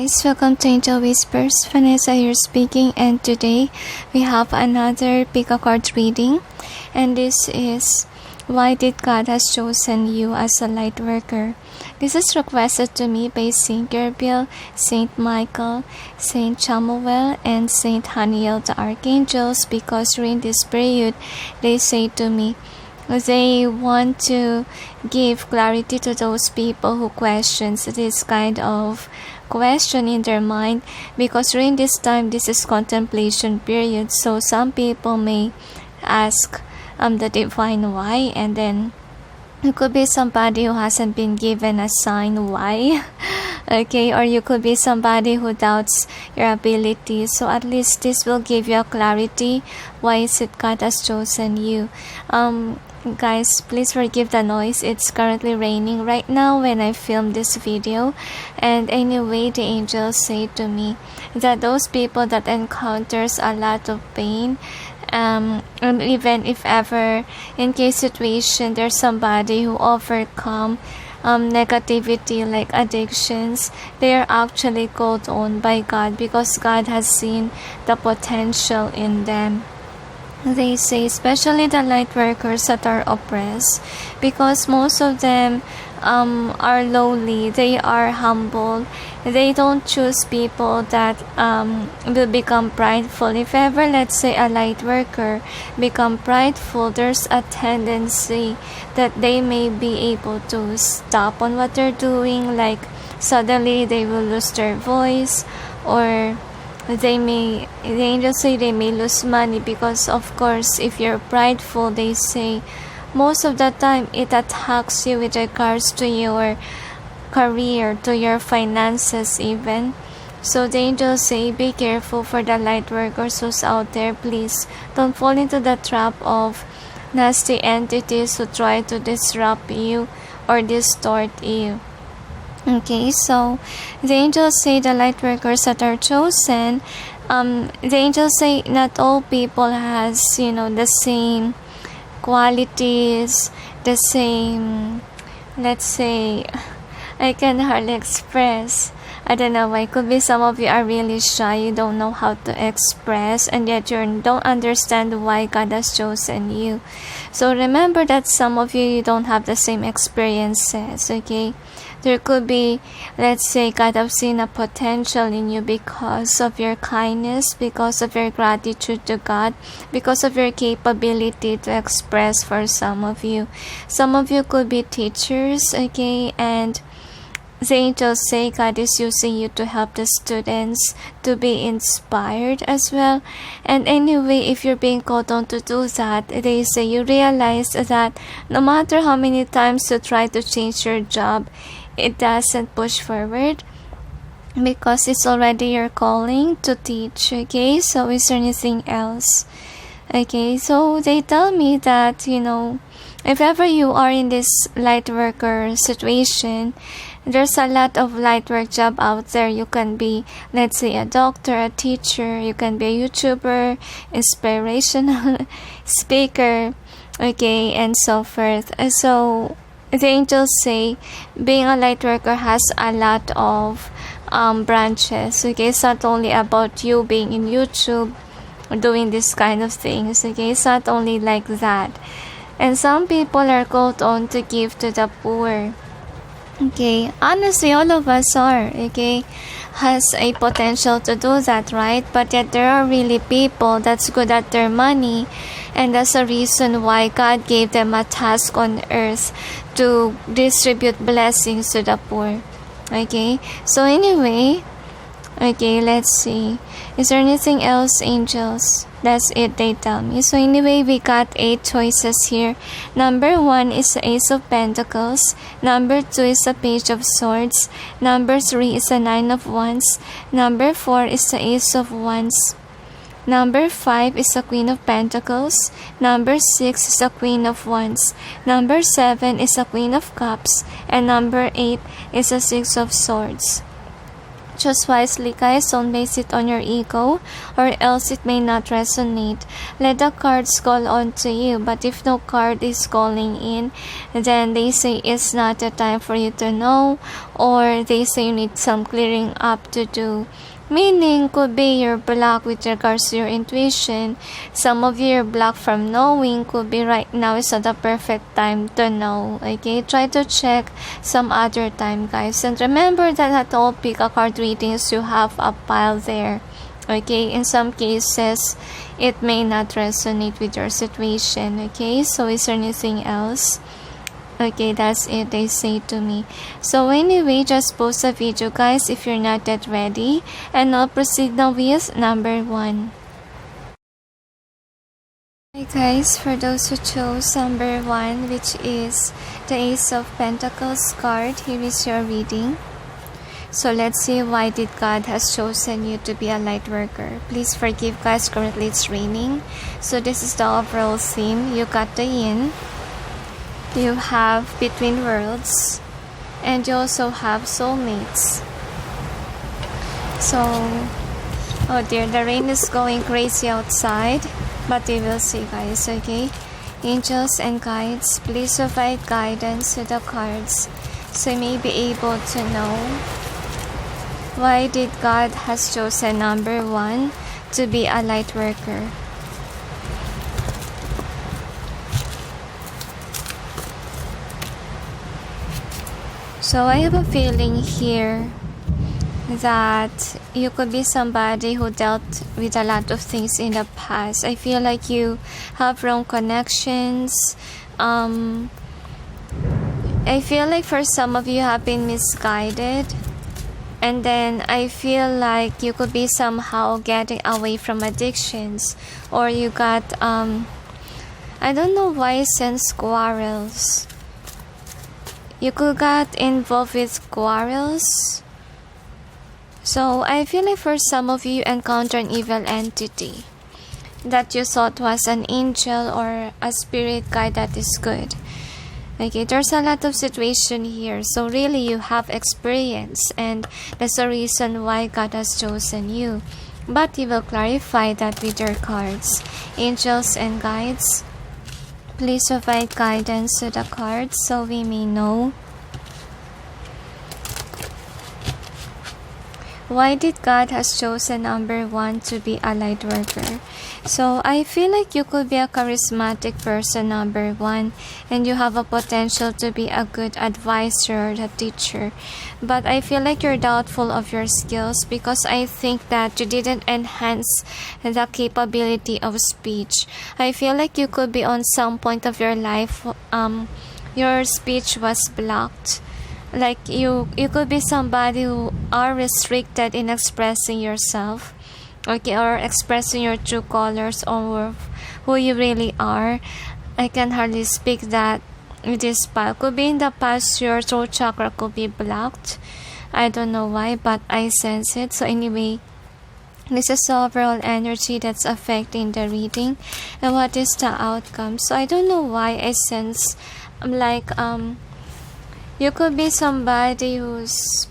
guys, welcome to Angel Whispers. Vanessa here speaking, and today we have another pick a card reading, and this is why did God has chosen you as a light worker. This is requested to me by Saint Gabriel, Saint Michael, Saint Chamuel, and Saint Haniel, the archangels, because during this period they say to me they want to give clarity to those people who questions this kind of question in their mind, because during this time this is contemplation period, so some people may ask the divine why, and then it could be somebody who hasn't been given a sign why. Okay, or you could be somebody who doubts your ability, so at least this will give you a clarity why is it God has chosen you. Guys, please forgive the noise. It's currently raining right now when I film this video. And anyway, the angels say to me that those people that encounters a lot of pain, and even if ever in case situation there's somebody who overcome negativity like addictions, they are actually called on by God because God has seen the potential in them. They say especially the light workers that are oppressed, because most of them are lowly, they are humble, they don't choose people that will become prideful. If ever, let's say, a light worker become prideful, there's a tendency that they may be able to stop on what they're doing, like suddenly they will lose their voice, or the angels say they may lose money, because of course if you're prideful, they say most of the time it attacks you with regards to your career, to your finances even. So the angels say be careful for the light workers who's out there. Please don't fall into the trap of nasty entities who try to disrupt you or distort you. Okay, so the angels say the light workers that are chosen, the angels say not all people has, the same qualities, the same, let's say, I can hardly express. I don't know why. Could be some of you are really shy, you don't know how to express, and yet you don't understand why God has chosen you. So remember that some of you don't have the same experiences, okay? There could be, let's say, God has seen a potential in you because of your kindness, because of your gratitude to God, because of your capability to express for some of you. Some of you could be teachers, okay, and the angels say God is using you to help the students to be inspired as well. And anyway, if you're being called on to do that, they say you realize that no matter how many times you try to change your job, it doesn't push forward because it's already your calling to teach. Okay, so is there anything else? Okay, so they tell me that, if ever you are in this light worker situation, there's a lot of light work job out there. You can be, let's say, a doctor, a teacher, you can be a YouTuber, inspirational speaker, okay, and so forth. So the angels say being a light worker has a lot of branches. Okay, it's not only about you being in YouTube doing this kind of things. Okay, it's not only like that. And some people are called on to give to the poor. Okay, honestly, all of us are, okay, has a potential to do that, right? But yet there are really people that's good at their money, and that's the reason why God gave them a task on earth to distribute blessings to the poor. Okay, so anyway, okay, let's see, is there anything else, angels? That's it, they tell me. So anyway, we got 8 choices here. Number 1 is the Ace of Pentacles. Number 2 is the Page of Swords. Number 3 is the 9 of Wands. Number 4 is the Ace of Wands. Number 5 is the Queen of Pentacles. Number 6 is the Queen of Wands. Number 7 is the Queen of Cups. And number 8 is the 6 of Swords. Choose wisely, guys. Don't base it on your ego, or else it may not resonate. Let the cards call on to you. But if no card is calling in, then they say it's not the time for you to know, or they say you need some clearing up to do. Meaning, could be you're blocked with regards to your intuition. Some of you are blocked from knowing. Could be right now is not the perfect time to know. Okay, try to check some other time, guys. And remember that at all pick a card readings, you have a pile there. Okay, in some cases, it may not resonate with your situation. Okay, so is there anything else? Okay, that's it, they say to me. So anyway, just post a video, guys, if you're not yet ready. And I'll proceed now with number 1. Hey guys, for those who chose number 1, which is the Ace of Pentacles card, here is your reading. So let's see, why did God has chosen you to be a light worker. Please forgive, guys, currently it's raining. So this is the overall theme. You got the yin. You have between worlds, and you also have soulmates. So, oh dear, the rain is going crazy outside, but we will see, guys. Okay, angels and guides, please provide guidance to the cards, so you may be able to know why did God has chosen number 1 to be a light worker. So I have a feeling here that you could be somebody who dealt with a lot of things in the past. I feel like you have wrong connections. I feel like for some of you have been misguided. And then I feel like you could be somehow getting away from addictions. Or you got, I don't know why I sense quarrels. You could get involved with quarrels. So I feel like for some of you encounter an evil entity that you thought was an angel or a spirit guide that is good. Okay, there's a lot of situation here. So really you have experience, and that's the reason why God has chosen you. But He will clarify that with your cards. Angels and guides, please provide guidance to the cards so we may know why did God has chosen number 1 to be a light worker. So I feel like you could be a charismatic person, number 1, and you have a potential to be a good advisor, a teacher. But I feel like you're doubtful of your skills because I think that you didn't enhance the capability of speech. I feel like you could be on some point of your life, your speech was blocked. Like you could be somebody who are restricted in expressing yourself, okay, or expressing your true colors or who you really are. I can hardly speak that with this pile. Could be in the past your throat chakra could be blocked. I don't know why, but I sense it. So anyway, this is the overall energy that's affecting the reading, and what is the outcome. So I don't know why I sense like you could be somebody who's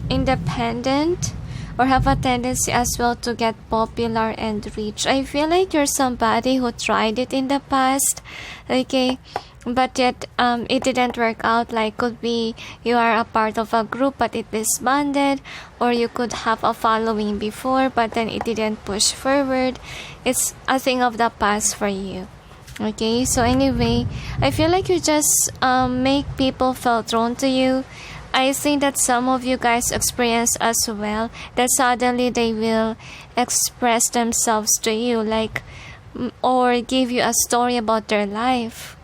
independent or have a tendency as well to get popular and rich. I feel like you're somebody who tried it in the past, okay, but yet it didn't work out. Like could be you are a part of a group but it disbanded, or you could have a following before but then it didn't push forward. It's a thing of the past for you. Okay, so anyway, I feel like you just make people feel drawn to you. I think that some of you guys experience as well that suddenly they will express themselves to you, like or give you a story about their life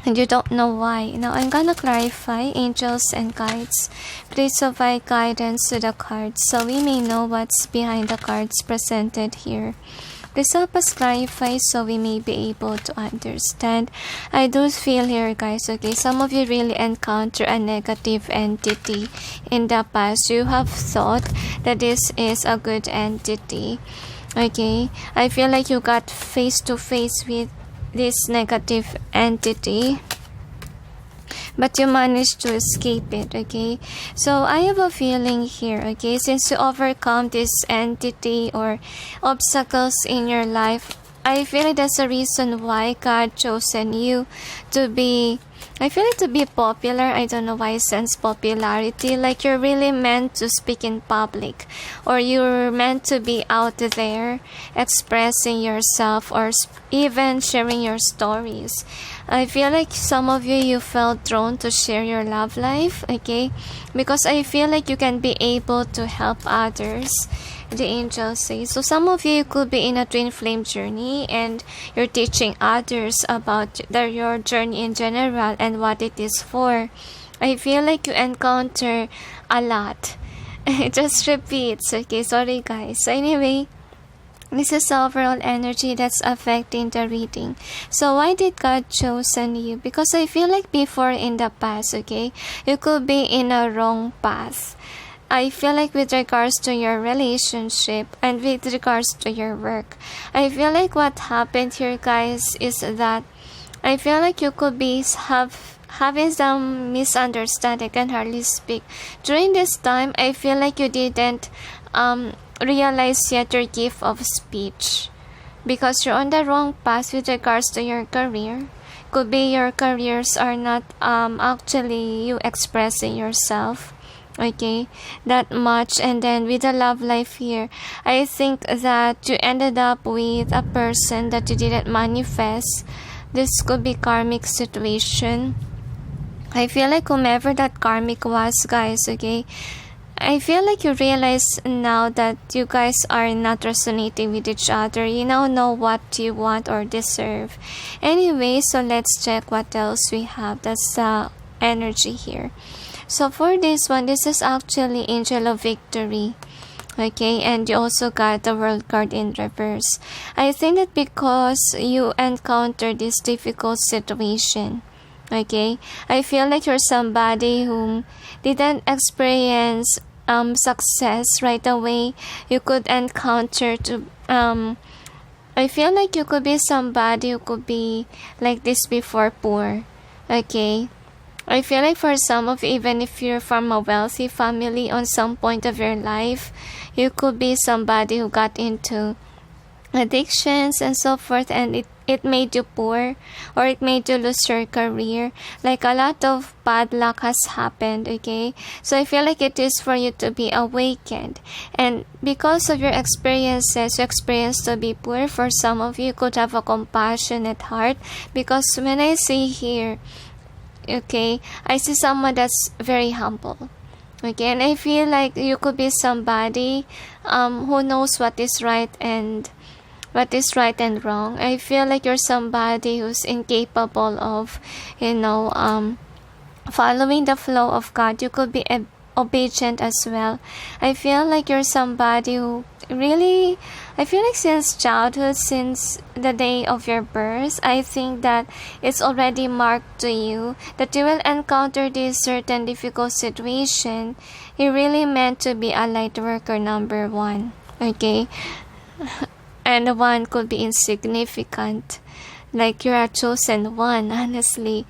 and you don't know why. Now I'm gonna clarify, angels and guides, please provide guidance to the cards so we may know what's behind the cards presented here. Please help us clarify so we may be able to understand. I do feel here, guys, okay, some of you really encounter a negative entity in the past. You have thought that this is a good entity. Okay, I feel like you got face to face with this negative entity. but you managed to escape it, okay? So I have a feeling here, okay, since you overcome this entity or obstacles in your life, I feel like that's the reason why God chosen you to be, I feel it to be popular. I don't know why I sense popularity. Like you're really meant to speak in public, or you're meant to be out there expressing yourself, or even sharing your stories. I feel like some of you felt drawn to share your love life, okay? Because I feel like you can be able to help others, the angels say. So some of you could be in a twin flame journey, and you're teaching others about your journey in general and what it is for. I feel like you encounter a lot. It just repeats, okay? Sorry guys. So anyway, this is overall energy that's affecting the reading. So why did God chosen you? Because I feel like before in the past, okay, you could be in a wrong path. I feel like with regards to your relationship and with regards to your work, I feel like what happened here, guys, is that I feel like you could be having some misunderstanding. I can hardly speak. During this time, I feel like you didn't realize yet your gift of speech, because you're on the wrong path with regards to your career. Could be your careers are not actually you expressing yourself, okay, that much. And then with the love life here, I think that you ended up with a person that you didn't manifest. This could be karmic situation. I feel like whomever that karmic was, guys, okay, I feel like you realize now that you guys are not resonating with each other. You now know what you want or deserve. Anyway, so let's check what else we have. That's the energy here. So for this one, this is actually Angel of Victory, okay, and you also got the World card in reverse. I think that because you encountered this difficult situation, okay, I feel like you're somebody who didn't experience success right away. You could encounter to I feel like you could be somebody who could be like this before, poor, okay. I feel like for some of you, even if you're from a wealthy family on some point of your life, you could be somebody who got into addictions and so forth, and it made you poor, or it made you lose your career. Like a lot of bad luck has happened, okay? So I feel like it is for you to be awakened. And because of your experiences, you experienced to be poor. For some of you could have a compassionate heart, because when I see here, okay, I see someone that's very humble, okay, and I feel like you could be somebody who knows what is right and wrong. I feel like you're somebody who's incapable of, following the flow of God. You could be obedient as well. I feel like you're somebody who really, I feel like since childhood, since the day of your birth, I think that it's already marked to you that you will encounter this certain difficult situation. You're really meant to be a light worker, number one, okay? And one could be insignificant, like you're a chosen one, honestly,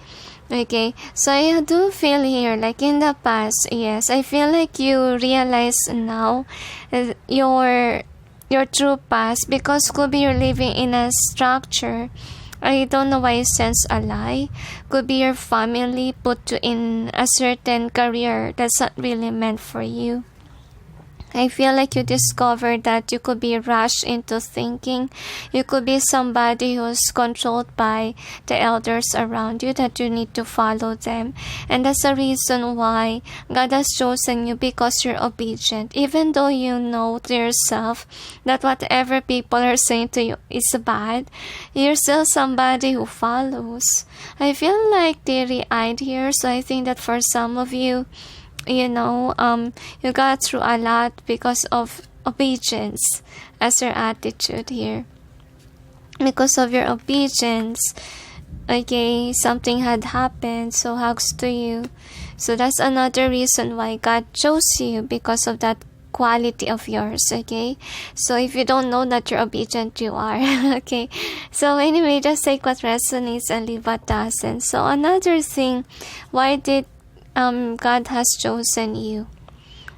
okay. So I do feel here, like in the past, yes, I feel like you realize now your true past, because could be you're living in a structure. I don't know why I sense a lie. Could be your family put you in a certain career that's not really meant for you. I feel like you discovered that you could be rushed into thinking. You could be somebody who's controlled by the elders around you, that you need to follow them. And that's the reason why God has chosen you, because you're obedient. Even though you know to yourself that whatever people are saying to you is bad, you're still somebody who follows. I feel like teary-eyed here, so I think that for some of you, you got through a lot because of obedience as your attitude here. Because of your obedience, okay, something had happened, so hugs to you. So that's another reason why God chose you, because of that quality of yours, okay? So if you don't know that you're obedient, you are. Okay, so anyway, just take what resonates and leave what doesn't. So another thing, why did God has chosen you?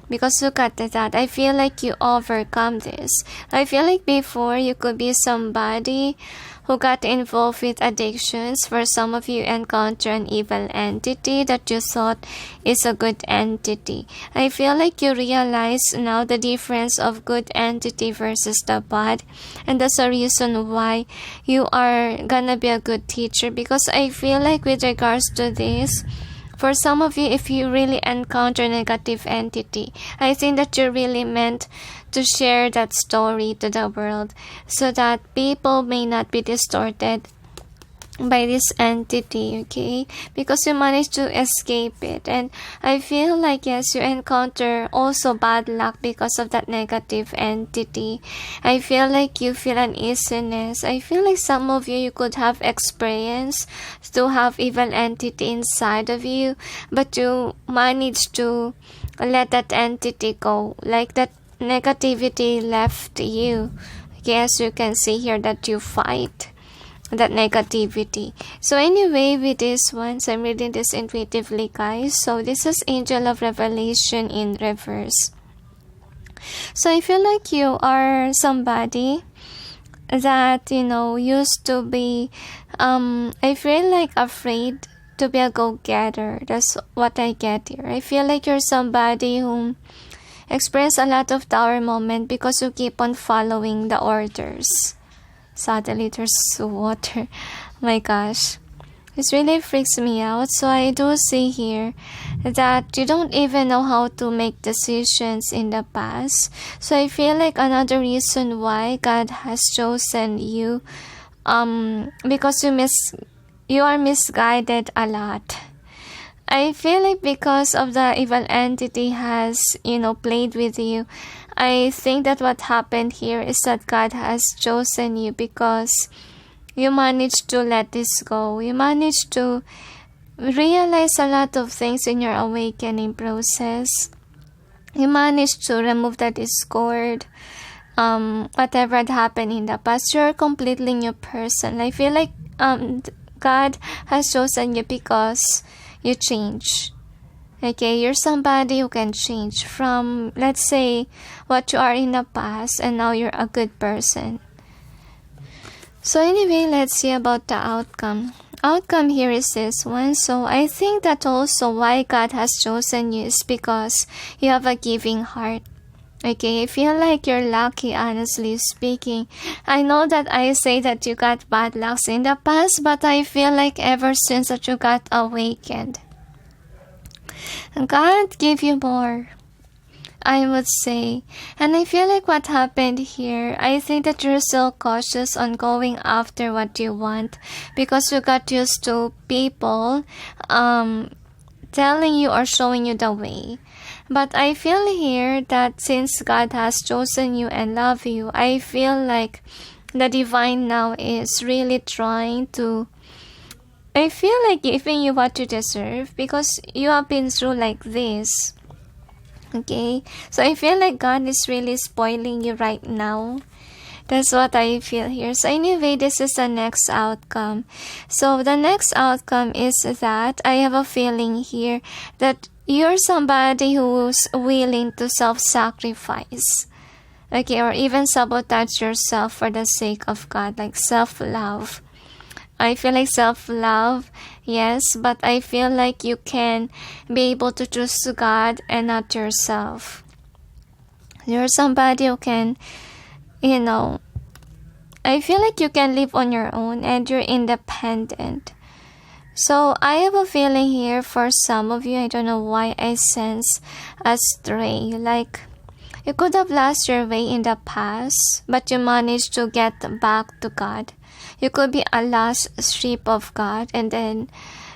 Because look at that. I feel like you overcome this. I feel like before you could be somebody who got involved with addictions. For some of you, encounter an evil entity that you thought is a good entity. I feel like you realize now the difference of good entity versus the bad, and that's a reason why you are gonna be a good teacher. Because I feel like with regards to this, for some of you, if you really encounter negative entity, I think that you're really meant to share that story to the world so that people may not be distorted by this entity, okay? Because you managed to escape it. And I feel like, yes, you encounter also bad luck because of that negative entity. I feel like you feel uneasiness. I feel like some of you could have experience to have evil entity inside of you, but you managed to let that entity go, like that negativity left you. Yes, you can see here that you fight that negativity. So anyway, with this one, so I'm reading this intuitively, guys. So this is Angel of Revelation in reverse. So I feel like you are somebody that, you know, used to be I feel like afraid to be a go-getter. That's what I get here. I feel like you're somebody who experience a lot of tower moment because you keep on following the orders. Suddenly there's water. My gosh, this really freaks me out. So I do see here that you don't even know how to make decisions in the past. So I feel like another reason why God has chosen you, because you are misguided a lot. I feel like because of the evil entity has, you know, played with you, I think that what happened here is that God has chosen you because you managed to let this go. You managed to realize a lot of things in your awakening process. You managed to remove the discord, whatever had happened in the past. You're a completely new person. I feel like God has chosen you because you change. Okay, you're somebody who can change from, let's say, what you are in the past, and now you're a good person. So anyway, let's see about the outcome. Outcome here is this one. So I think that also why God has chosen you is because you have a giving heart. Okay, I feel like you're lucky, honestly speaking. I know that I say that you got bad lucks in the past, but I feel like ever since that you got awakened, God gave you more, I would say. And I feel like what happened here, I think that you're still cautious on going after what you want because you got used to people telling you or showing you the way. But I feel here that since God has chosen you and love you, I feel like the divine now is really trying to, I feel like giving you what you deserve because you have been through like this. Okay, so I feel like God is really spoiling you right now. That's what I feel here. So anyway, this is the next outcome. So the next outcome is that I have a feeling here that you're somebody who's willing to self-sacrifice. Okay, or even sabotage yourself for the sake of God, like self-love. I feel like self-love, yes, but I feel like you can be able to choose God and not yourself. You're somebody who can, you know, I feel like you can live on your own and you're independent. So I have a feeling here for some of you, I don't know why I sense a stray. Like you could have lost your way in the past, but you managed to get back to God. You could be a lost sheep of God, and then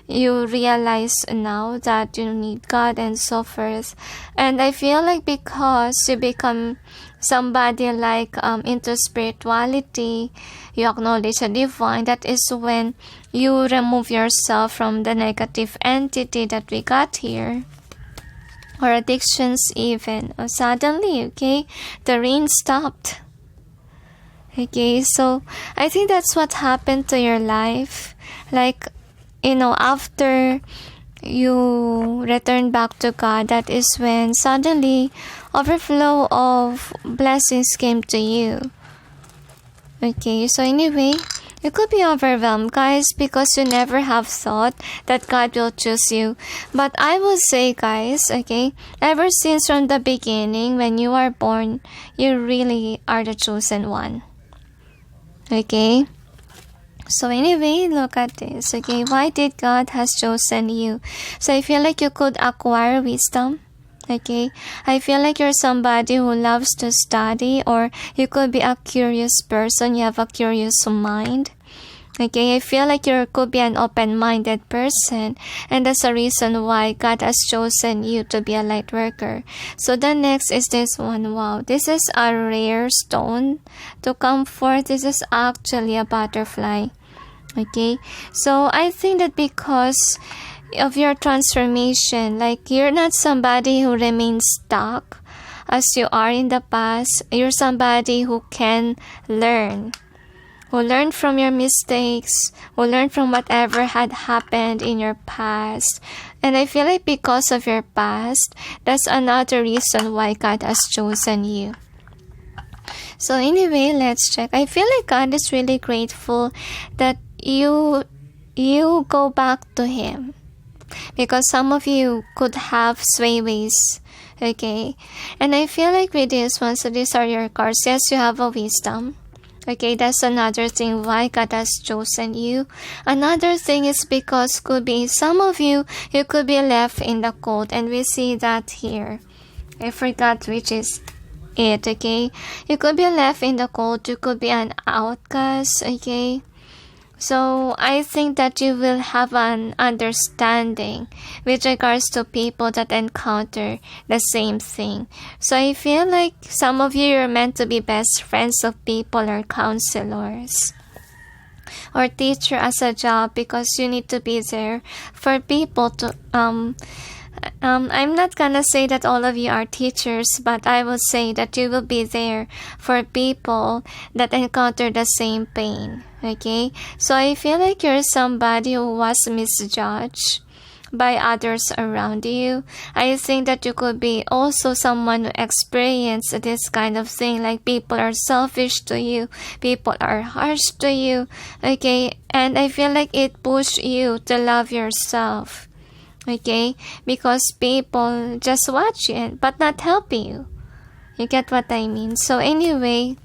you realize now that you need God and so forth. And I feel like because you become somebody like into spirituality, you acknowledge the divine, that is when you remove yourself from the negative entity that we got here. or addictions even. Or suddenly, okay, the rain stopped. Okay, so I think that's what happened to your life. Like, after you return back to God, that is when suddenly overflow of blessings came to you. Okay, so anyway, you could be overwhelmed, guys, because you never have thought that God will choose you. But I will say, guys, okay, ever since from the beginning, when you are born, you really are the chosen one. Okay? So anyway, look at this. Okay, why did God has chosen you? So I feel like you could acquire wisdom. Okay, I feel like you're somebody who loves to study, or you could be a curious person. You have a curious mind. Okay, I feel like you could be an open-minded person, and that's the reason why God has chosen you to be a light worker. So the next is this one. Wow, this is a rare stone to come forth. This is actually a butterfly. Okay, so I think that because of your transformation, like you're not somebody who remains stuck as you are in the past. You're somebody who can learn, who learn from your mistakes, who learn from whatever had happened in your past. And I feel like because of your past, that's another reason why God has chosen you. So anyway, let's check. I feel like God is really grateful that you go back to Him, because some of you could have sway ways. Okay, and I feel like with this one, so these are your cards. Yes, you have a wisdom. Okay, that's another thing why God has chosen you. Another thing is because could be some of you could be left in the cold, and we see that here. I forgot which is it. Okay, you could be left in the cold. You could be an outcast. Okay, so I think that you will have an understanding with regards to people that encounter the same thing. So I feel like some of you are meant to be best friends of people, or counselors, or teacher as a job, because you need to be there for people to I'm not gonna say that all of you are teachers, but I will say that you will be there for people that encounter the same pain. Okay, so I feel like you're somebody who was misjudged by others around you. I think that you could be also someone who experienced this kind of thing, like people are selfish to you, people are harsh to you. Okay, and I feel like it pushed you to love yourself. Okay, because people just watch you but not help you. You get what I mean? So anyway,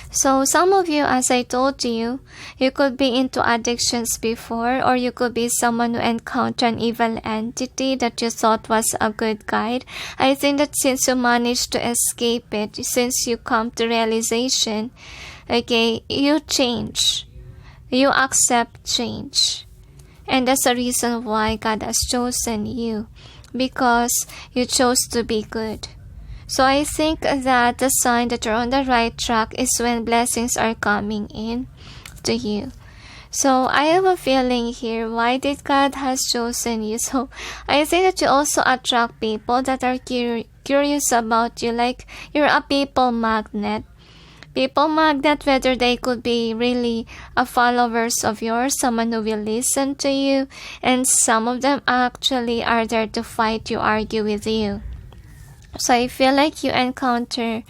so some of you, as I told you, you could be into addictions before, or you could be someone who encountered an evil entity that you thought was a good guide. I think that since you managed to escape it, since you come to realization, okay, you change, you accept change. And that's the reason why God has chosen you, because you chose to be good. So I think that the sign that you're on the right track is when blessings are coming in to you. So I have a feeling here, why did God has chosen you? So I think that you also attract people that are curious about you, like you're a people magnet. People magnet, whether they could be really followers of yours, someone who will listen to you, and some of them actually are there to fight you, argue with you. So I feel like you encounter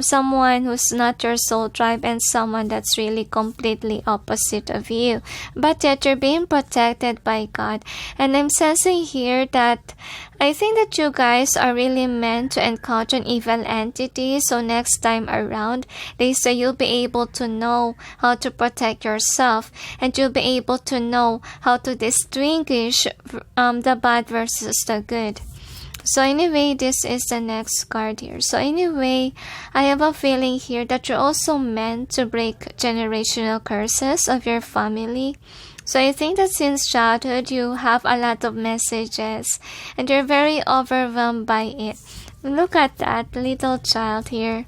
someone who's not your soul tribe, and someone that's really completely opposite of you, but yet you're being protected by God. And I'm sensing here that I think that you guys are really meant to encounter an evil entity. So next time around, they say you'll be able to know how to protect yourself, and you'll be able to know how to distinguish the bad versus the good. So anyway, this is the next card here. So anyway, I have a feeling here that you're also meant to break generational curses of your family. So I think that since childhood, you have a lot of messages, and you're very overwhelmed by it. Look at that little child here.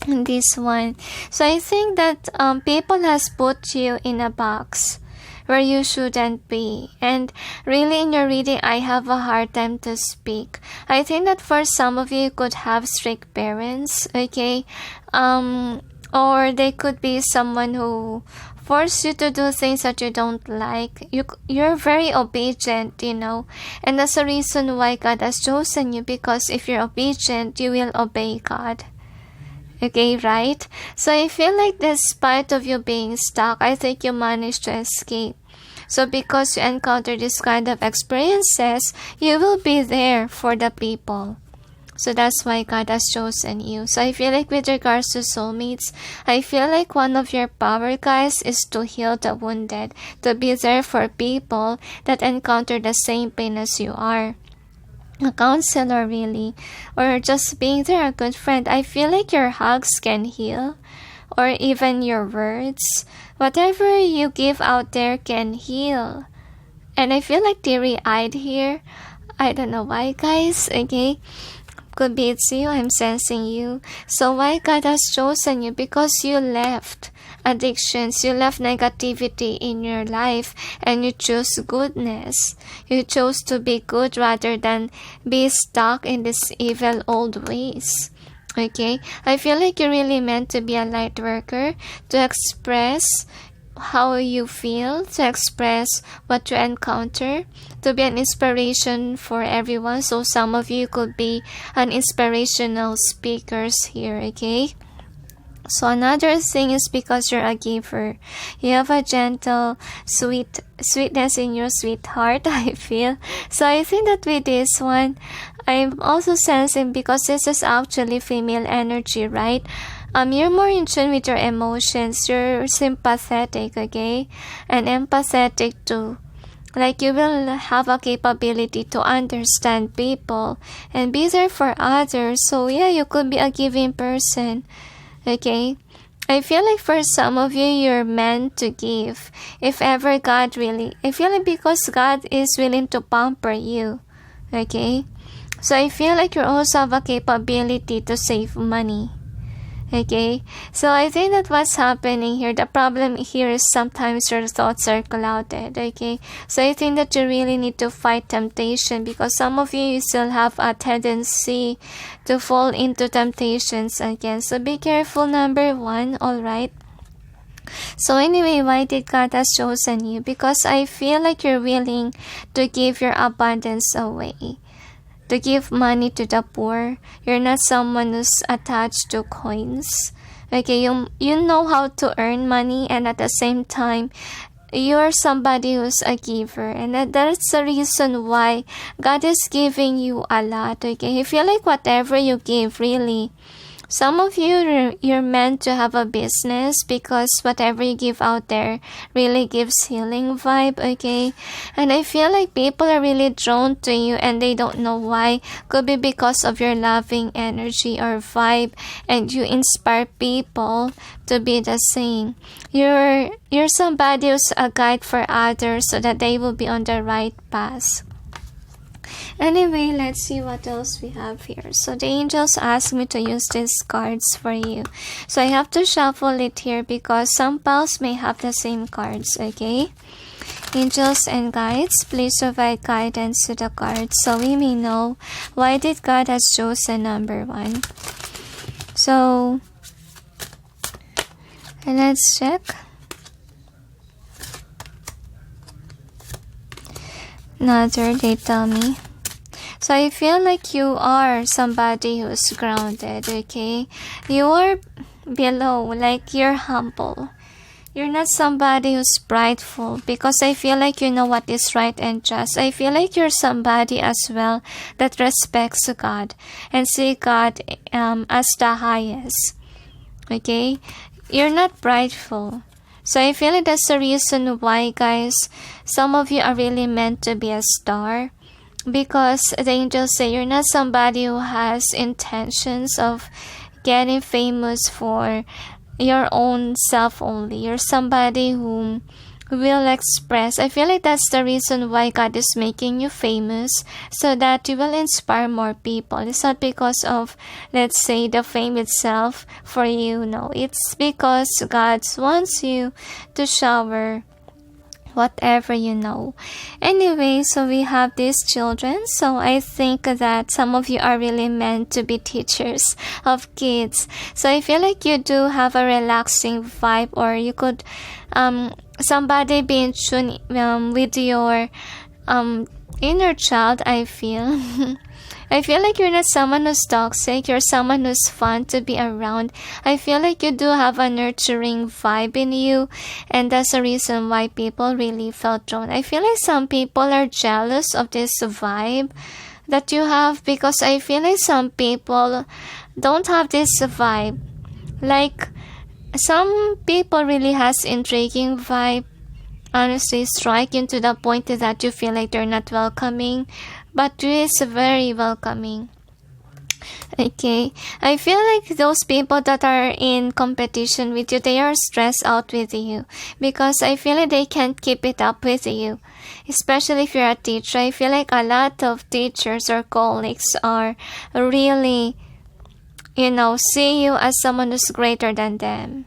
This one. So I think that people has put you in a box. where you shouldn't be. And really in your reading, I have a hard time to speak. I think that for some of you could have strict parents, okay? Or they could be someone who force you to do things that you don't like. You're very obedient, and that's the reason why God has chosen you, because if you're obedient, you will obey God. Okay, right? So I feel like despite of you being stuck, I think you managed to escape. So because you encounter this kind of experiences, you will be there for the people. So that's why God has chosen you. So I feel like with regards to soulmates, I feel like one of your power, guys, is to heal the wounded, to be there for people that encounter the same pain as you are. A counselor, really, or just being there, a good friend. I feel like your hugs can heal, or even your words. Whatever you give out there can heal. And I feel like teary-eyed here. I don't know why, guys, okay? Could be it's you, I'm sensing you. So why God has chosen you? Because you left addictions, you left negativity in your life, and you chose goodness. You chose to be good rather than be stuck in these evil old ways. Okay, I feel like you're really meant to be a light worker, to express how you feel, to express what you encounter, to be an inspiration for everyone. So some of you could be an inspirational speakers here, okay? So another thing is because you're a giver. You have a gentle, sweetness in your sweetheart, I feel. So I think that with this one, I'm also sensing, because this is actually female energy, right? You're more in tune with your emotions. You're sympathetic, okay? And empathetic too. Like you will have a capability to understand people and be there for others. So yeah, you could be a giving person, okay? I feel like for some of you, you're meant to give. If ever God really, I feel like because God is willing to pamper you, okay? So I feel like you also have a capability to save money. Okay, so I think that what's happening here, the problem here is sometimes your thoughts are clouded, okay? So I think that you really need to fight temptation, because some of you still have a tendency to fall into temptations again. So be careful, number one, alright? So anyway, why did God has chosen you? Because I feel like you're willing to give your abundance away, to give money to the poor. You're not someone who's attached to coins. Okay, you know how to earn money, and at the same time, you're somebody who's a giver. And that's the reason why God is giving you a lot. Okay, I feel like whatever you give, really, some of you, you're meant to have a business, because whatever you give out there really gives healing vibe, okay? And I feel like people are really drawn to you and they don't know why. Could be because of your loving energy or vibe, and you inspire people to be the same. You're somebody who's a guide for others so that they will be on the right path. Anyway, let's see what else we have here. So the angels asked me to use these cards for you. So I have to shuffle it here because some piles may have the same cards, okay? Angels and guides, please provide guidance to the cards so we may know why did God has chosen number one. So let's check. Another, they tell me. So I feel like you are somebody who's grounded, okay? You are below, like you're humble. You're not somebody who's prideful, because I feel like you know what is right and just. I feel like you're somebody as well that respects God and see God as the highest, okay? You're not prideful. So I feel like that's the reason why, guys, some of you are really meant to be a star. Because the angels say you're not somebody who has intentions of getting famous for your own self only. You're somebody who will express. I feel like that's the reason why God is making you famous, so that you will inspire more people. It's not because of, let's say, the fame itself for you. No, it's because God wants you to shower whatever you know. Anyway, so we have these children, so I think that some of you are really meant to be teachers of kids. So I feel like you do have a relaxing vibe, or you could somebody be in tune with your inner child. I feel I feel like you're not someone who's toxic. You're someone who's fun to be around. I feel like you do have a nurturing vibe in you, and that's the reason why people really felt drawn. I feel like some people are jealous of this vibe that you have, because I feel like some people don't have this vibe. Like, some people really has intriguing vibe, honestly striking to the point that you feel like they're not welcoming, but you is very welcoming. Okay, I feel like those people that are in competition with you, they are stressed out with you, because I feel like they can't keep it up with you. Especially if you're a teacher, I feel like a lot of teachers or colleagues are really, see you as someone who's greater than them.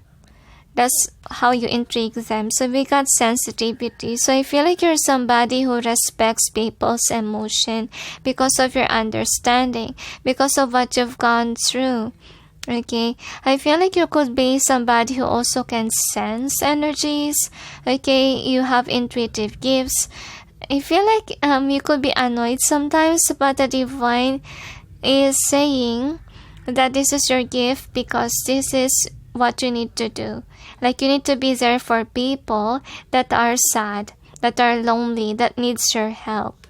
That's how you intrigue them. So we got sensitivity. So I feel like you're somebody who respects people's emotion because of your understanding, because of what you've gone through. Okay, I feel like you could be somebody who also can sense energies. Okay, you have intuitive gifts. I feel like you could be annoyed sometimes, but the divine is saying that this is your gift, because this is what you need to do. Like, you need to be there for people that are sad, that are lonely, that needs your help.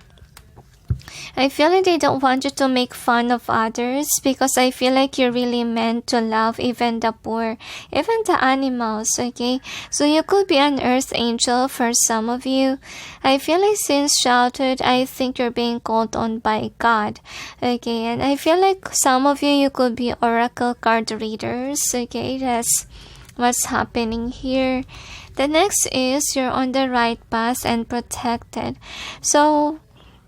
I feel like they don't want you to make fun of others, because I feel like you're really meant to love even the poor, even the animals, okay? So you could be an earth angel for some of you. I feel like since childhood, I think you're being called on by God, okay? And I feel like some of you could be oracle card readers, okay? That's what's happening here. The next is you're on the right path and protected. So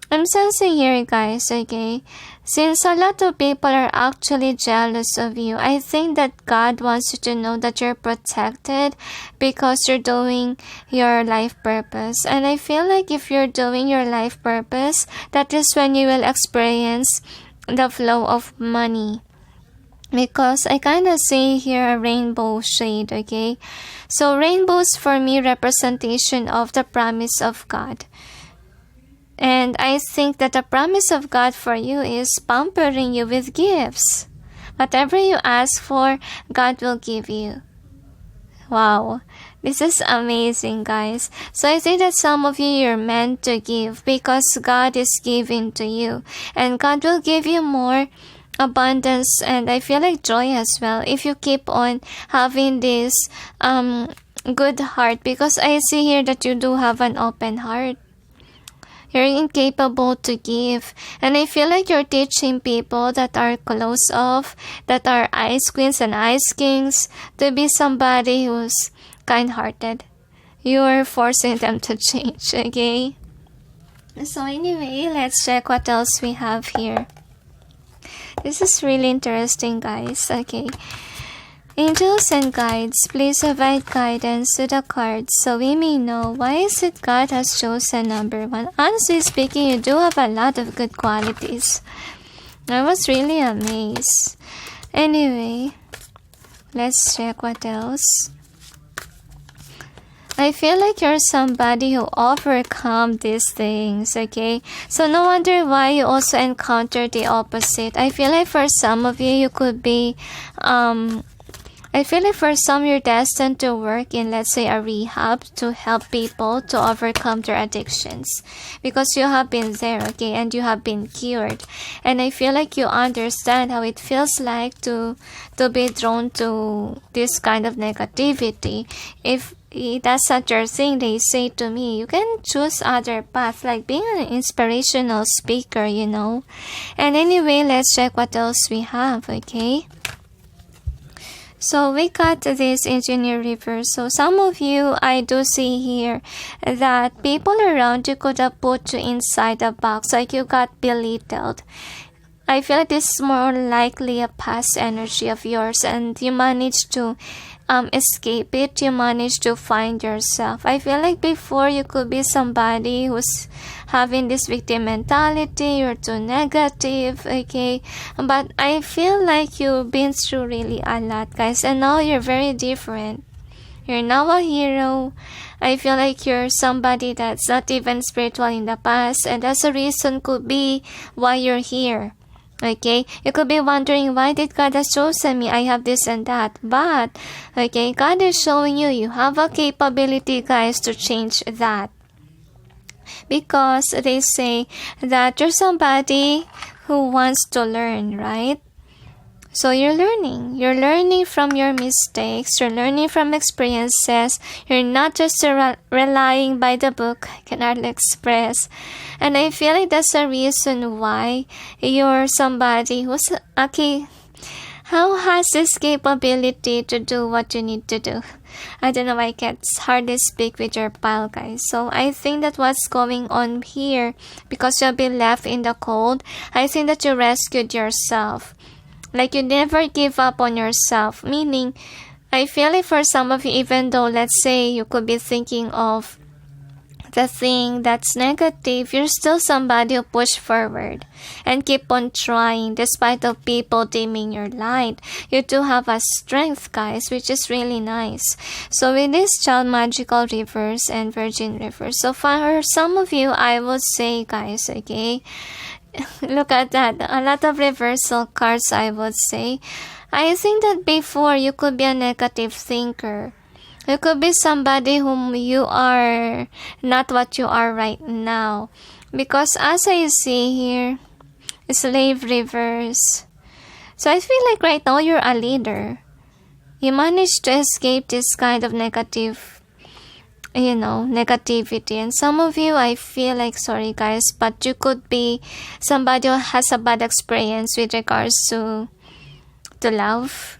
I'm sensing here, guys, okay, since a lot of people are actually jealous of you, I think that God wants you to know that you're protected because you're doing your life purpose. And I feel like if you're doing your life purpose, that is when you will experience the flow of money. Because I kind of see here a rainbow shade, okay? So rainbows for me representation of the promise of God. And I think that the promise of God for you is pampering you with gifts. Whatever you ask for, God will give you. Wow, this is amazing, guys. So I think that some of you're meant to give because God is giving to you. And God will give you more abundance, and I feel like joy as well if you keep on having this good heart, because I see here that you do have an open heart. You're incapable to give, and I feel like you're teaching people that are close off, that are ice queens and ice kings, to be somebody who's kind-hearted. You're forcing them to change, okay? So anyway, let's check what else we have here. This is really interesting, guys. Okay. Angels and guides, please provide guidance to the cards so we may know why is it God has chosen number 1. Honestly speaking, you do have a lot of good qualities. I was really amazed. Anyway, let's check what else. I feel like you're somebody who overcome these things, okay? So no wonder why you also encounter the opposite. I feel like for some of you, you could be, I feel like for some, you're destined to work in, let's say, a rehab to help people to overcome their addictions. Because you have been there, okay? And you have been cured. And I feel like you understand how it feels like to be drawn to this kind of negativity. If that's not your thing, they say to me, you can choose other paths, like being an inspirational speaker, you know. And anyway, let's check what else we have, okay? So we got this engineer reverse. So some of you, I do see here that people around you could have put you inside a box, like you got belittled. I feel like this is more likely a past energy of yours, and you managed to escape it, you manage to find yourself. I feel like before you could be somebody who's having this victim mentality, you're too negative, okay? But I feel like you've been through really a lot, guys, and now you're very different. You're now a hero. I feel like you're somebody that's not even spiritual in the past, and that's a reason could be why you're here. Okay, you could be wondering, why did God has chosen me? I have this and that. But, okay, God is showing you, you have a capability, guys, to change that. Because they say that you're somebody who wants to learn, right? So you're learning from your mistakes, you're learning from experiences, you're not just relying by the book, can hardly express. And I feel like that's a reason why you're somebody who's, okay, how has this capability to do what you need to do? I don't know why I can't hardly speak with your pile, guys. So I think that what's going on here, because you'll be left in the cold, I think that you rescued yourself. Like you never give up on yourself. Meaning, I feel like for some of you, even though let's say you could be thinking of the thing that's negative, you're still somebody who push forward and keep on trying despite of people dimming your light. You do have a strength, guys, which is really nice. So with this child magical reverse and virgin reverse, so for some of you, I would say, guys, okay, look at that, a lot of reversal cards, I would say. I think that before you could be a negative thinker. You could be somebody whom you are not what you are right now. Because as I see here, slave reverse. So I feel like right now you're a leader. You managed to escape this kind of negative, negativity. And some of you, I feel like, sorry guys, but you could be somebody who has a bad experience with regards to love.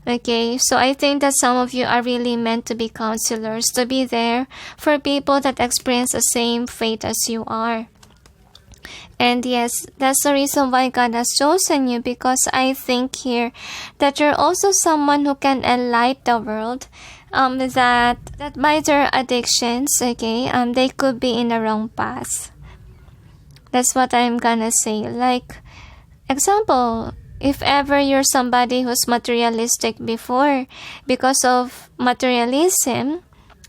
Okay, so I think that some of you are really meant to be counselors, to be there for people that experience the same fate as you are. And yes, that's the reason why God has chosen you, because I think here that you're also someone who can enlighten the world, that by their addictions, okay, they could be in the wrong path. That's what I'm gonna say. Like, example, if ever you're somebody who's materialistic before, because of materialism,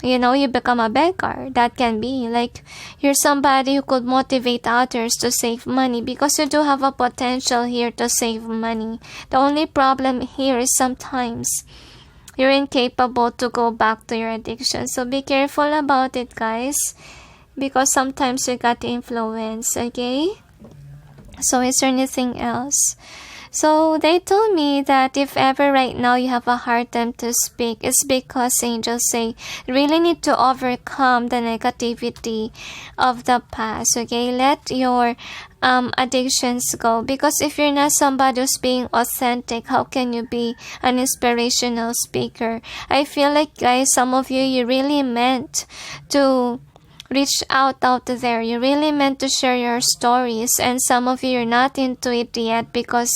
you become a beggar. That can be like you're somebody who could motivate others to save money, because you do have a potential here to save money. The only problem here is sometimes you're incapable to go back to your addiction. So be careful about it, guys, because sometimes you got influence, okay? So is there anything else? So they told me that if ever right now you have a hard time to speak, it's because angels say you really need to overcome the negativity of the past, okay? Let your addictions go, because if you're not somebody who's being authentic, how can you be an inspirational speaker? I feel like, guys, some of you really meant to reach out there. You really meant to share your stories, and some of you are not into it yet because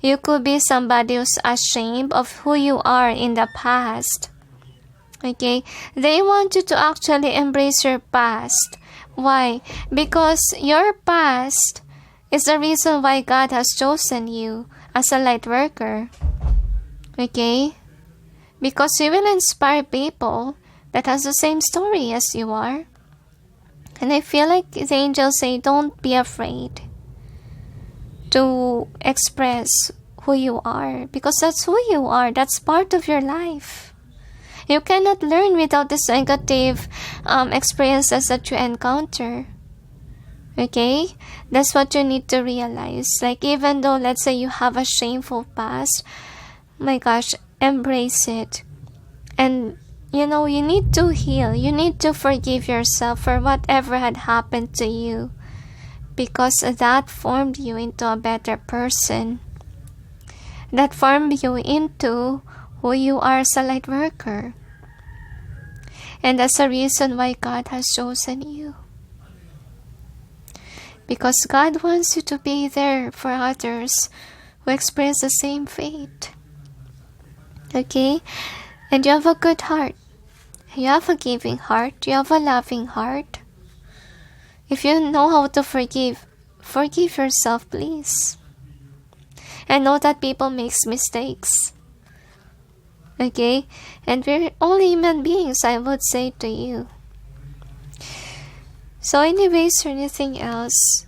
you could be somebody who's ashamed of who you are in the past. Okay, they want you to actually embrace your past. Why? Because your past is the reason why God has chosen you as a light worker. Okay, because you will inspire people that has the same story as you are. And I feel like the angels say, don't be afraid to express who you are, because that's who you are. That's part of your life. You cannot learn without these negative experiences that you encounter. Okay? That's what you need to realize. Like, even though, let's say, you have a shameful past, my gosh, embrace it. And you need to heal. You need to forgive yourself for whatever had happened to you, because that formed you into a better person. That formed you into who you are as a light worker. And that's the reason why God has chosen you. Because God wants you to be there for others who experience the same fate. Okay? And you have a good heart. You have a giving heart. You have a loving heart. If you know how to forgive, forgive yourself, please. And know that people make mistakes. Okay? And we're all human beings, I would say to you. So anyways, or anything else,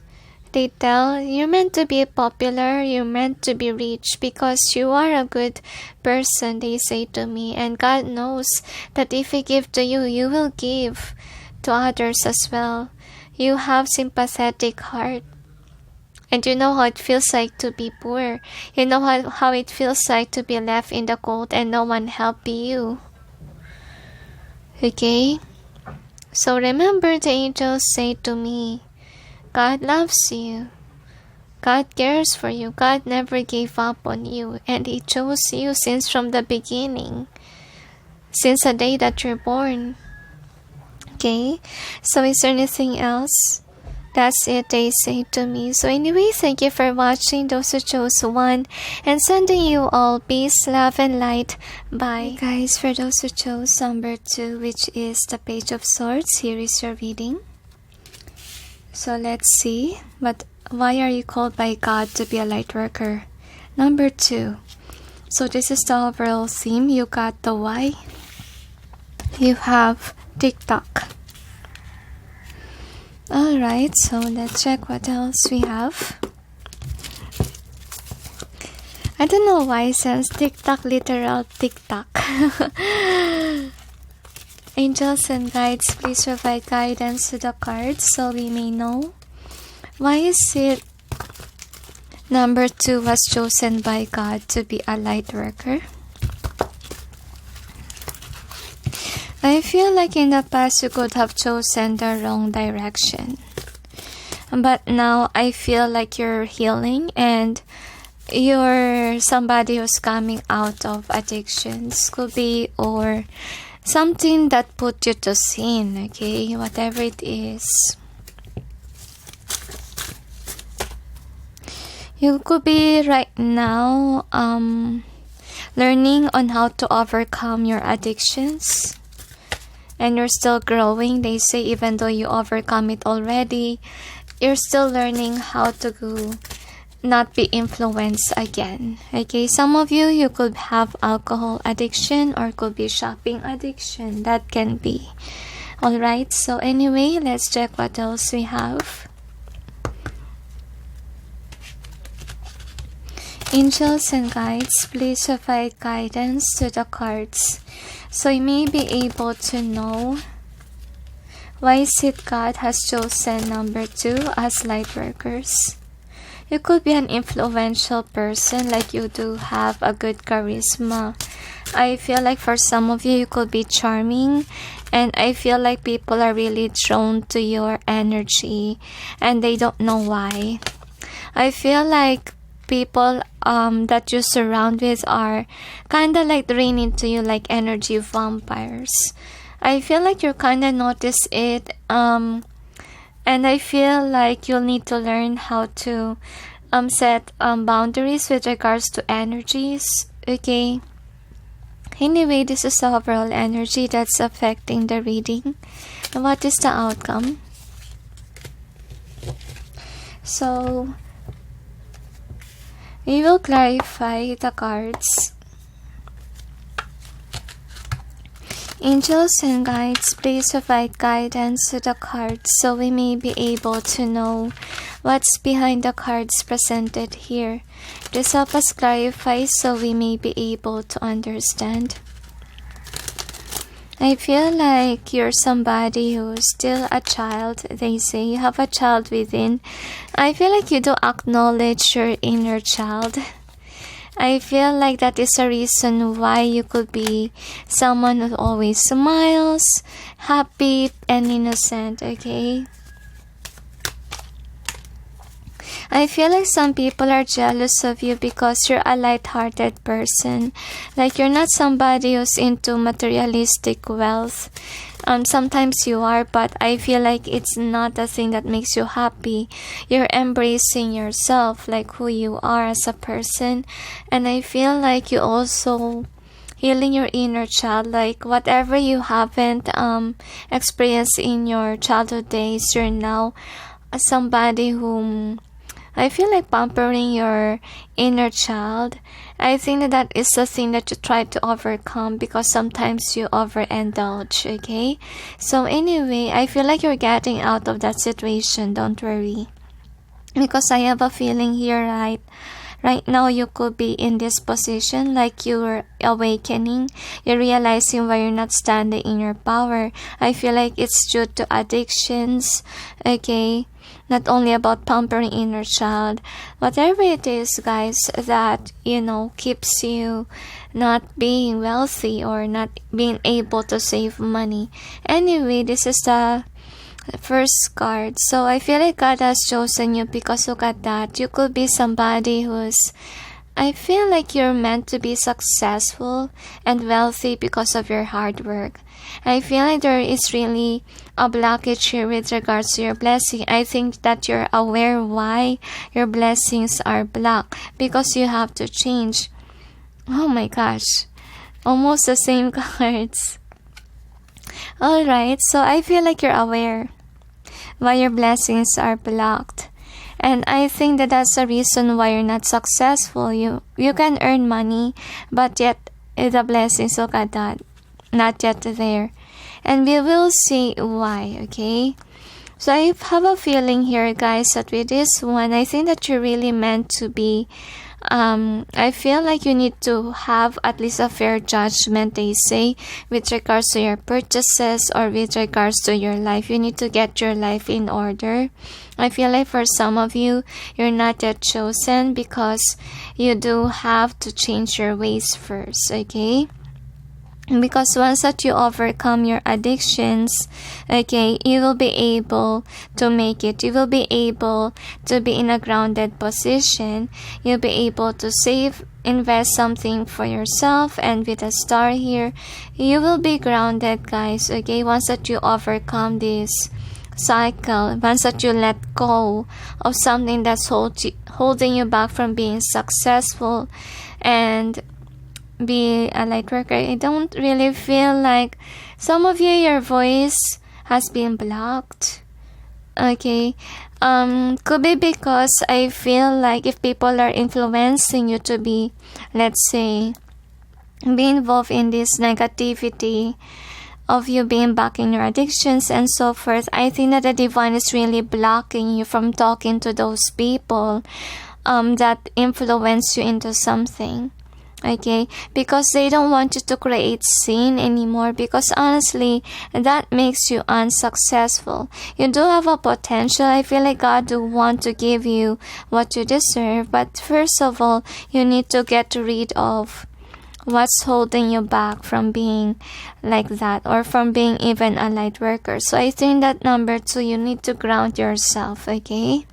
they tell you're meant to be popular, you're meant to be rich because you are a good person, they say to me. And God knows that if He give to you, you will give to others as well. You have sympathetic heart. And you know how it feels like to be poor. You know how it feels like to be left in the cold and no one help you. Okay? So remember, the angels say to me, God loves you. God cares for you. God never gave up on you. And He chose you since from the beginning. Since the day that you're born. Okay? So is there anything else? That's it, they say to me. So anyway, thank you for watching, those who chose 1. And sending you all peace, love, and light. Bye. Hey guys, for those who chose number 2, which is the Page of Swords, here is your reading. So let's see. But why are you called by God to be a light worker? Number 2. So this is the overall theme. You got the why. You have TikTok. Alright, so let's check what else we have. I don't know why it says TikTok, literal TikTok. Angels and guides, please provide guidance to the cards so we may know. Why is it number 2 was chosen by God to be a light worker? I feel like in the past you could have chosen the wrong direction. But now I feel like you're healing and you're somebody who's coming out of addictions. Could be or something that put you to sin, okay? Whatever it is. You could be right now learning on how to overcome your addictions. And you're still growing. They say even though you overcome it already, you're still learning how to not be influenced again. Okay, some of you could have alcohol addiction or could be shopping addiction. That can be. Alright, so anyway, let's check what else we have. Angels and guides, please provide guidance to the cards so you may be able to know why is it God has chosen number 2 as light workers. You could be an influential person, like you do have a good charisma. I feel like for some of you, you could be charming, and I feel like people are really drawn to your energy and they don't know why. I feel like people that you surround with are kind of like draining to you like energy vampires. I feel like you kind of notice it and I feel like you'll need to learn how to set boundaries with regards to energies. Okay, anyway, this is the overall energy that's affecting the reading. And what is the outcome? So we will clarify the cards. Angels and guides, please provide guidance to the cards so we may be able to know what's behind the cards presented here. Please help us clarify so we may be able to understand. I feel like you're somebody who's still a child. They say you have a child within. I feel like you do acknowledge your inner child. I feel like that is a reason why you could be someone who always smiles, happy and innocent, okay? I feel like some people are jealous of you because you're a light-hearted person. Like you're not somebody who's into materialistic wealth. Sometimes you are, but I feel like it's not a thing that makes you happy. You're embracing yourself, like who you are as a person. And I feel like you also healing your inner child, like whatever you haven't experienced in your childhood days, you're now somebody whom I feel like pampering your inner child. I think that is the thing that you try to overcome, because sometimes you overindulge, okay? So anyway, I feel like you're getting out of that situation, don't worry. Because I have a feeling here, right now you could be in this position, like you're awakening, you're realizing why you're not standing in your power. I feel like it's due to addictions, okay? Not only about pampering inner child, whatever it is, guys, that keeps you not being wealthy or not being able to save money. Anyway, this is the first card. So I feel like God has chosen you because look at that. You could be somebody who's, I feel like you're meant to be successful and wealthy because of your hard work. I feel like there is really a blockage here with regards to your blessing. I think that you're aware why your blessings are blocked, because you have to change. Oh my gosh, almost the same cards. Alright, so I feel like you're aware why your blessings are blocked. And I think that that's the reason why you're not successful. You can earn money, but yet the blessings, look at that, not yet there. And we will see why, okay? So I have a feeling here, guys, that with this one, I think that you're really meant to be, I feel like you need to have at least a fair judgment, they say, with regards to your purchases or with regards to your life. You need to get your life in order. I feel like for some of you, you're not yet chosen because you do have to change your ways first, okay? Because once that you overcome your addictions, okay, you will be able to make it. You will be able to be in a grounded position. You'll be able to save, invest something for yourself, and with a star here, you will be grounded, guys, okay? Once that you overcome this cycle, once that you let go of something that's holding you back from being successful and be a light worker. I don't really feel like some of you, your voice has been blocked, okay? Could be because I feel like if people are influencing you to be, let's say, be involved in this negativity of you being back in your addictions and so forth, I think that the divine is really blocking you from talking to those people that influence you into something, okay? Because they don't want you to create sin anymore, because honestly, that makes you unsuccessful. You do have a potential. I feel like God do want to give you what you deserve, but first of all, you need to get rid of what's holding you back from being like that, or from being even a light worker. So I think that number 2, you need to ground yourself, okay?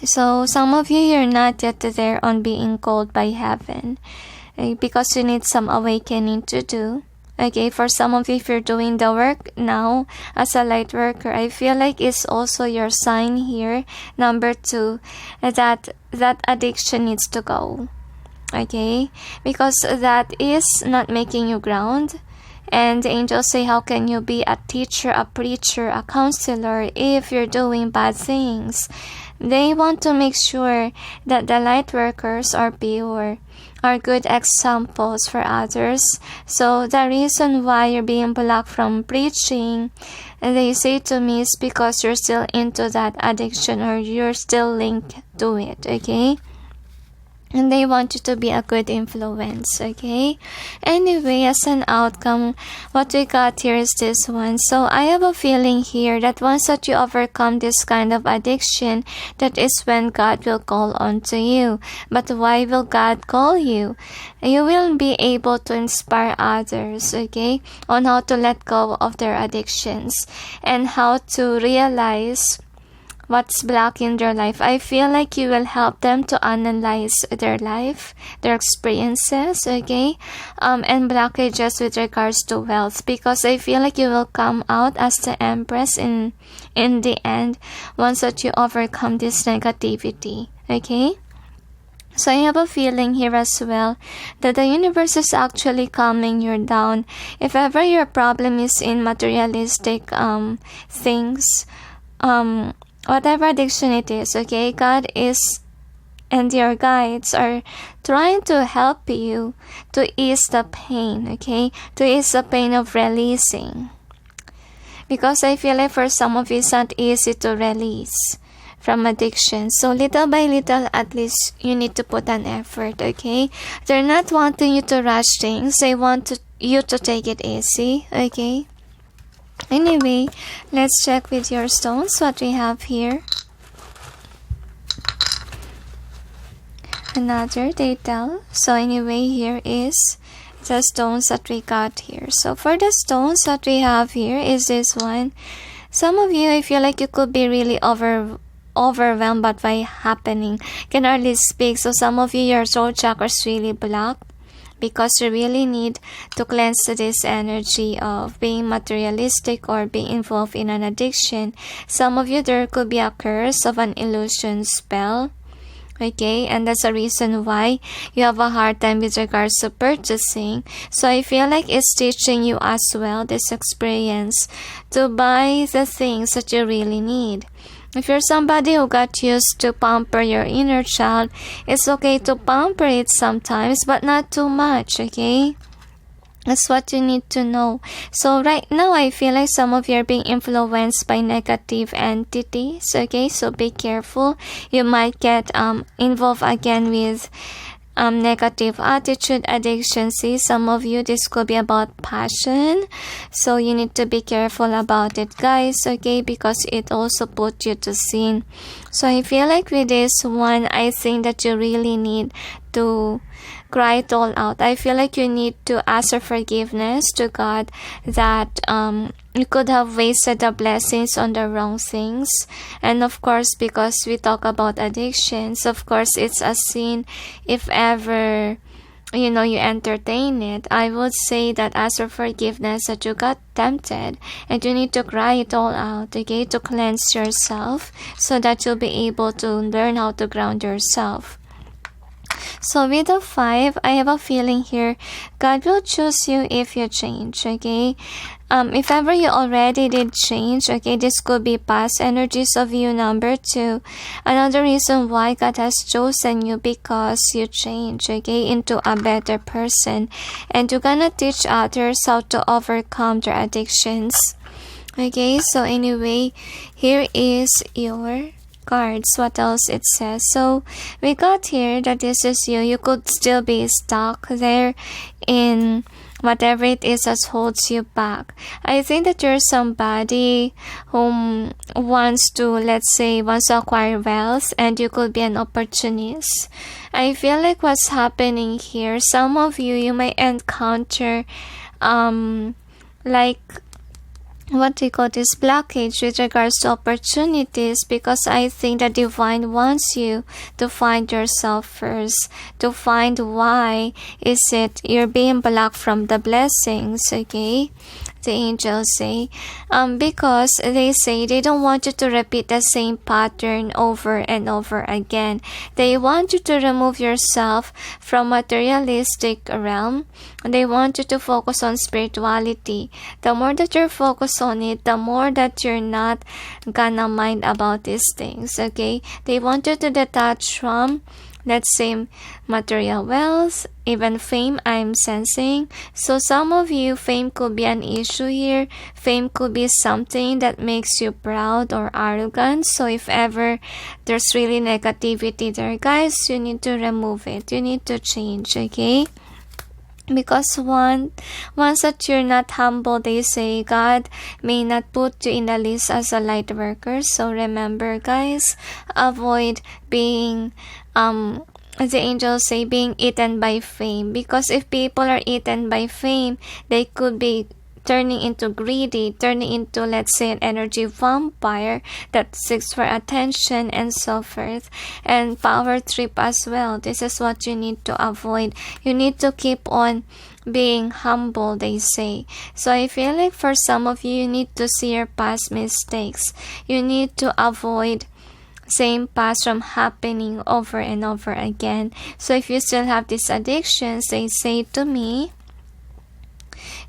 So some of you, you're not yet there on being called by heaven, because you need some awakening to do. Okay, for some of you, if you're doing the work now as a light worker, I feel like it's also your sign here, number 2, that addiction needs to go. Okay, because that is not making you ground. And the angels say, how can you be a teacher, a preacher, a counselor if you're doing bad things? They want to make sure that the light workers are pure, are good examples for others. So the reason why you're being blocked from preaching, they say to me, is because you're still into that addiction, or you're still linked to it, okay? And they want you to be a good influence, okay? Anyway, as an outcome, what we got here is this one. So I have a feeling here that once that you overcome this kind of addiction, that is when God will call on to you. But why will God call you? You will be able to inspire others, okay, on how to let go of their addictions and how to realize what's blocking their life. I feel like you will help them to analyze their life, their experiences, okay, and blockages with regards to wealth, because I feel like you will come out as the Empress in the end once that you overcome this negativity, okay? So I have a feeling here as well that the universe is actually calming you down. If ever your problem is in materialistic things, whatever addiction it is, okay, God is and your guides are trying to help you to ease the pain, okay, to ease the pain of releasing. Because I feel like for some of you it's not easy to release from addiction. So little by little, at least you need to put an effort, okay? They're not wanting you to rush things. They want you to take it easy, okay? Anyway, let's check with your stones what we have here. Another detail. So anyway, here is the stones that we got here. So for the stones that we have here is this one. Some of you, I feel like you could be really overwhelmed by what's happening, can hardly speak. So some of you, your throat chakra is really blocked because you really need to cleanse this energy of being materialistic or being involved in an addiction. Some of you, there could be a curse of an illusion spell, okay, and that's the reason why you have a hard time with regards to purchasing. So I feel like it's teaching you as well, this experience, to buy the things that you really need. If you're somebody who got used to pamper your inner child, it's okay to pamper it sometimes, but not too much, okay? That's what you need to know. So right now, I feel like some of you are being influenced by negative entities, okay? So be careful. You might get involved again with negative attitude, addiction. See, some of you, this could be about passion, so you need to be careful about it, guys, okay, because it also put you to sin. So I feel like with this one, I think that you really need to cry it all out. I feel like you need to ask for forgiveness to God that you could have wasted the blessings on the wrong things. And of course, because we talk about addictions, of course it's a sin if ever you entertain it. I would say that ask for forgiveness that you got tempted, and you need to cry it all out, okay, to cleanse yourself so that you'll be able to learn how to ground yourself. So with the 5, I have a feeling here God will choose you if you change, okay? If ever you already did change, okay, this could be past energies of you. Number 2, another reason why God has chosen you, because you change, okay, into a better person, and you're gonna teach others how to overcome their addictions, okay? So anyway, here is your cards, what else it says. So we got here that this is you. You could still be stuck there in whatever it is that holds you back. I think that you're somebody who wants to acquire wealth, and you could be an opportunist. I feel like what's happening here, some of you may encounter this blockage with regards to opportunities, because I think the divine wants you to find yourself first, to find why is it you're being blocked from the blessings, okay? The angels say because they say they don't want you to repeat the same pattern over and over again. They want you to remove yourself from materialistic realm. They want you to focus on spirituality. The more that you're focused on it, the more that you're not gonna mind about these things, okay? They want you to detach from, let's say, material wealth, even fame, I'm sensing. So some of you, fame could be an issue here. Fame could be something that makes you proud or arrogant. So if ever there's really negativity there, guys, you need to remove it. You need to change, okay? Because once that you're not humble, they say God may not put you in the list as a light worker. So remember, guys, avoid being the angels say, being eaten by fame. Because if people are eaten by fame, they could be turning into greedy, turning into, let's say, an energy vampire that seeks for attention and so forth, and power trip as well. This is what you need to avoid. You need to keep on being humble, they say. So I feel like for some of you, you need to see your past mistakes. You need to avoid same past from happening over and over again. So if you still have these addictions, they say to me,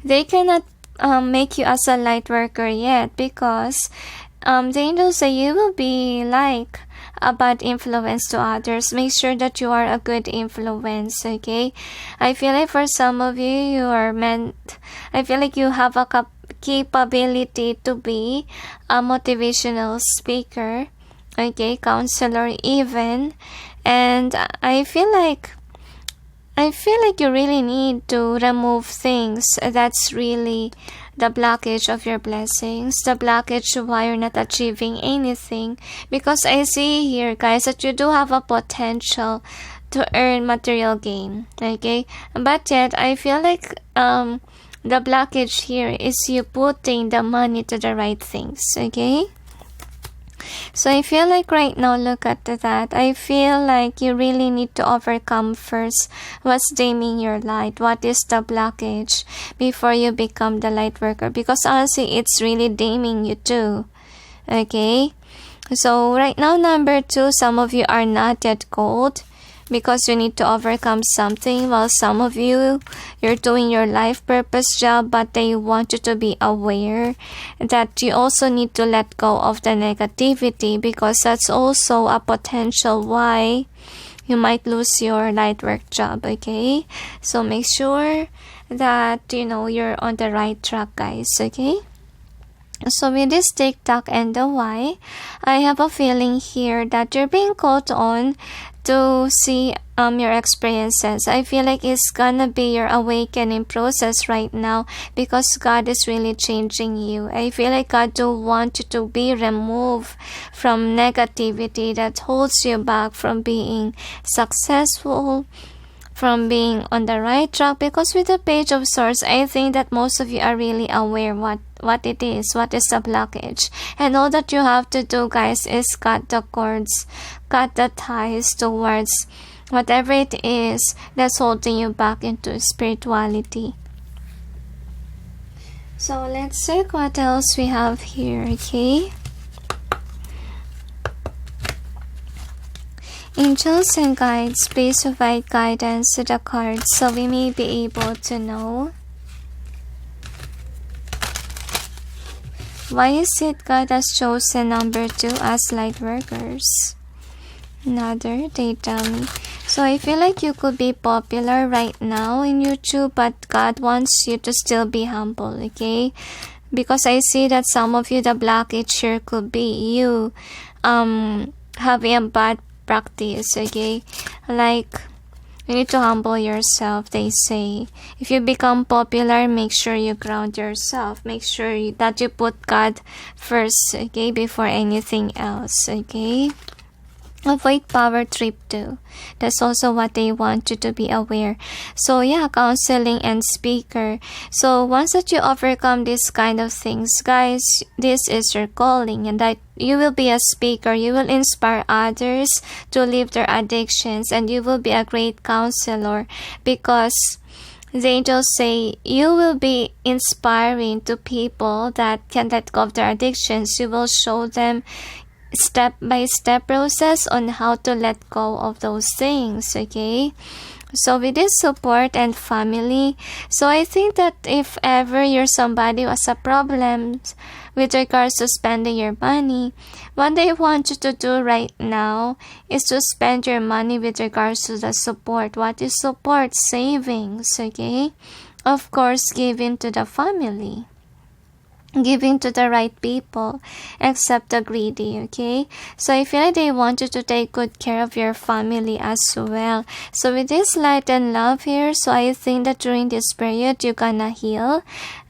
they cannot make you as a light worker yet, because the angels say you will be like a bad influence to others. Make sure that you are a good influence, okay? I feel like for some of you, I feel like you have a capability to be a motivational speaker, okay, counselor even. And I feel like you really need to remove things that's really the blockage of your blessings, the blockage why you're not achieving anything. Because I see here, guys, that you do have a potential to earn material gain, okay? But yet, I feel like the blockage here is you putting the money to the right things, okay? So I feel like right now, look at that. I feel like you really need to overcome first what's dimming your light. What is the blockage before you become the light worker? Because honestly, it's really dimming you too. Okay? So right now, number 2, some of you are not yet gold, because you need to overcome something, while some of you, you're doing your life purpose job, but they want you to be aware that you also need to let go of the negativity, because that's also a potential why you might lose your light work job, okay? So make sure that, you're on the right track, guys, okay? So with this TikTok and the why, I have a feeling here that you're being called on to see your experiences. I feel like it's gonna be your awakening process right now, because God is really changing you. I feel like God do want you to be removed from negativity that holds you back from being successful, from being on the right track. Because with the Page of Swords, I think that most of you are really aware what it is, what is the blockage. And all that you have to do, guys, is cut the cords, cut the ties towards whatever it is that's holding you back into spirituality. So let's check what else we have here, okay? Angels and guides, please provide guidance to the cards so we may be able to know why is it God has chosen number 2 as light workers. Another, they tell me. So I feel like you could be popular right now in YouTube, but God wants you to still be humble, okay? Because I see that some of you, the blockage here could be you having a bad practice, okay? Like, you need to humble yourself, they say. If you become popular, make sure you ground yourself. Make sure that you put God first, okay, before anything else, okay? Avoid power trip too. That's also what they want you to be aware. So yeah, counseling and speaker. So once that you overcome these kind of things, guys, this is your calling, and that you will be a speaker. You will inspire others to leave their addictions, and you will be a great counselor, because the angels say you will be inspiring to people that can let go of their addictions. You will show them step-by-step process on how to let go of those things, okay? So with this support and family, so I think that if ever you're somebody who has a problem with regards to spending your money, what they want you to do right now is to spend your money with regards to the support. What is support? Savings, okay? Of course, giving to the family, giving to the right people, except the greedy, okay? So I feel like they want you to take good care of your family as well. So with this light and love here, so I think that during this period, you're gonna heal.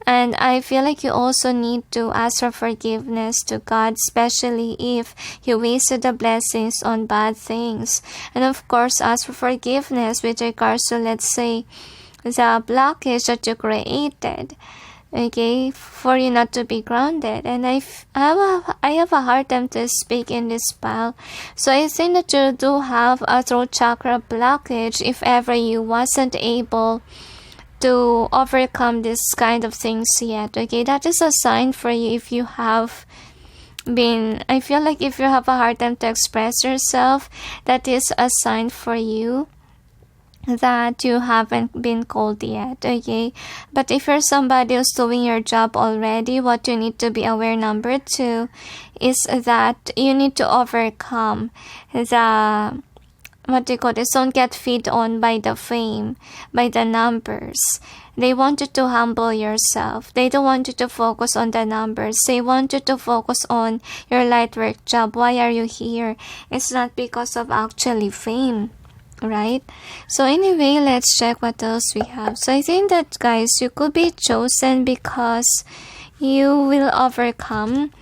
And I feel like you also need to ask for forgiveness to God, especially if you wasted the blessings on bad things. And of course, ask for forgiveness with regards to, let's say, the blockage that you created, okay, for you not to be grounded. And I have a hard time to speak in this pile. So I think that you do have a throat chakra blockage if ever you wasn't able to overcome this kind of things yet, okay? That is a sign for you if you have I feel like if you have a hard time to express yourself, that is a sign for you that you haven't been called yet, okay? But if you're somebody who's doing your job already, what you need to be aware, number 2, is that you need to overcome the, what do you call this, don't get fed on by the fame, by the numbers. They want you to humble yourself. They don't want you to focus on the numbers. They want you to focus on your light work job. Why are you here? It's not because of actually fame, right? So anyway, let's check what else we have. So I think that, guys, you could be chosen because you will overcome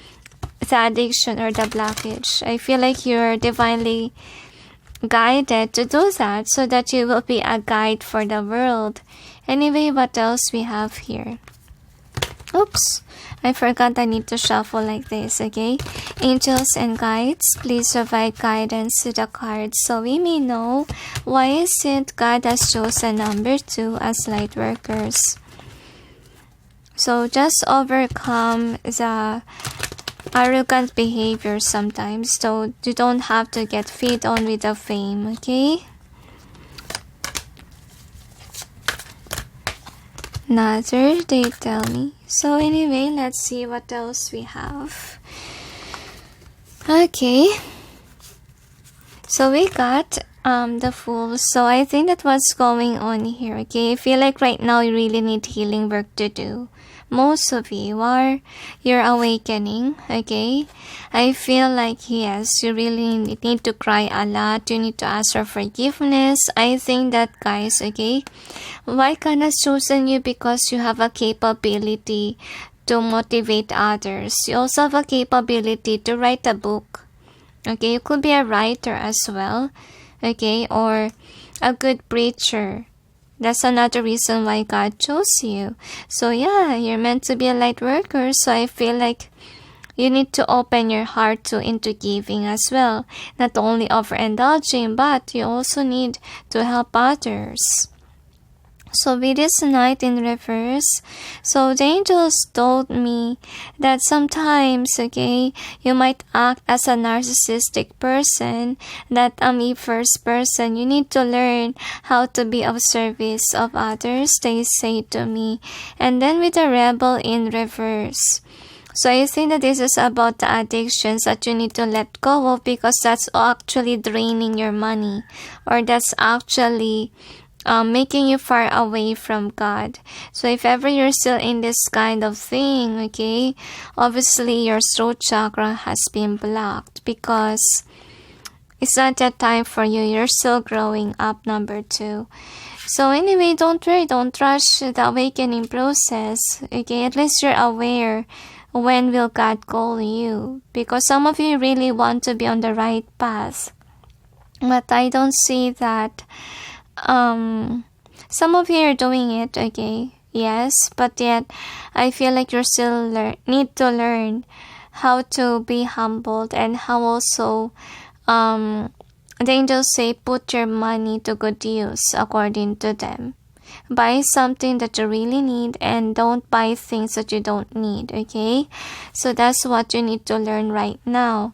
the addiction or the blockage. I feel like you're divinely guided to do that so that you will be a guide for the world. Anyway, what else we have here? Oops, I forgot I need to shuffle like this, okay? Angels and guides, please provide guidance to the cards so we may know why is it God has chosen number 2 as light workers. So just overcome the arrogant behavior sometimes, so you don't have to get fed on with the fame, okay? Another, they tell me. So anyway, let's see what else we have. Okay, so we got the Fool. So I think that what's going on here, okay? I feel like right now you really need healing work to do. Most of you are, you're awakening, okay? I feel like, yes, you really need to cry a lot. You need to ask for forgiveness. I think that, guys, okay, why God has chosen you? Because you have a capability to motivate others. You also have a capability to write a book, okay? You could be a writer as well, okay? Or a good preacher. That's another reason why God chose you. So yeah, you're meant to be a light worker. So I feel like you need to open your heart into giving as well. Not only overindulging, but you also need to help others. So with this Knight in reverse, so the angels told me that sometimes, okay, you might act as a narcissistic person, that a first person. You need to learn how to be of service of others, they say to me. And then with the Rebel in reverse, so I think that this is about the addictions that you need to let go of, because that's actually draining your money, or that's actually making you far away from God. So if ever you're still in this kind of thing, okay, obviously your throat chakra has been blocked, because it's not that time for you. You're still growing up, number 2. So anyway, don't worry, don't rush the awakening process, okay? At least you're aware when will God call you, because some of you really want to be on the right path, but I don't see that. Some of you are doing it, okay, yes, but yet I feel like you still need to learn how to be humbled, and how also the angels say put your money to good use according to them. Buy something that you really need, and don't buy things that you don't need, okay? So that's what you need to learn right now.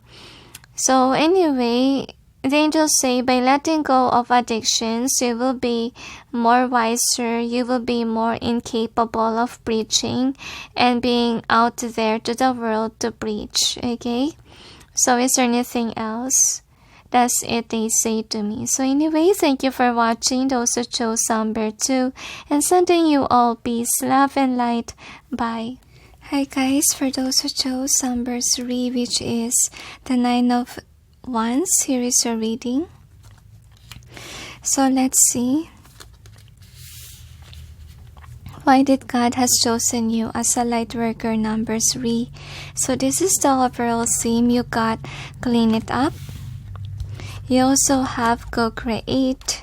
So anyway, the angels say by letting go of addictions, you will be more wiser, you will be more incapable of preaching and being out there to the world to preach, okay? So is there anything else? That's it, they say to me. So anyway, thank you for watching, those who chose number 2, and sending you all peace, love, and light. Bye. Hi guys, for those who chose number 3, which is the 9 of Wands, here is your reading. So let's see. Why did God has chosen you as a light worker, number 3? So this is the overall theme. You got clean it up. You also have go create.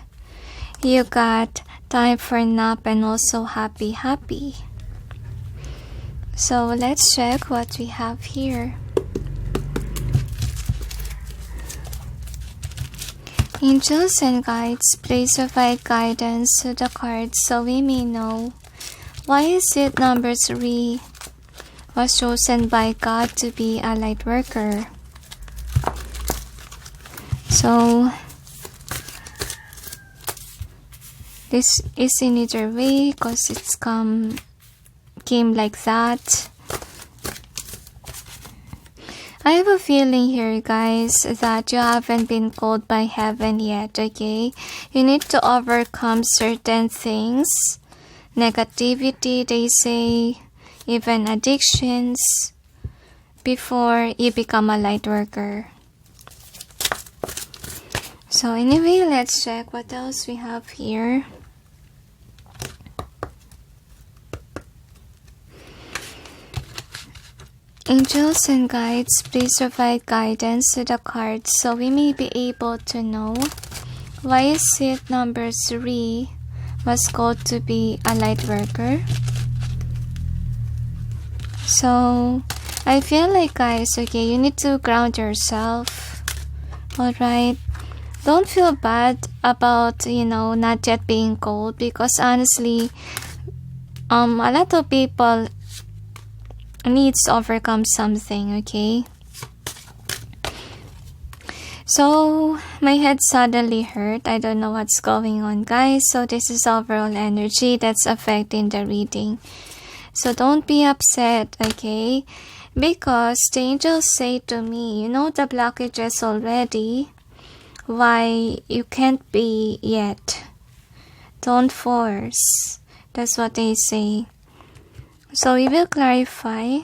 You got time for nap, and also happy. So let's check what we have here. Angels and guides, please provide guidance to the cards so we may know why is it number 3 was chosen by God to be a light worker. So this is in either way because it's came like that. I have a feeling here, guys, that you haven't been called by heaven yet, okay? You need to overcome certain things. Negativity, they say, even addictions, before you become a light worker. So anyway, let's check what else we have here. Angels and guides, please provide guidance to the cards so we may be able to know why is it number 3 was called to be a light worker. So I feel like, guys, okay, you need to ground yourself. Alright, don't feel bad about, not yet being called, because honestly, a lot of people needs to overcome something, okay? So my head suddenly hurt. I don't know what's going on, guys. So this is overall energy that's affecting the reading. So don't be upset, okay? Because the angels say to me, you know the blockages already, why you can't be yet. Don't force. That's what they say. So we will clarify.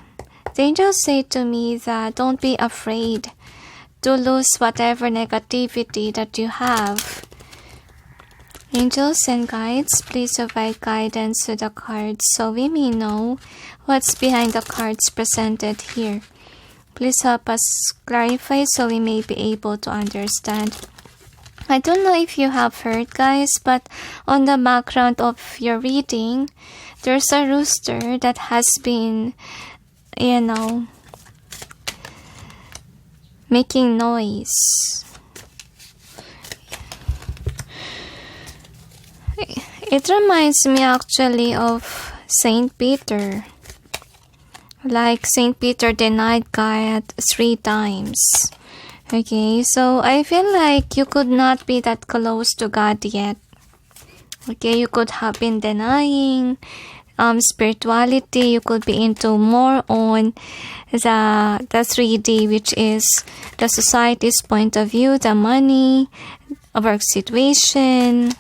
The angels say to me that don't be afraid to lose whatever negativity that you have. Angels and guides, please provide guidance to the cards so we may know what's behind the cards presented here. Please help us clarify so we may be able to understand. I don't know if you have heard, guys, but on the background of your reading, there's a rooster that has been, making noise. It reminds me actually of Saint Peter. Like Saint Peter denied God 3 times. Okay, so I feel like you could not be that close to God yet. Okay, you could have been denying spirituality. You could be into more on the 3D, which is the society's point of view, the money, work situation,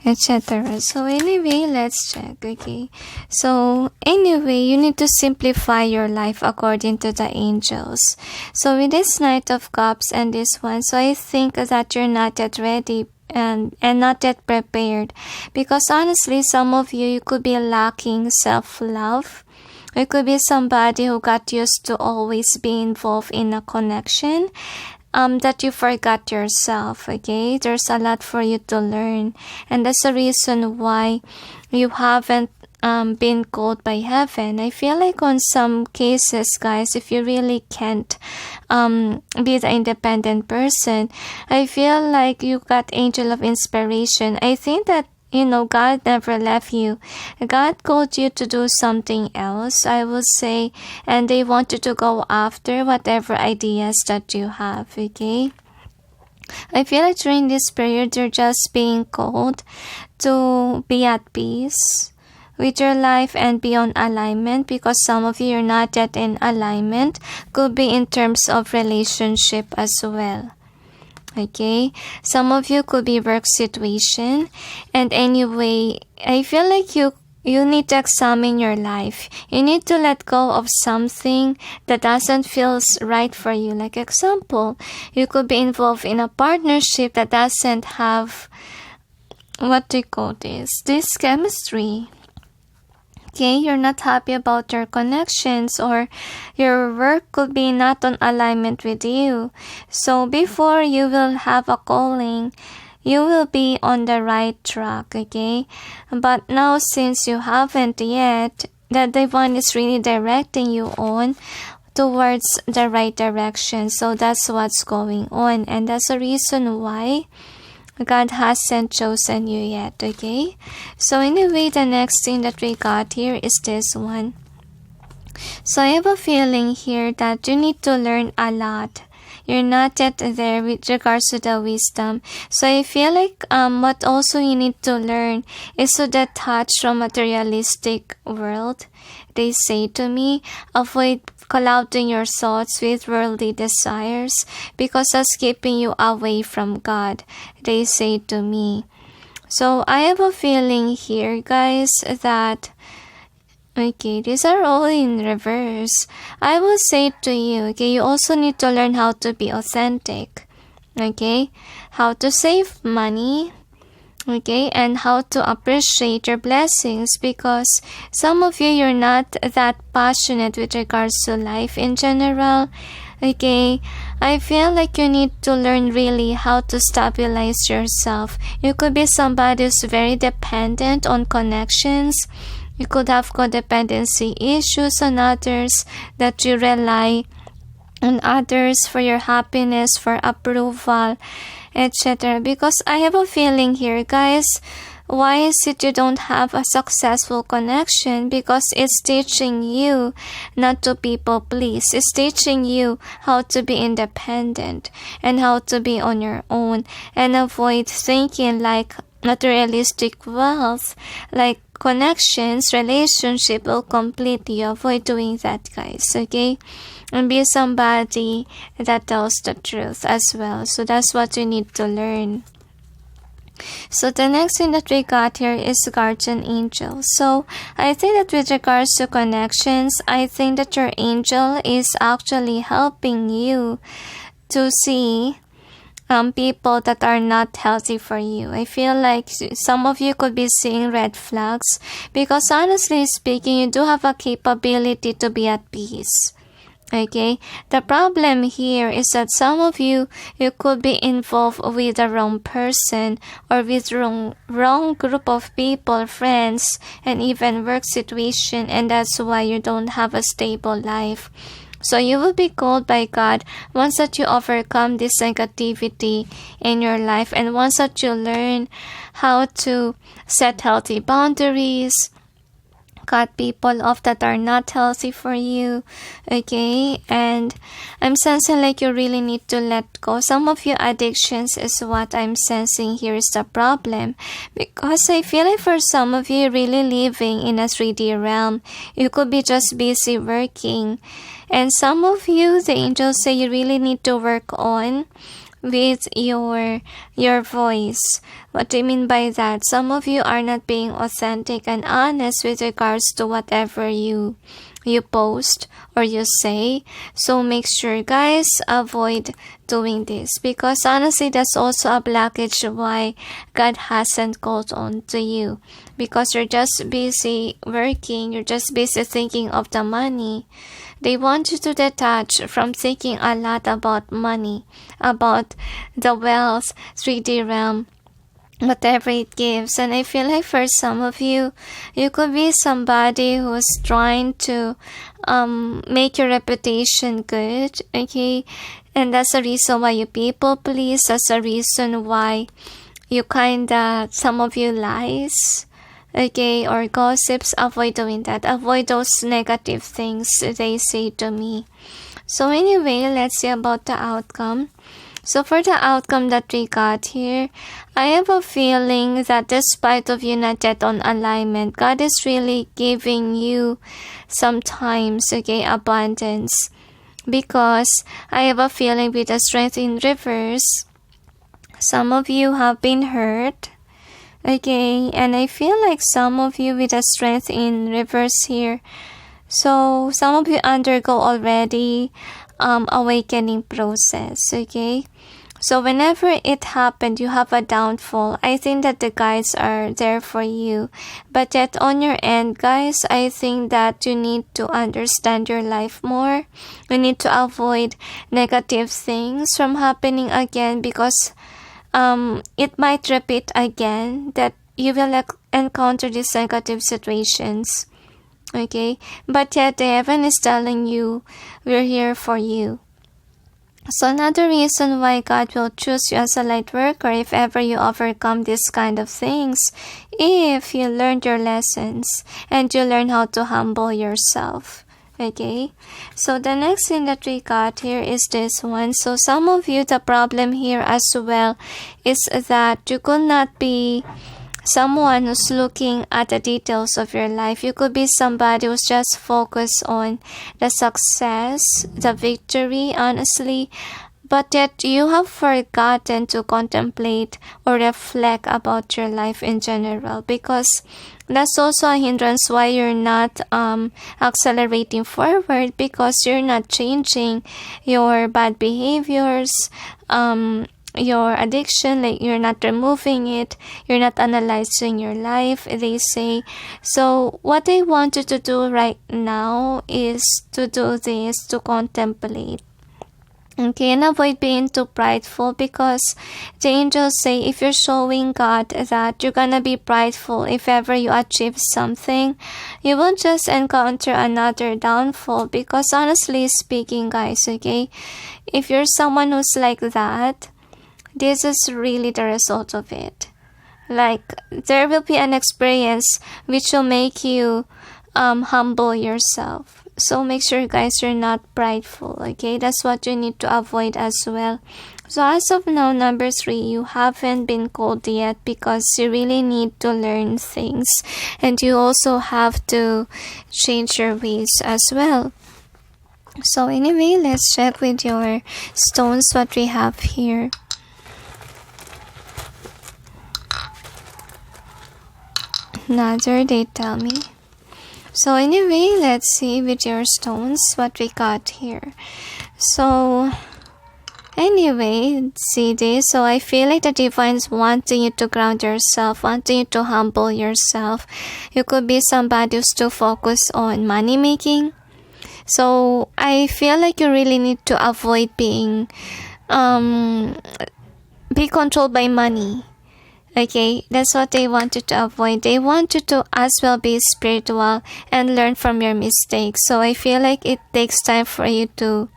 etc. So anyway, let's check. Okay, so anyway, you need to simplify your life according to the angels. So with this Knight of Cups and this one, so I think that you're not yet ready and not yet prepared, because honestly, some of you could be lacking self-love. It could be somebody who got used to always be involved in a connection, that you forgot yourself, okay? There's a lot for you to learn, and that's the reason why you haven't been called by heaven. I feel like on some cases, guys, if you really can't be the independent person, I feel like you got angel of inspiration. I think that God never left you. God called you to do something else, I would say, and they want you to go after whatever ideas that you have, okay? I feel like during this period, you're just being called to be at peace with your life and be on alignment, because some of you are not yet in alignment. Could be in terms of relationship as well. Okay, some of you could be work situation, and anyway, I feel like you need to examine your life. You need to let go of something that doesn't feel right for you. Like example, you could be involved in a partnership that doesn't have, what do you call this chemistry. Okay, you're not happy about your connections, or your work could be not on alignment with you. So before you will have a calling, you will be on the right track, okay? But now, since you haven't yet, the divine is really directing you on towards the right direction. So that's what's going on, and that's the reason why God hasn't chosen you yet, okay? So anyway, the next thing that we got here is this one. So I have a feeling here that you need to learn a lot. You're not yet there with regards to the wisdom. So I feel like what also you need to learn is to detach from materialistic world. They say to me, avoid clouding your thoughts with worldly desires because that's keeping you away from God. They say to me. So I have a feeling here, guys, that okay, these are all in reverse. I will say to you, okay, you also need to learn how to be authentic, okay, how to save money, okay, and how to appreciate your blessings, because some of you, you're not that passionate with regards to life in general, okay. I feel like you need to learn really how to stabilize yourself. You could be somebody who's very dependent on connections. You could have codependency issues on others, that you rely on others for your happiness, for approval, etc. Because I have a feeling here, guys, why is it you don't have a successful connection? Because it's teaching you not to people please. It's teaching you how to be independent and how to be on your own and avoid thinking like materialistic wealth, like connections, relationship will complete you. Avoid doing that, guys, okay? And be somebody that tells the truth as well. So that's what you need to learn. So the next thing that we got here is guardian angel. So I think that with regards to connections, I think that your angel is actually helping you to see people that are not healthy for you. I feel like some of you could be seeing red flags because honestly speaking, you do have a capability to be at peace. Okay, the problem here is that some of you could be involved with the wrong person or with wrong group of people, friends, and even work situation, and that's why you don't have a stable life. So you will be called by God once that you overcome this negativity in your life, and once that you learn how to set healthy boundaries, cut people off that are not healthy for you, okay? And I'm sensing like you really need to let go. Some of your addictions is what I'm sensing here is the problem, because I feel like for some of you really living in a 3D realm. You could be just busy working, and some of you, the angels say you really need to work on with your voice. What do you mean by that? Some of you are not being authentic and honest with regards to whatever you post or you say. So make sure, guys, avoid doing this, because honestly that's also a blockage why God hasn't called on to you, because you're just busy working, you're just busy thinking of the money. They want you to detach from thinking a lot about money, about the wealth, 3D realm, whatever it gives. And I feel like for some of you, you could be somebody who's trying to make your reputation good, okay? And that's the reason why you people please. That's the reason why you some of you lies, okay, or gossips. Avoid doing that. Avoid those negative things they say to me. So anyway, let's see about the outcome. So for the outcome that we got here, I have a feeling that despite of you not yet on alignment, God is really giving you sometimes, okay, abundance. Because I have a feeling with the strength in reverse, some of you have been hurt, okay, and I feel like some of you with the strength in reverse here. So some of you undergo already awakening process, okay? So whenever it happened, you have a downfall. I think that the guides are there for you. But yet on your end, guys, I think that you need to understand your life more. You need to avoid negative things from happening again, because it might repeat again, that you will encounter these negative situations. Okay, but yet the heaven is telling you, we're here for you. So another reason why God will choose you as a light worker, if ever you overcome this kind of things, if you learned your lessons and you learn how to humble yourself. Okay, so the next thing that we got here is this one. So some of you, the problem here as well is that you could not be someone who's looking at the details of your life. You could be somebody who's just focused on the success, the victory, honestly, but yet you have forgotten to contemplate or reflect about your life in general, because that's also a hindrance why you're not accelerating forward, because you're not changing your bad behaviors, your addiction, like you're not removing it, you're not analyzing your life, they say. So what I want you to do right now is to do this, to contemplate. Okay, and avoid being too prideful, because the angels say if you're showing God that you're gonna be prideful if ever you achieve something, you will just encounter another downfall. Because honestly speaking, guys, okay, if you're someone who's like that, this is really the result of it. Like, there will be an experience which will make you humble yourself. So make sure, guys, you're not prideful, okay? That's what you need to avoid as well. So as of now, number 3, you haven't been called yet, because you really need to learn things. And you also have to change your ways as well. So anyway, let's check with your stones what we have here. Another, they tell me. So anyway, let's see with your stones what we got here. So anyway, see this. So I feel like the divine's wanting you to ground yourself, wanting you to humble yourself. You could be somebody who's too focused on money making. So I feel like you really need to avoid being be controlled by money. Okay, that's what they want you to avoid. They want you to as well be spiritual and learn from your mistakes. So I feel like it takes time for you to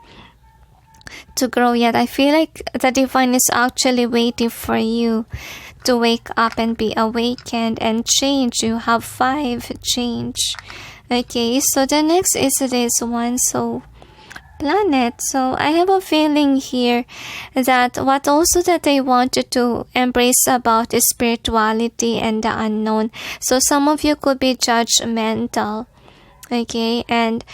grow yet. I feel like the divine is actually waiting for you to wake up and be awakened and change. You have 5 change. Okay, so the next is this one. So planet. So I have a feeling here that what also that they want you to embrace about is spirituality and the unknown. So some of you could be judgmental, okay, and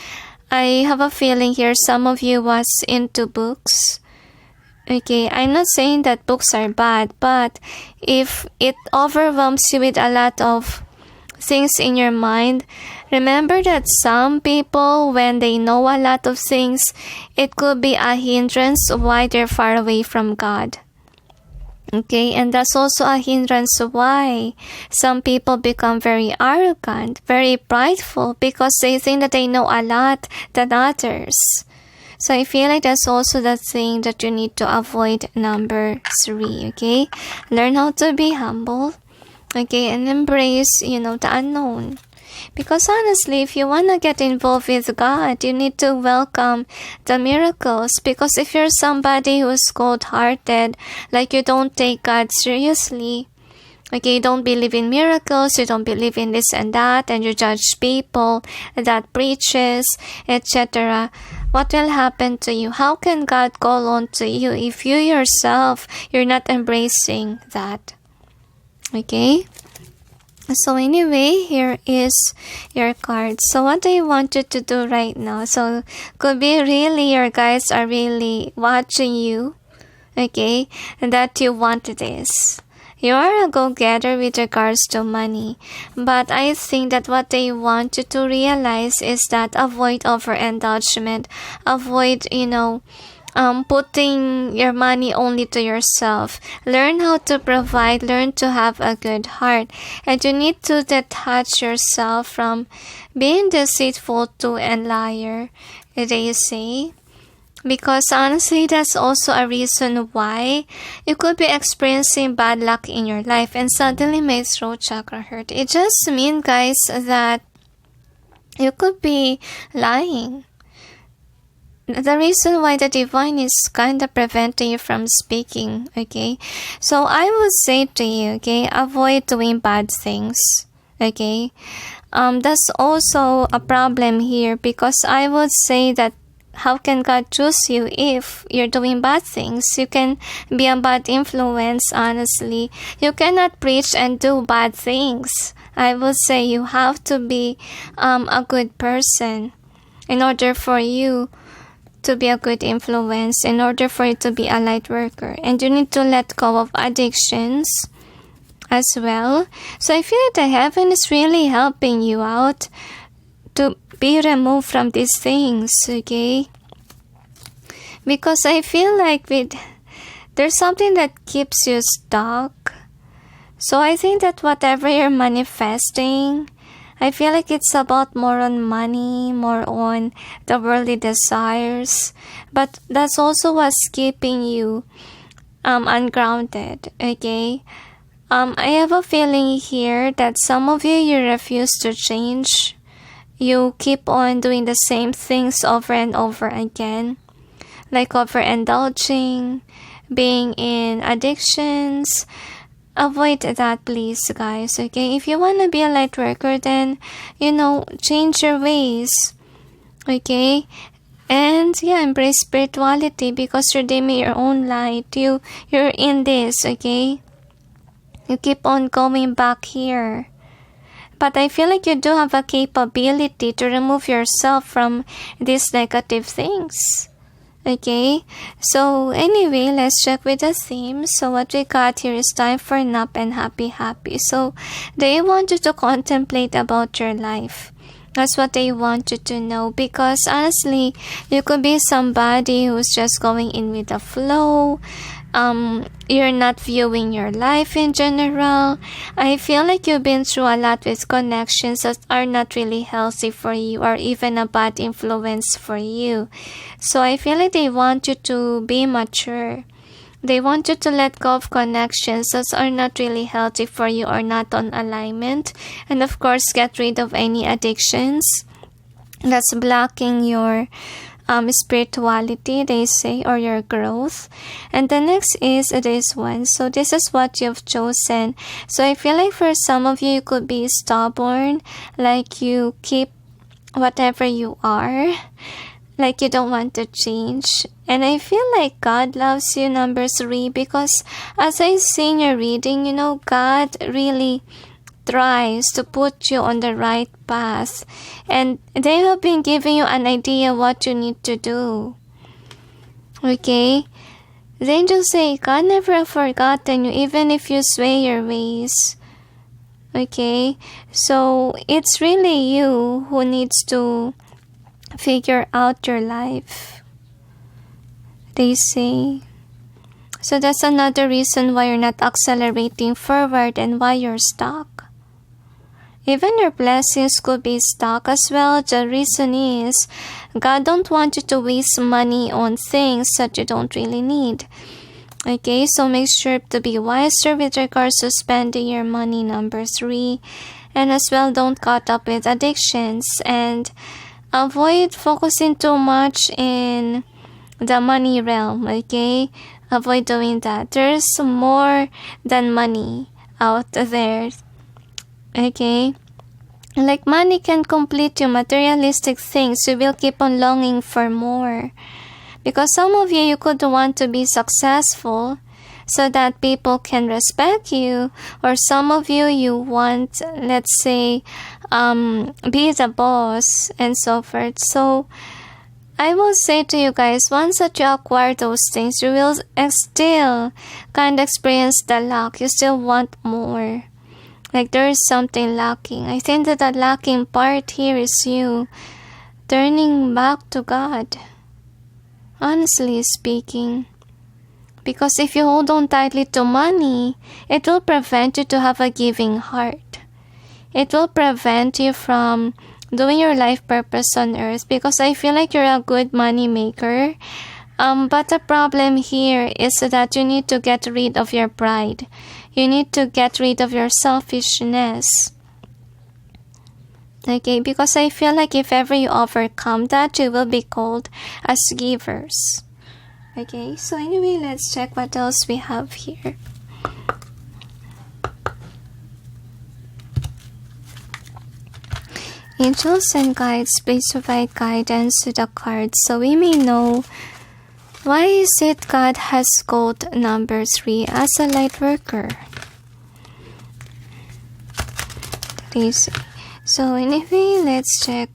I have a feeling here some of you was into books. Okay, I'm not saying that books are bad, but if it overwhelms you with a lot of things in your mind, remember that some people, when they know a lot of things, it could be a hindrance why they're far away from God. Okay, and that's also a hindrance why some people become very arrogant, very prideful, because they think that they know a lot than others. So I feel like that's also the thing that you need to avoid, number 3, okay? Learn how to be humble. Okay, and embrace, the unknown. Because honestly, if you want to get involved with God, you need to welcome the miracles. Because if you're somebody who's cold-hearted, like you don't take God seriously, okay, you don't believe in miracles, you don't believe in this and that, and you judge people that preaches, etc., what will happen to you? How can God call on to you if you yourself, you're not embracing that? Okay, so anyway, here is your card. So what I want you to do right now, so could be really your guides are really watching you, okay, and that you want this. You are a go-getter with regards to money, but I think that what they want you to realize is that avoid overindulgence, avoid, putting your money only to yourself. Learn how to provide, learn to have a good heart. And you need to detach yourself from being deceitful to and liar, they say. Because honestly, that's also a reason why you could be experiencing bad luck in your life and suddenly my throat chakra hurt. It just means, guys, that you could be lying. the reason why the divine is kind of preventing you from speaking, okay? So I would say to you, okay, avoid doing bad things, okay? That's also a problem here, because I would say that how can God choose you if you're doing bad things? You can be a bad influence, honestly. You cannot preach and do bad things. I would say you have to be a good person in order for you to be a good influence, in order for you to be a light worker. And you need to let go of addictions as well. So I feel that the heaven is really helping you out to be removed from these things, okay? Because I feel like there's something that keeps you stuck. So I think that whatever you're manifesting, I feel like it's about more on money, more on the worldly desires. But that's also what's keeping you ungrounded, okay? I have a feeling here that some of you refuse to change. You keep on doing the same things over and over again, like overindulging, being in addictions. Avoid that, please, guys, okay? If you want to be a light worker, then, change your ways, okay? And yeah, embrace spirituality, because you're dimming your own light. You're in this, okay? You keep on going back here. But I feel like you do have a capability to remove yourself from these negative things. Okay? So anyway, let's check with the theme. So what we got here is time for nap and happy. So they want you to contemplate about your life. That's what they want you to know, because honestly, you could be somebody who's just going in with the flow. You're not viewing your life in general. I feel like you've been through a lot with connections that are not really healthy for you, or even a bad influence for you. So I feel like they want you to be mature. They want you to let go of connections that are not really healthy for you or not on alignment. And of course, get rid of any addictions that's blocking your spirituality, they say, or your growth. And the next is this one. So this is what you've chosen. So I feel like for some of you could be stubborn, like you keep whatever you are, like you don't want to change. And I feel like God loves you, number 3, because as I see in your reading, God really tries to put you on the right path, and they have been giving you an idea what you need to do, okay? The angels say God never forgotten you, even if you sway your ways, okay? So it's really you who needs to figure out your life, they say. So that's another reason why you're not accelerating forward and why you're stuck. Even your blessings could be stuck as well. The reason is God don't want you to waste money on things that you don't really need. Okay, so make sure to be wiser with regards to spending your money, number 3. And as well, don't caught up with addictions, and avoid focusing too much in the money realm, okay? Avoid doing that. There's more than money out there, okay? Like money can complete you, materialistic things. You will keep on longing for more. Because some of you could want to be successful so that people can respect you. Or some of you want, let's say, be the boss and so forth. So I will say to you guys, once that you acquire those things, you will still kind of experience the lack. You still want more. Like there is something lacking. I think that the lacking part here is you turning back to God. Honestly speaking. Because if you hold on tightly to money, it will prevent you to have a giving heart. It will prevent you from doing your life purpose on earth, because I feel like you're a good money maker. But the problem here is that you need to get rid of your pride. You need to get rid of your selfishness. Okay, because I feel like if ever you overcome that, you will be called as givers. Okay, so anyway, let's check what else we have here. Angels and guides, please provide guidance to the cards so we may know why is it God has called number 3 as a light worker. Please. So anyway, let's check.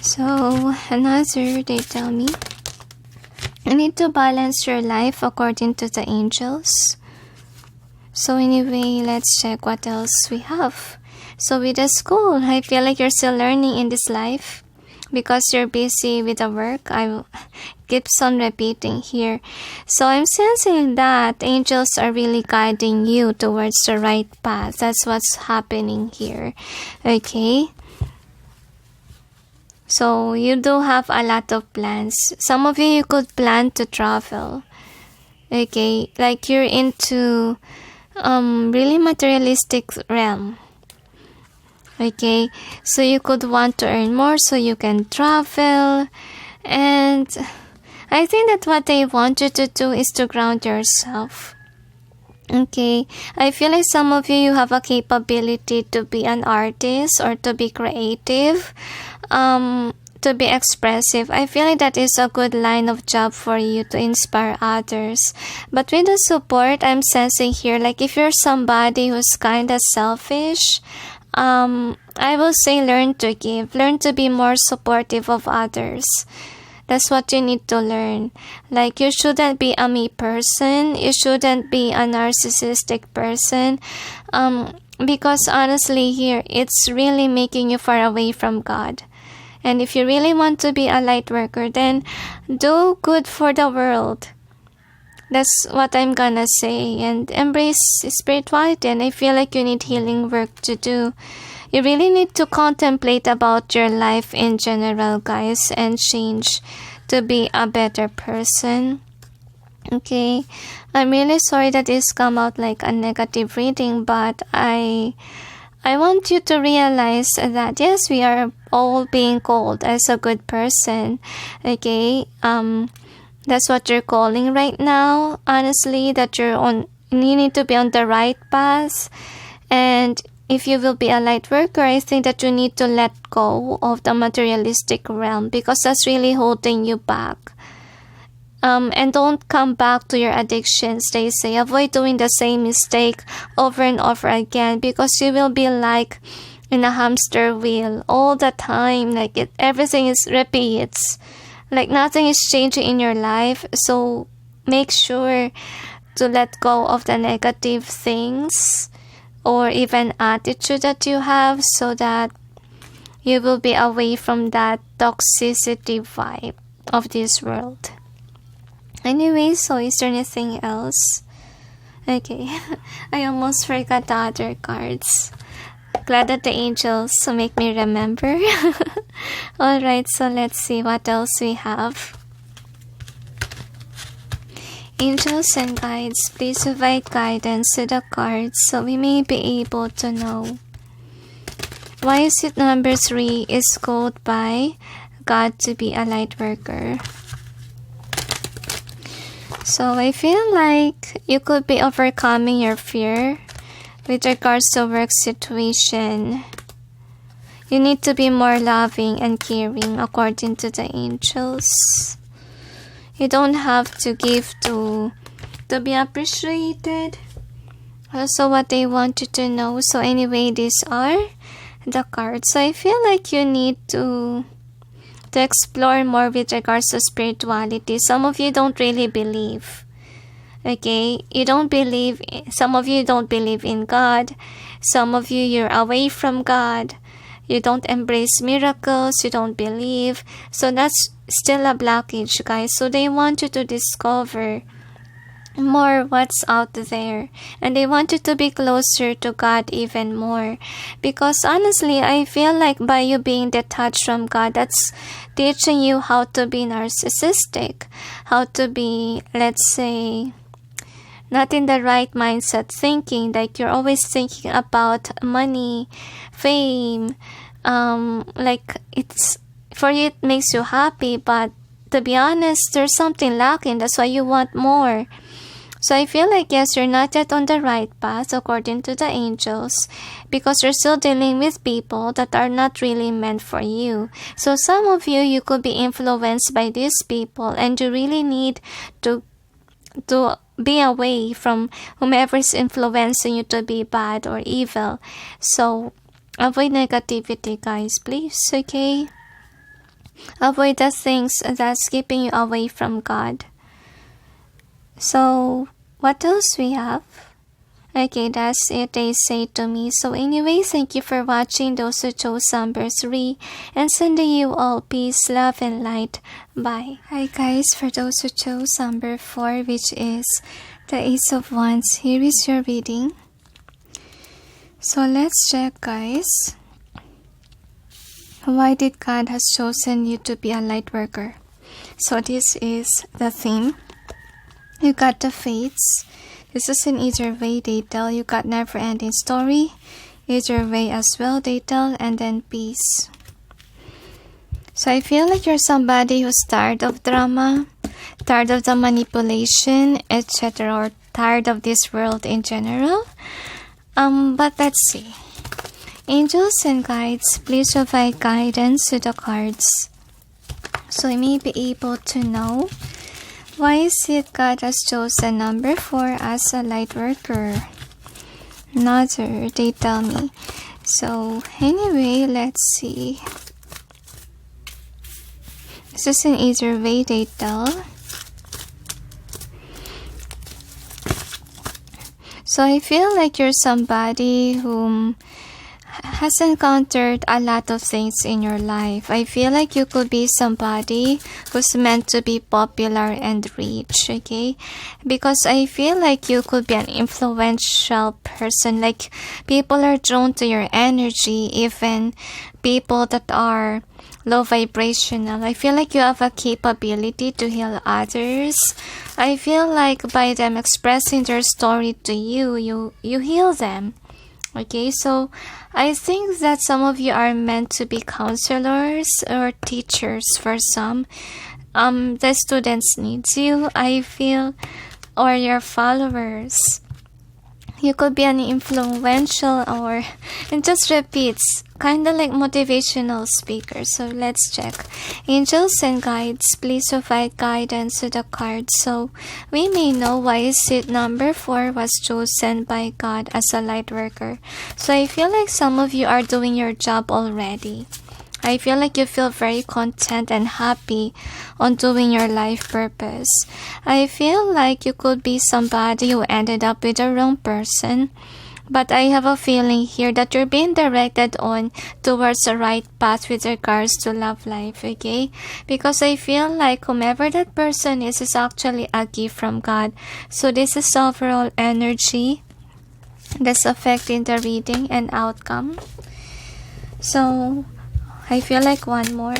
So another, they tell me, you need to balance your life according to the angels. So anyway, let's check what else we have. So with the school, I feel like you're still learning in this life because you're busy with the work. I keeps on repeating here. So I'm sensing that angels are really guiding you towards the right path. That's what's happening here. Okay. So you do have a lot of plans. Some of you could plan to travel. Okay, like you're into really materialistic realm. Okay, so you could want to earn more so you can travel. And I think that what they want you to do is to ground yourself. Okay, I feel like some of you have a capability to be an artist or to be creative, to be expressive. I feel like that is a good line of job for you to inspire others. But with the support I'm sensing here, like if you're somebody who's kind of selfish, I will say learn to give, learn to be more supportive of others. That's what you need to learn. Like you shouldn't be a me person. You shouldn't be a narcissistic person. Because honestly here, it's really making you far away from God. And if you really want to be a light worker, then do good for the world. That's what I'm gonna say. And embrace spirituality. And I feel like you need healing work to do. You really need to contemplate about your life in general, guys, and change to be a better person. Okay, I'm really sorry that this come out like a negative reading, but I want you to realize that yes, we are all being called as a good person. Okay, that's what you're calling right now. Honestly, that you need to be on the right path. And if you will be a light worker, I think that you need to let go of the materialistic realm because that's really holding you back. And don't come back to your addictions. They say avoid doing the same mistake over and over again because you will be like in a hamster wheel all the time. Like everything is repeats. Like nothing is changing in your life. So make sure to let go of the negative things or even attitude that you have so that you will be away from that toxicity vibe of this world. Anyway, so is there anything else? Okay, I almost forgot the other cards. Glad that the angels make me remember. Alright, so let's see what else we have. Angels and guides, please provide guidance to the cards so we may be able to know why is it number 3 is called by God to be a light worker. So I feel like you could be overcoming your fear with regards to work situation. You need to be more loving and caring according to the angels. You don't have to give to be appreciated. Also what they want you to know. So anyway, these are the cards. So I feel like you need to explore more with regards to spirituality. Some of you don't really believe. Okay? You don't believe. Some of you don't believe in God. Some of you, you're away from God. You don't embrace miracles. You don't believe. So that's still a blockage, guys. So they want you to discover more what's out there, and they want you to be closer to God even more, because honestly I feel like by you being detached from God, that's teaching you how to be narcissistic, how to be, let's say, not in the right mindset thinking, like you're always thinking about money, fame, like it's for you it makes you happy, but to be honest there's something lacking, that's why you want more. So I feel like yes, you're not yet on the right path according to the angels, because you're still dealing with people that are not really meant for you. So some of you could be influenced by these people, and you really need to be away from whomever is influencing you to be bad or evil. So avoid negativity, guys, please, okay? Avoid the things that's keeping you away from God. So, what else we have? Okay, that's it, they say to me. So anyway, thank you for watching, those who chose number 3. And sending you all peace, love, and light. Bye. Hi guys, for those who chose number 4, which is the Ace of Wands, here is your reading. So let's check, guys. Why did God has chosen you to be a light worker? So this is the theme. You got the fates. This is in either way, they tell. You got never-ending story. Either way as well, they tell. And then peace. So I feel like you're somebody who's tired of drama, tired of the manipulation, etc. Or tired of this world in general. But let's see. Angels and guides, please provide guidance to the cards, so you may be able to know why is it God has chosen number 4 as a light worker. Another, they tell me. So anyway, let's see. This is in either way, they tell. So I feel like you're somebody whom has encountered a lot of things in your life. I feel like you could be somebody who's meant to be popular and rich, okay? Because I feel like you could be an influential person. Like, people are drawn to your energy, even people that are low vibrational. I feel like you have a capability to heal others. I feel like by them expressing their story to you, you heal them. Okay, so I think that some of you are meant to be counselors or teachers for some. The students needs you, I feel, or your followers. You could be an influential or, it just repeats, kind of like motivational speaker. So let's check. Angels and guides, please provide guidance to the cards so we may know why is it number 4 was chosen by God as a light worker. So I feel like some of you are doing your job already. I feel like you feel very content and happy on doing your life purpose. I feel like you could be somebody who ended up with the wrong person. But I have a feeling here that you're being directed on towards the right path with regards to love life, okay? Because I feel like whomever that person is actually a gift from God. So this is overall energy that's affecting the reading and outcome. So I feel like one more.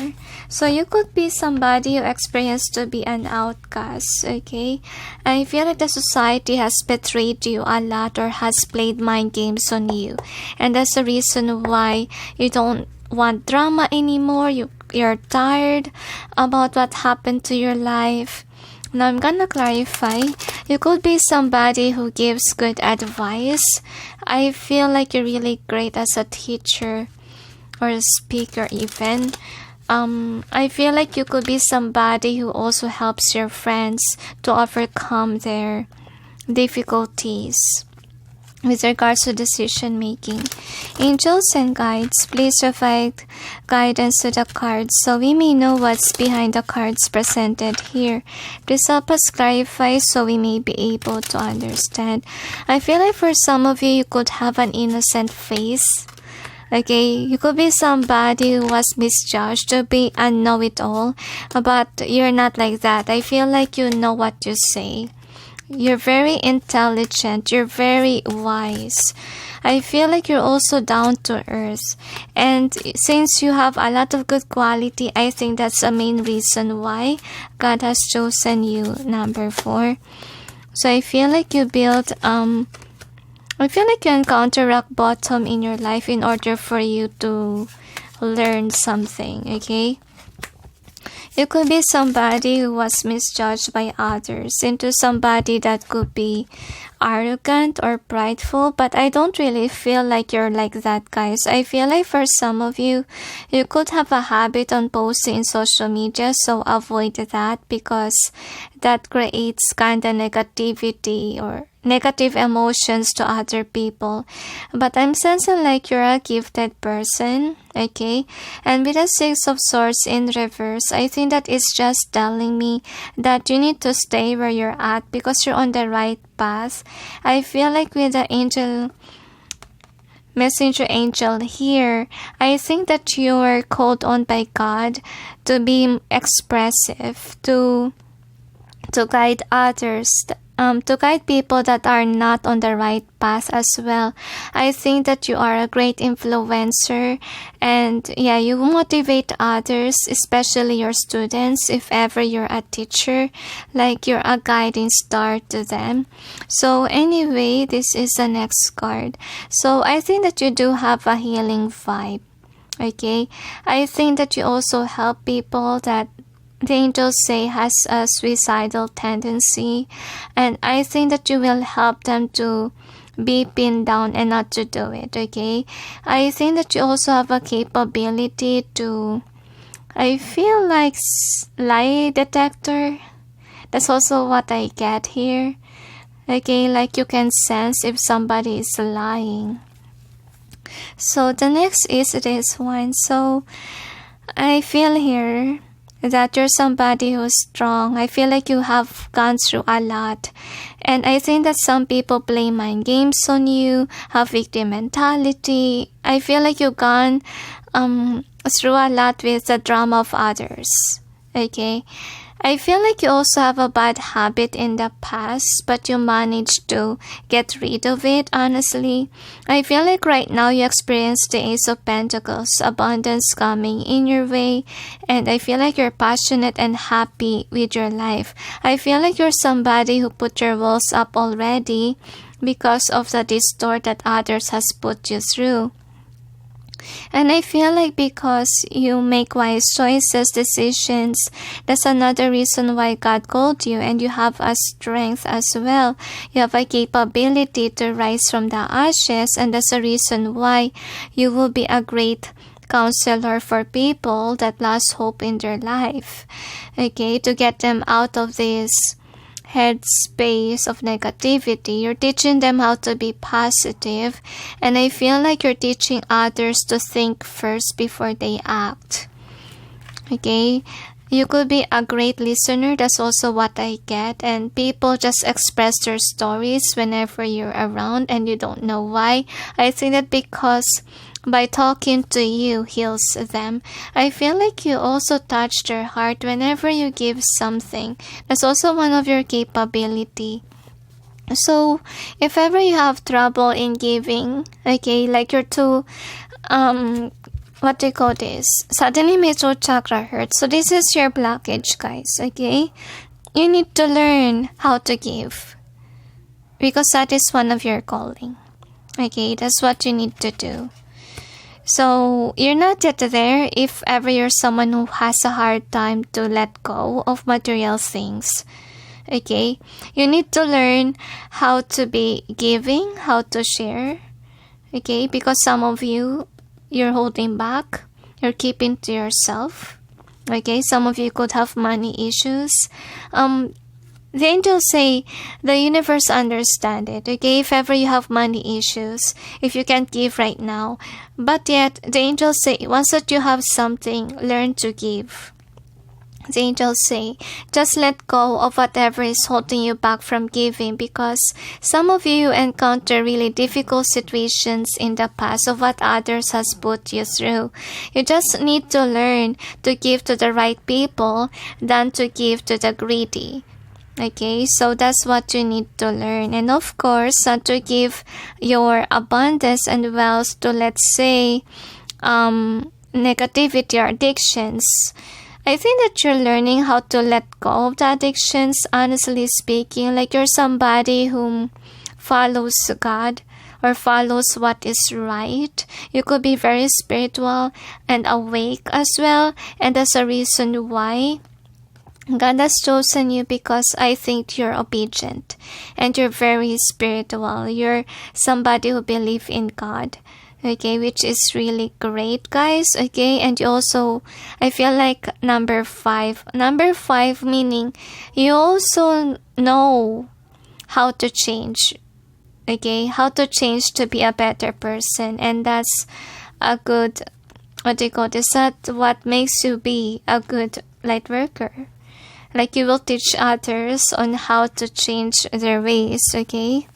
So you could be somebody who experienced to be an outcast, okay? I feel like the society has betrayed you a lot or has played mind games on you. And that's the reason why you don't want drama anymore. You're tired about what happened to your life. Now I'm gonna clarify. You could be somebody who gives good advice. I feel like you're really great as a teacher or a speaker even. I feel like you could be somebody who also helps your friends to overcome their difficulties with regards to decision making. Angels and guides, please provide guidance to the cards so we may know what's behind the cards presented here. Please help us clarify so we may be able to understand. I feel like for some of you, you could have an innocent face. Okay, you could be somebody who was misjudged to be a know-it-all, but you're not like that. I feel like you know what you say. You're very intelligent. You're very wise. I feel like you're also down to earth. And since you have a lot of good quality, I think that's the main reason why God has chosen you, number 4. So I feel like you encounter rock bottom in your life in order for you to learn something, okay? You could be somebody who was misjudged by others into somebody that could be arrogant or prideful, but I don't really feel like you're like that, guys. I feel like for some of you, you could have a habit on posting in social media, so avoid that because that creates kind of negativity or negative emotions to other people. But I'm sensing like you're a gifted person, okay? And with the 6 of Swords in reverse, I think that it's just telling me that you need to stay where you're at because you're on the right path. I feel like with the messenger angel here, I think that you are called on by God to be expressive, to guide others, to guide people that are not on the right path as well. I think that you are a great influencer, and yeah, you motivate others, especially your students, if ever you're a teacher, like you're a guiding star to them. So anyway, this is the next card. So I think that you do have a healing vibe, okay? I think that you also help people that the angels say has a suicidal tendency, and I think that you will help them to be pinned down and not to do it, okay? I think that you also have a capability to, I feel like lie detector. That's also what I get here, okay? Like you can sense if somebody is lying. So the next is this one. So I feel here that you're somebody who's strong. I feel like you have gone through a lot. And I think that some people play mind games on you, have victim mentality. I feel like you've gone through a lot with the drama of others. Okay? I feel like you also have a bad habit in the past, but you managed to get rid of it, honestly. I feel like right now you experience the Ace of Pentacles, abundance coming in your way, and I feel like you're passionate and happy with your life. I feel like you're somebody who put your walls up already because of the distort that others has put you through. And I feel like because you make wise choices, decisions, that's another reason why God called you, and you have a strength as well. You have a capability to rise from the ashes, and that's a reason why you will be a great counselor for people that lost hope in their life. Okay, to get them out of this headspace of negativity. You're teaching them how to be positive, and I feel like you're teaching others to think first before they act. Okay, you could be a great listener. That's also what I get, and people just express their stories whenever you're around and you don't know why. I think that because by talking to you heals them. I feel like you also touch their heart whenever you give something. That's also one of your capability. So if ever you have trouble in giving, okay, like you're too what do you call this? Suddenly my throat chakra hurts. So this is your blockage, guys, okay? You need to learn how to give, because that is one of your calling. Okay, that's what you need to do. So you're not yet there if ever you're someone who has a hard time to let go of material things. Okay, you need to learn how to be giving, how to share. Okay, because some of you, you're holding back, you're keeping to yourself. Okay, some of you could have money issues. The angels say the universe understand it, okay? If ever you have money issues, if you can't give right now. But yet, the angels say, once that you have something, learn to give. The angels say, just let go of whatever is holding you back from giving, because some of you encounter really difficult situations in the past of what others has put you through. You just need to learn to give to the right people than to give to the greedy. Okay, so that's what you need to learn. And of course, to give your abundance and wealth to, let's say, negativity or addictions. I think that you're learning how to let go of the addictions, honestly speaking. Like you're somebody who follows God or follows what is right. You could be very spiritual and awake as well. And that's a reason why God has chosen you, because I think you're obedient and you're very spiritual. You're somebody who believes in God. Okay, which is really great, guys. Okay, and you also, I feel like number 5 meaning you also know how to change. Okay, how to change to be a better person. And that's a good, what do you call this, that what makes you be a good light worker. Like you will teach others on how to change their ways. Okay,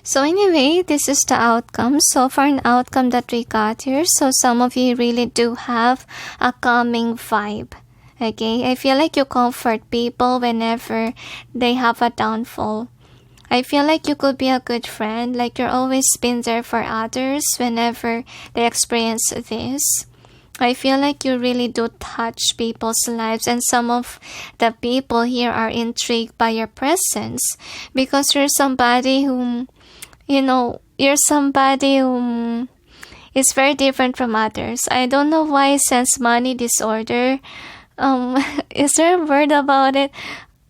so anyway, this is the outcome. So for an outcome that we got here, so some of you really do have a calming vibe. Okay, I feel like you comfort people whenever they have a downfall. I feel like you could be a good friend, like you're always been there for others whenever they experience this. I feel like you really do touch people's lives, and some of the people here are intrigued by your presence because you're somebody whom, you're somebody whom is very different from others. I don't know why I sense money disorder. Is there a word about it?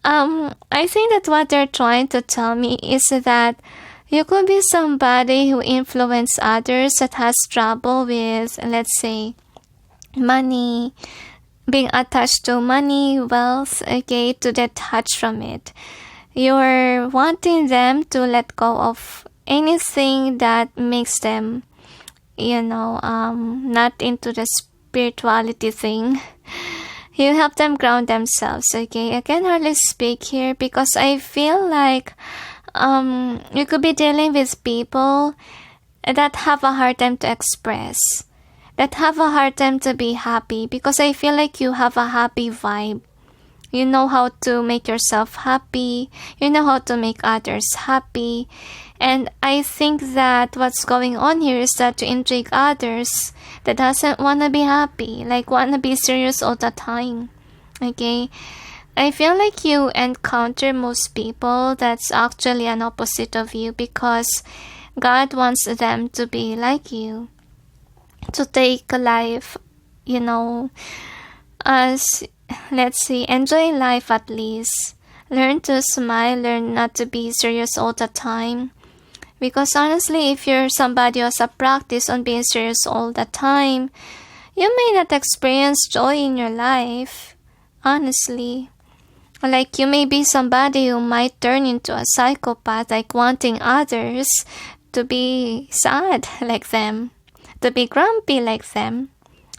I think that what they're trying to tell me is that you could be somebody who influence others that has trouble with, let's say, money, being attached to money, wealth, okay, to detach from it. You're wanting them to let go of anything that makes them, not into the spirituality thing. You help them ground themselves, okay? I can hardly speak here because I feel like you could be dealing with people that have a hard time to express, that have a hard time to be happy, because I feel like you have a happy vibe. You know how to make yourself happy. You know how to make others happy. And I think that what's going on here is that to intrigue others that doesn't want to be happy, like want to be serious all the time. Okay? I feel like you encounter most people that's actually an opposite of you, because God wants them to be like you. To take life, as, let's see, enjoy life at least. Learn to smile, learn not to be serious all the time. Because honestly, if you're somebody who has a practice on being serious all the time, you may not experience joy in your life. Honestly. Like you may be somebody who might turn into a psychopath, like wanting others to be sad like them, to be grumpy like them.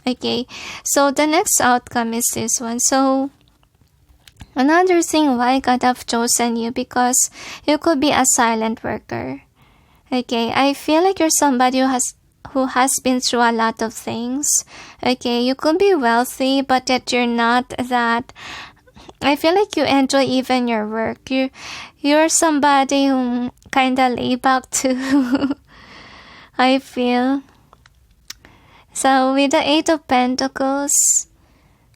Okay, so the next outcome is this one. So another thing why God have chosen you, because you could be a silent worker. Okay, I feel like you're somebody who has been through a lot of things. Okay, you could be wealthy, but yet you're not that. I feel like you enjoy even your work. You're somebody who kinda laid back too. I feel. So with the 8 of Pentacles,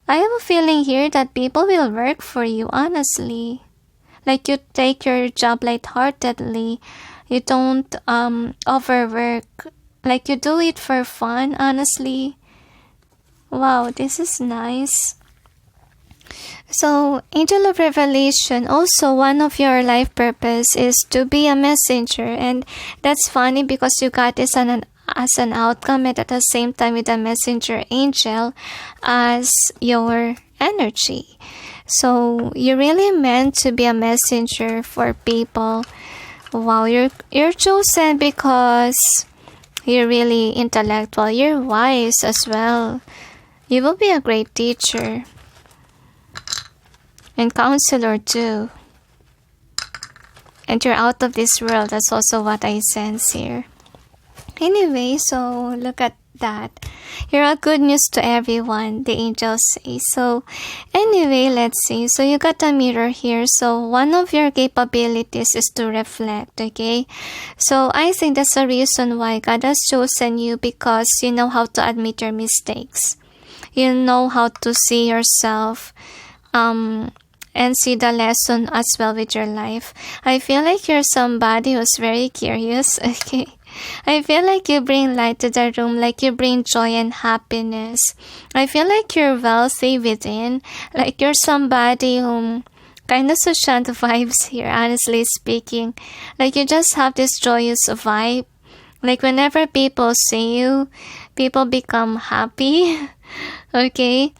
I have a feeling here that people will work for you, honestly. Like you take your job lightheartedly. You don't overwork. Like you do it for fun, honestly. Wow, this is nice. So, Angel of Revelation, also one of your life purpose is to be a messenger. And that's funny because you got this as an outcome, and at the same time with a messenger angel as your energy. So, you're really meant to be a messenger for people. Wow, you're chosen because you're really intellectual. You're wise as well. You will be a great teacher. And counselor too. And you're out of this world. That's also what I sense here. Anyway, so look at that. You're a good news to everyone, the angels say. So anyway, let's see. So you got a mirror here. So one of your capabilities is to reflect, okay? So I think that's the reason why God has chosen you, because you know how to admit your mistakes. You know how to see yourself and see the lesson as well with your life. I feel like you're somebody who's very curious, okay? I feel like you bring light to the room, like you bring joy and happiness. I feel like you're wealthy within, like you're somebody who kind of Sushant vibes here, honestly speaking. Like you just have this joyous vibe. Like whenever people see you, people become happy, okay?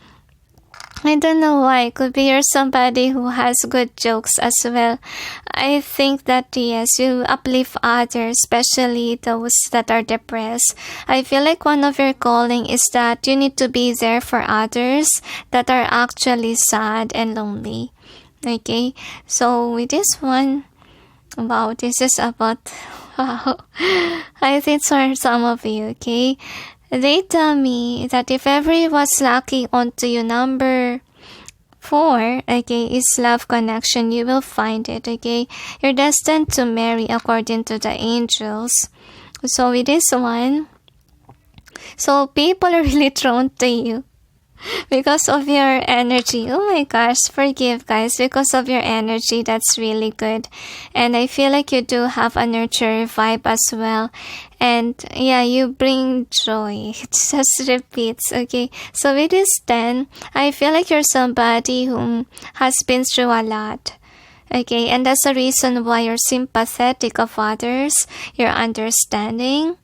I don't know why. Could be you're somebody who has good jokes as well. I think that yes, you uplift others, especially those that are depressed. I feel like one of your calling is that you need to be there for others that are actually sad and lonely. Okay, so with this one, wow, this is about, wow, I think for some of you, okay? They tell me that if ever it was lucky onto you, number 4, okay, is love connection. You will find it, okay? You're destined to marry according to the angels. So with this one, so people are really drawn to you because of your energy. Oh my gosh, forgive guys, because of your energy. That's really good. And I feel like you do have a nurture vibe as well. And yeah, you bring joy. It just repeats, okay? So with this 10, I feel like you're somebody who has been through a lot. Okay, and that's the reason why you're sympathetic of others. You're understanding.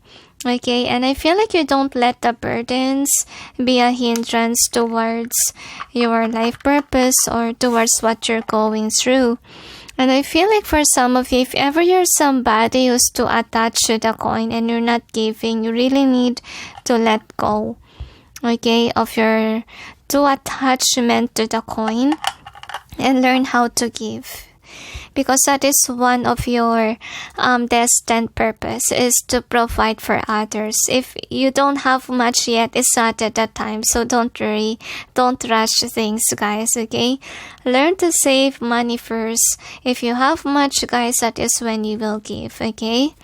Okay, and I feel like you don't let the burdens be a hindrance towards your life purpose or towards what you're going through. And I feel like for some of you, if ever you're somebody who's too attached to the coin and you're not giving, you really need to let go, okay, of your too attachment to the coin and learn how to give. Because that is one of your destined purpose, is to provide for others. If you don't have much yet, it's not at that time. So don't worry. Don't rush things, guys, okay? Learn to save money first. If you have much, guys, that is when you will give, okay?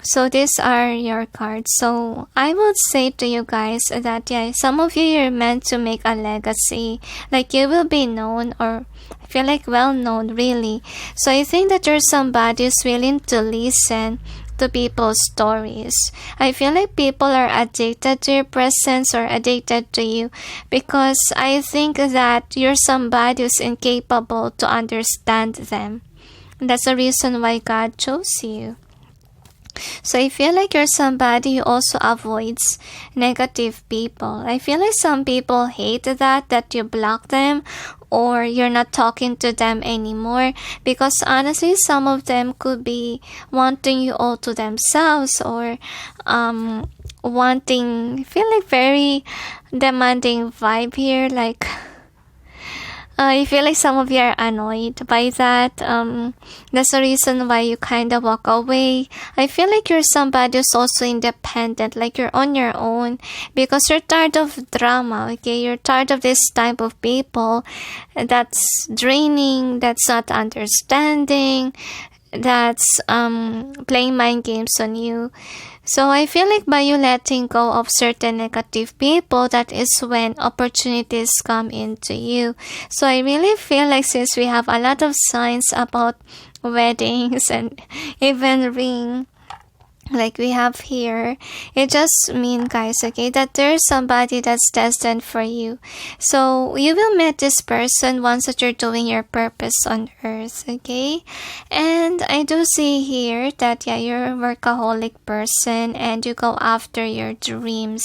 So these are your cards. So I would say to you guys that yeah, some of you, you're meant to make a legacy. Like you will be known, or I feel like well known, really. So I think that you're somebody who's willing to listen to people's stories. I feel like people are addicted to your presence or addicted to you because I think that you're somebody who's incapable to understand them. And that's the reason why God chose you. So I feel like you're somebody who also avoids negative people. I feel like some people hate that you block them or you're not talking to them anymore, because honestly some of them could be wanting you all to themselves, or wanting, feel like very demanding vibe here, like I feel like some of you are annoyed by that. That's the reason why you kind of walk away. I feel like you're somebody who's also independent, like you're on your own, because you're tired of drama, okay? You're tired of this type of people that's draining, that's not understanding, that's playing mind games on you. So I feel like by you letting go of certain negative people, that is when opportunities come into you. So I really feel like since we have a lot of signs about weddings and even ring, like we have here, it just means, guys, okay, that there's somebody that's destined for you. So you will meet this person once that you're doing your purpose on earth, okay? And I do see here that yeah, you're a workaholic person and you go after your dreams.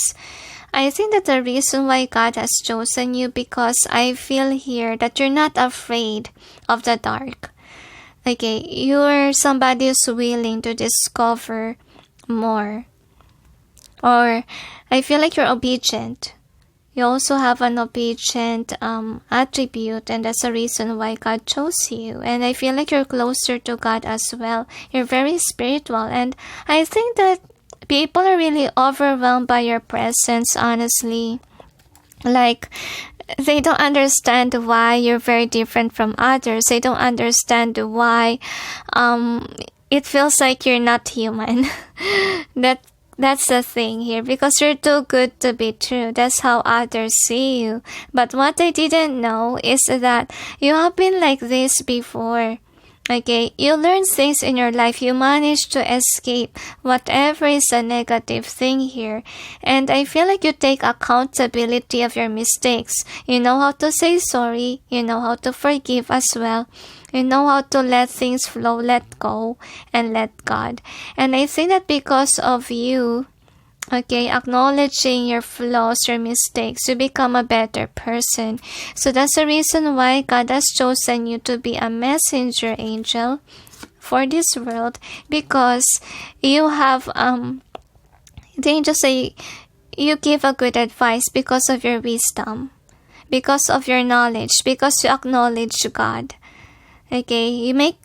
I think that the reason why God has chosen you, because I feel here that you're not afraid of the dark. Okay, you're somebody who's willing to discover more, or I feel like you're obedient. You also have an obedient attribute, and that's the reason why God chose you. And I feel like you're closer to God as well. You're very spiritual, and I think that people are really overwhelmed by your presence, honestly. Like, they don't understand why you're very different from others. They don't understand why it feels like you're not human. That's the thing here, because you're too good to be true. That's how others see you. But what they didn't know is that you have been like this before. Okay, you learn things in your life. You manage to escape whatever is a negative thing here. And I feel like you take accountability of your mistakes. You know how to say sorry. You know how to forgive as well. You know how to let things flow, let go, and let God. And I think that because of you, okay, acknowledging your flaws, your mistakes, you become a better person. So that's the reason why God has chosen you to be a messenger angel for this world, because you have the angels say you give a good advice because of your wisdom, because of your knowledge, because you acknowledge God. Okay, you make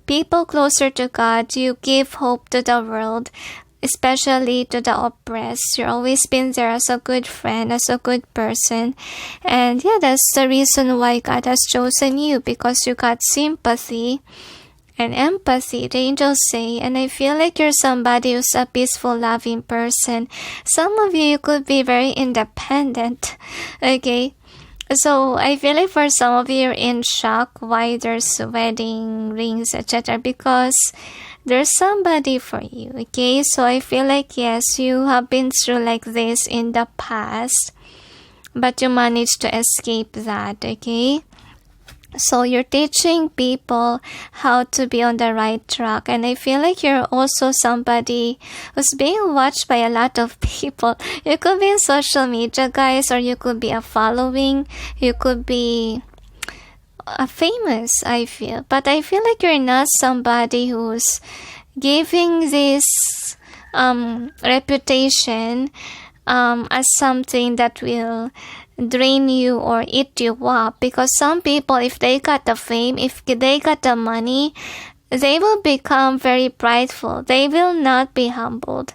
people closer to God. You give hope to the world, especially to the oppressed. You've always been there as a good friend, as a good person. And yeah, that's the reason why God has chosen you, because you got sympathy and empathy, the angels say. And I feel like you're somebody who's a peaceful, loving person. Some of you could be very independent. Okay, so I feel like for some of you, you're in shock why there's wedding rings, etc., because there's somebody for you. Okay, so I feel like, yes, you have been through like this in the past, but you managed to escape that. Okay, so you're teaching people how to be on the right track. And I feel like you're also somebody who's being watched by a lot of people. You could be in social media, guys, or you could be a following. You could be famous, I feel. But I feel like you're not somebody who's giving this reputation as something that will drain you or eat you up. Because some people, if they got the fame, if they got the money, they will become very prideful. They will not be humbled.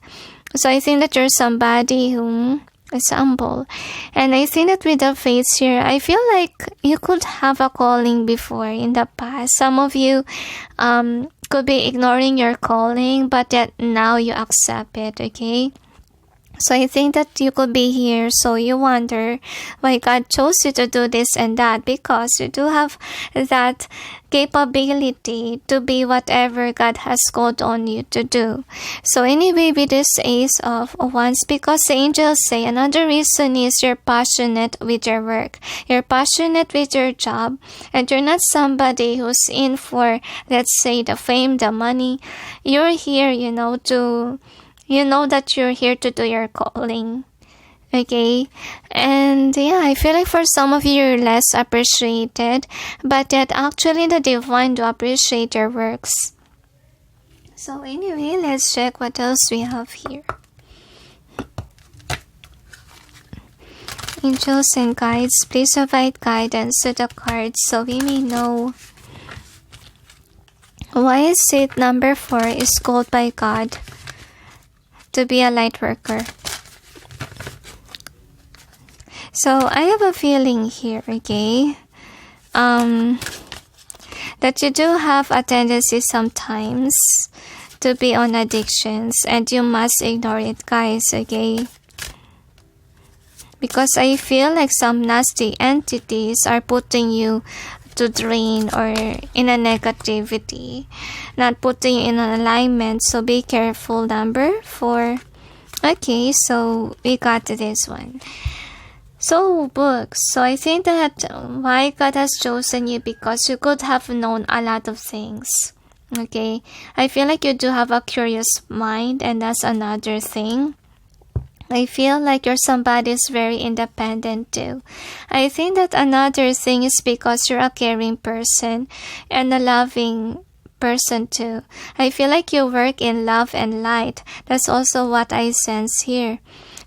So I think that you're somebody who is humble. And I think that with the fates here, I feel like you could have a calling before in the past. Some of you could be ignoring your calling, but yet now you accept it. Okay, so I think that you could be here, so you wonder why God chose you to do this and that, because you do have that capability to be whatever God has called on you to do. So anyway, with this Ace of Wands, because the angels say another reason is you're passionate with your work. You're passionate with your job, and you're not somebody who's in for, let's say, the fame, the money. You're here, you know that you're here to do your calling. Okay, and yeah, I feel like for some of you, you're less appreciated, but yet actually the divine do appreciate your works. So anyway, let's check what else we have here. Angels and guides, please provide guidance to the cards so we may know why is it number 4 is called by God to be a light worker. So I have a feeling here, okay, that you do have a tendency sometimes to be on addictions, and you must ignore it, guys, okay? Because I feel like some nasty entities are putting you to drain or in a negativity, not putting you in an alignment. So be careful, number 4. Okay, so we got this one. So books. So I think that why God has chosen you, because you could have known a lot of things. Okay, I feel like you do have a curious mind, and that's another thing. I feel like you're somebody who's very independent too. I think that another thing is because you're a caring person and a loving person too. I feel like you work in love and light. That's also what I sense here.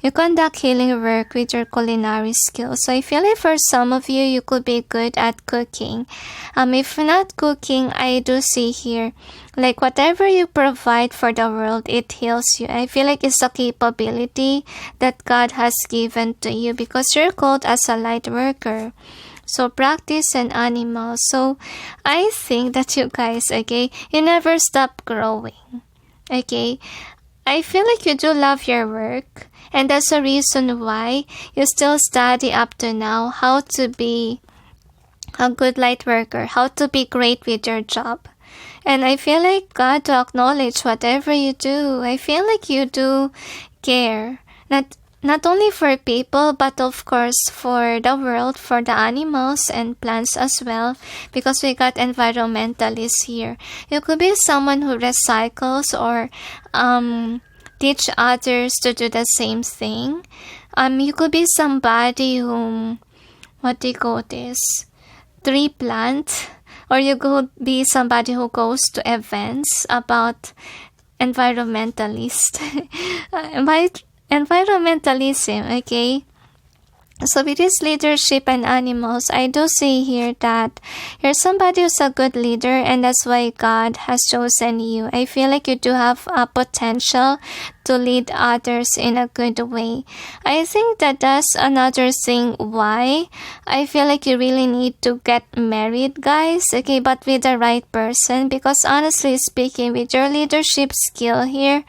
You conduct healing work with your culinary skills. So I feel like for some of you, you could be good at cooking. If not cooking, I do see here, like whatever you provide for the world, it heals you. I feel like it's a capability that God has given to you because you're called as a light worker. So practice an animal. So I think that you guys, okay, you never stop growing. Okay, I feel like you do love your work, and that's the reason why you still study up to now how to be a good light worker, how to be great with your job. And I feel like God to acknowledge whatever you do. I feel like you do care. Not only for people, but of course for the world, for the animals and plants as well, because we got environmentalists here. You could be someone who recycles or teach others to do the same thing. You could be somebody who, what do you call this? Tree plant. Or you could be somebody who goes to events about environmentalism, okay? So with this leadership and animals, I do see here that you're somebody who's a good leader, and that's why God has chosen you. I feel like you do have a potential to lead others in a good way. I think that that's another thing why I feel like you really need to get married, guys, okay, but with the right person, because honestly speaking, with your leadership skill here,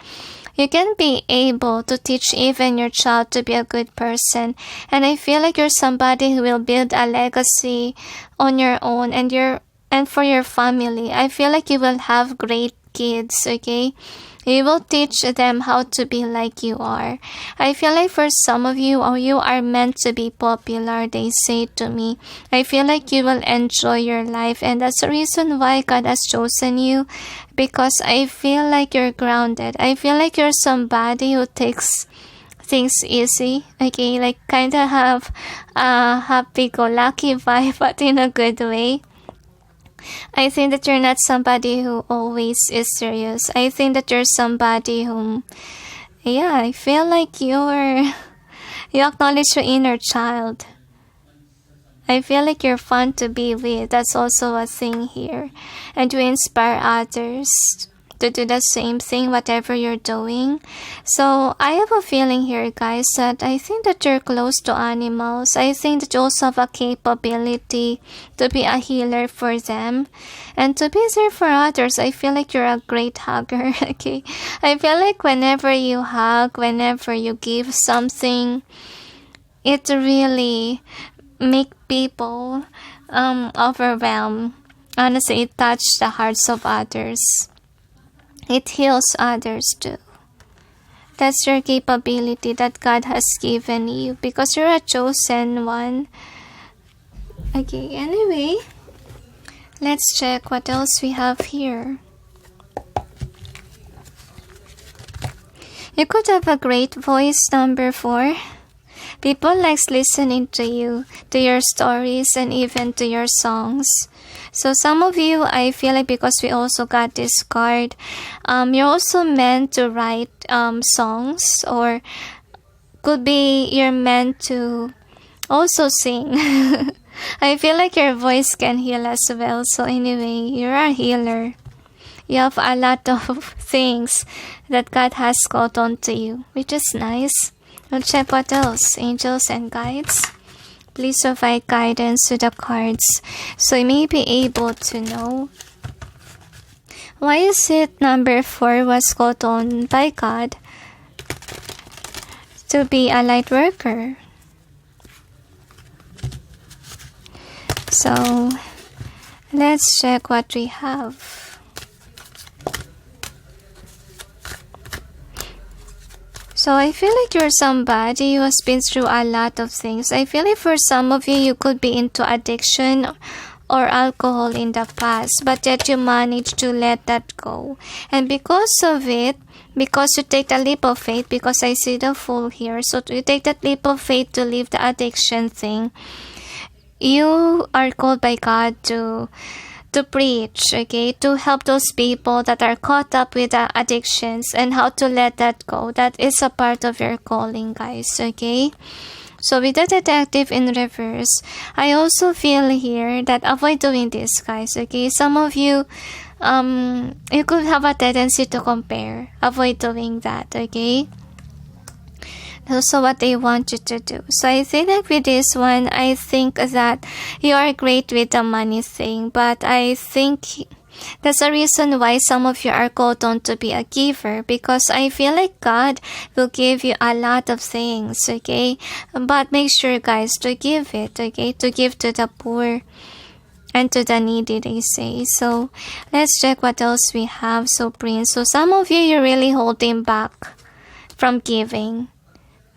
you can be able to teach even your child to be a good person. And I feel like you're somebody who will build a legacy on your own and for your family. I feel like you will have great kids, okay? You will teach them how to be like you are. I feel like for some of you, or you are meant to be popular, they say to me. I feel like you will enjoy your life, and that's the reason why God has chosen you, because I feel like you're grounded. I feel like you're somebody who takes things easy, okay? Like kind of have a happy-go-lucky vibe, but in a good way. I think that you're not somebody who always is serious. I think that you're somebody whom, yeah, I feel like you acknowledge your inner child. I feel like you're fun to be with. That's also a thing here. And you inspire others to do the same thing, whatever you're doing. So I have a feeling here, guys, that I think that you're close to animals. I think that you also have a capability to be a healer for them and to be there for others. I feel like you're a great hugger, okay? I feel like whenever you hug, whenever you give something, it really make people overwhelmed. Honestly, it touches the hearts of others. It heals others too. That's your capability that God has given you, because you're a chosen one. Okay, anyway, let's check what else we have here. You could have a great voice, number 4. People likes listening to you, to your stories, and even to your songs. So some of you, I feel like because we also got this card, you're also meant to write songs, or could be you're meant to also sing. I feel like your voice can heal as well. So anyway, you're a healer. You have a lot of things that God has called onto you, which is nice. We'll check what else. Angels and guides, please provide guidance to the cards so you may be able to know why is it number 4 was called on by God to be a light worker. So let's check what we have. So I feel like you're somebody who has been through a lot of things. I feel like for some of you, you could be into addiction or alcohol in the past, but yet you managed to let that go. And because of it, because you take the leap of faith, because I see the Fool here, so you take that leap of faith to leave the addiction thing, you are called by God to to preach, okay, to help those people that are caught up with addictions and how to let that go. That is a part of your calling, guys, okay? So with the detective in reverse, I also feel here that avoid doing this, guys, okay? Some of you, you could have a tendency to compare. Avoid doing that, okay? Also what they want you to do. So I think that with this one, I think that you are great with the money thing, but I think that's the reason why some of you are called on to be a giver, because I feel like God will give you a lot of things, okay? But make sure, guys, to give it, okay? To give to the poor and to the needy, they say. So let's check what else we have. So Prince, so some of you, you're really holding back from giving,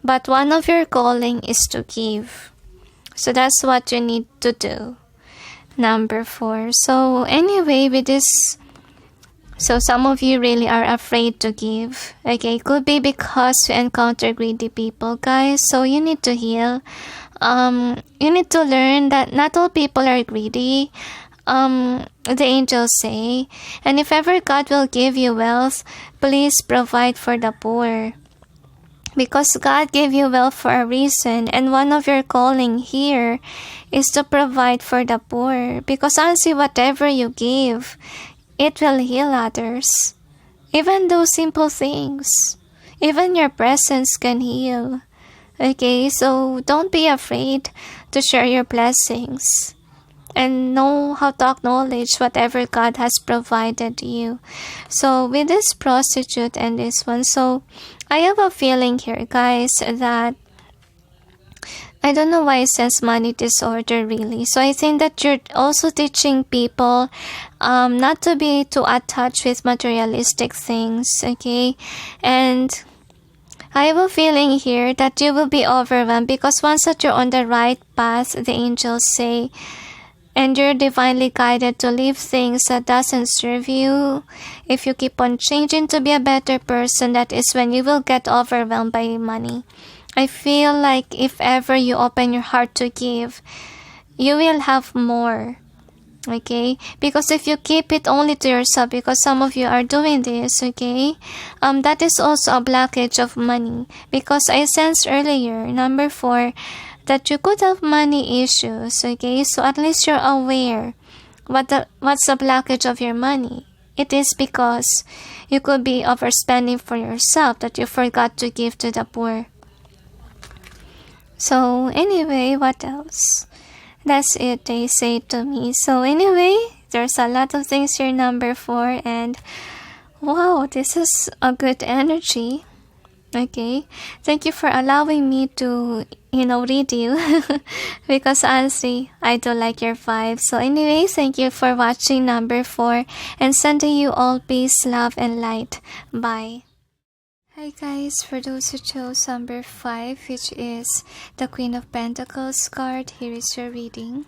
but one of your calling is to give. So that's what you need to do. Number 4. So anyway, with this, so some of you really are afraid to give. Okay, could be because you encounter greedy people, guys. So you need to heal. You need to learn that not all people are greedy. The angels say, and if ever God will give you wealth, please provide for the poor. Because God gave you wealth for a reason, and one of your calling here is to provide for the poor. Because honestly, whatever you give, it will heal others. Even those simple things, even your presence can heal. Okay, so don't be afraid to share your blessings. And know how to acknowledge whatever God has provided you. So with this prostitute and this one, so I have a feeling here, guys, that I don't know why it says money disorder really. So I think that you're also teaching people not to be too attached with materialistic things, okay? And I have a feeling here that you will be overwhelmed, because once that you're on the right path, the angels say, and you're divinely guided to leave things that doesn't serve you, if you keep on changing to be a better person, that is when you will get overwhelmed by money. I feel like if ever you open your heart to give, you will have more. Okay? Because if you keep it only to yourself, because some of you are doing this, okay? That is also a blockage of money. Because I sensed earlier, number 4, that you could have money issues, okay? So at least you're aware what's the blockage of your money. It is because you could be overspending for yourself, that you forgot to give to the poor. So anyway, what else? That's it, they say to me. So anyway, there's a lot of things here, number 4, and wow, this is a good energy. Okay, thank you for allowing me to, read you because honestly, I do like your vibe. So anyway, thank you for watching number 4, and sending you all peace, love, and light. Bye. Hi guys, for those who chose number 5, which is the Queen of Pentacles card, here is your reading.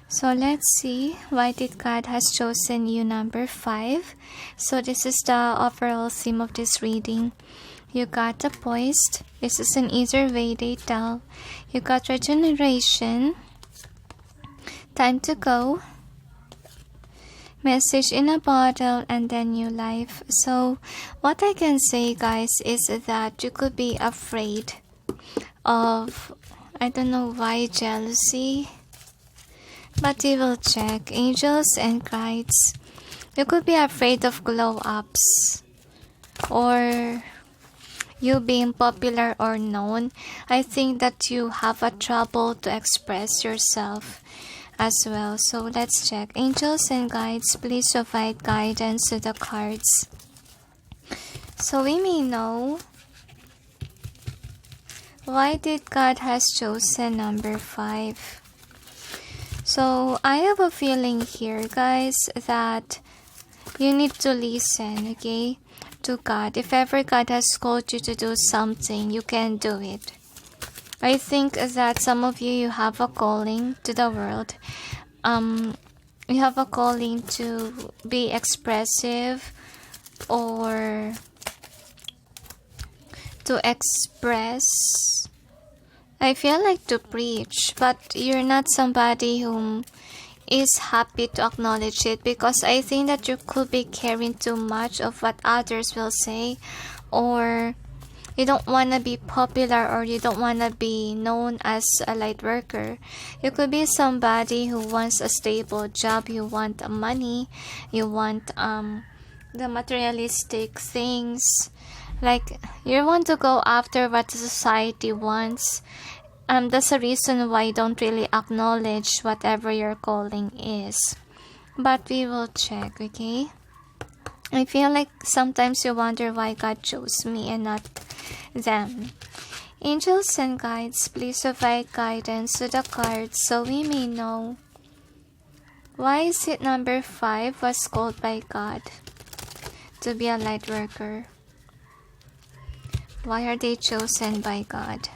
So let's see, why did God has chosen you number 5? So this is the overall theme of this reading. You got the poised. This is an either way they tell. You got regeneration. Time to go. Message in a bottle, and then new life. So what I can say, guys, is that you could be afraid of, I don't know why, jealousy. But you will check. Angels and guides. You could be afraid of glow-ups, or you being popular or known. I think that you have a trouble to express yourself as well. So let's check. Angels and guides, please provide guidance to the cards. So we may know, why did God has chosen number 5? So I have a feeling here, guys, that you need to listen, okay, to God. If ever God has called you to do something, you can do it. I think that some of you have a calling to the world. You have a calling to be expressive, or to express. I feel like to preach, but you're not somebody whom is happy to acknowledge it, because I think that you could be caring too much of what others will say, or you don't want to be popular, or you don't want to be known as a light worker. You could be somebody who wants a stable job, you want money, you want the materialistic things, like you want to go after what the society wants. That's the reason why you don't really acknowledge whatever your calling is. But we will check, okay? I feel like sometimes you wonder why God chose me and not them. Angels and guides, please provide guidance to the cards so we may know. Why is it number 5 was called by God to be a light worker? Why are they chosen by God?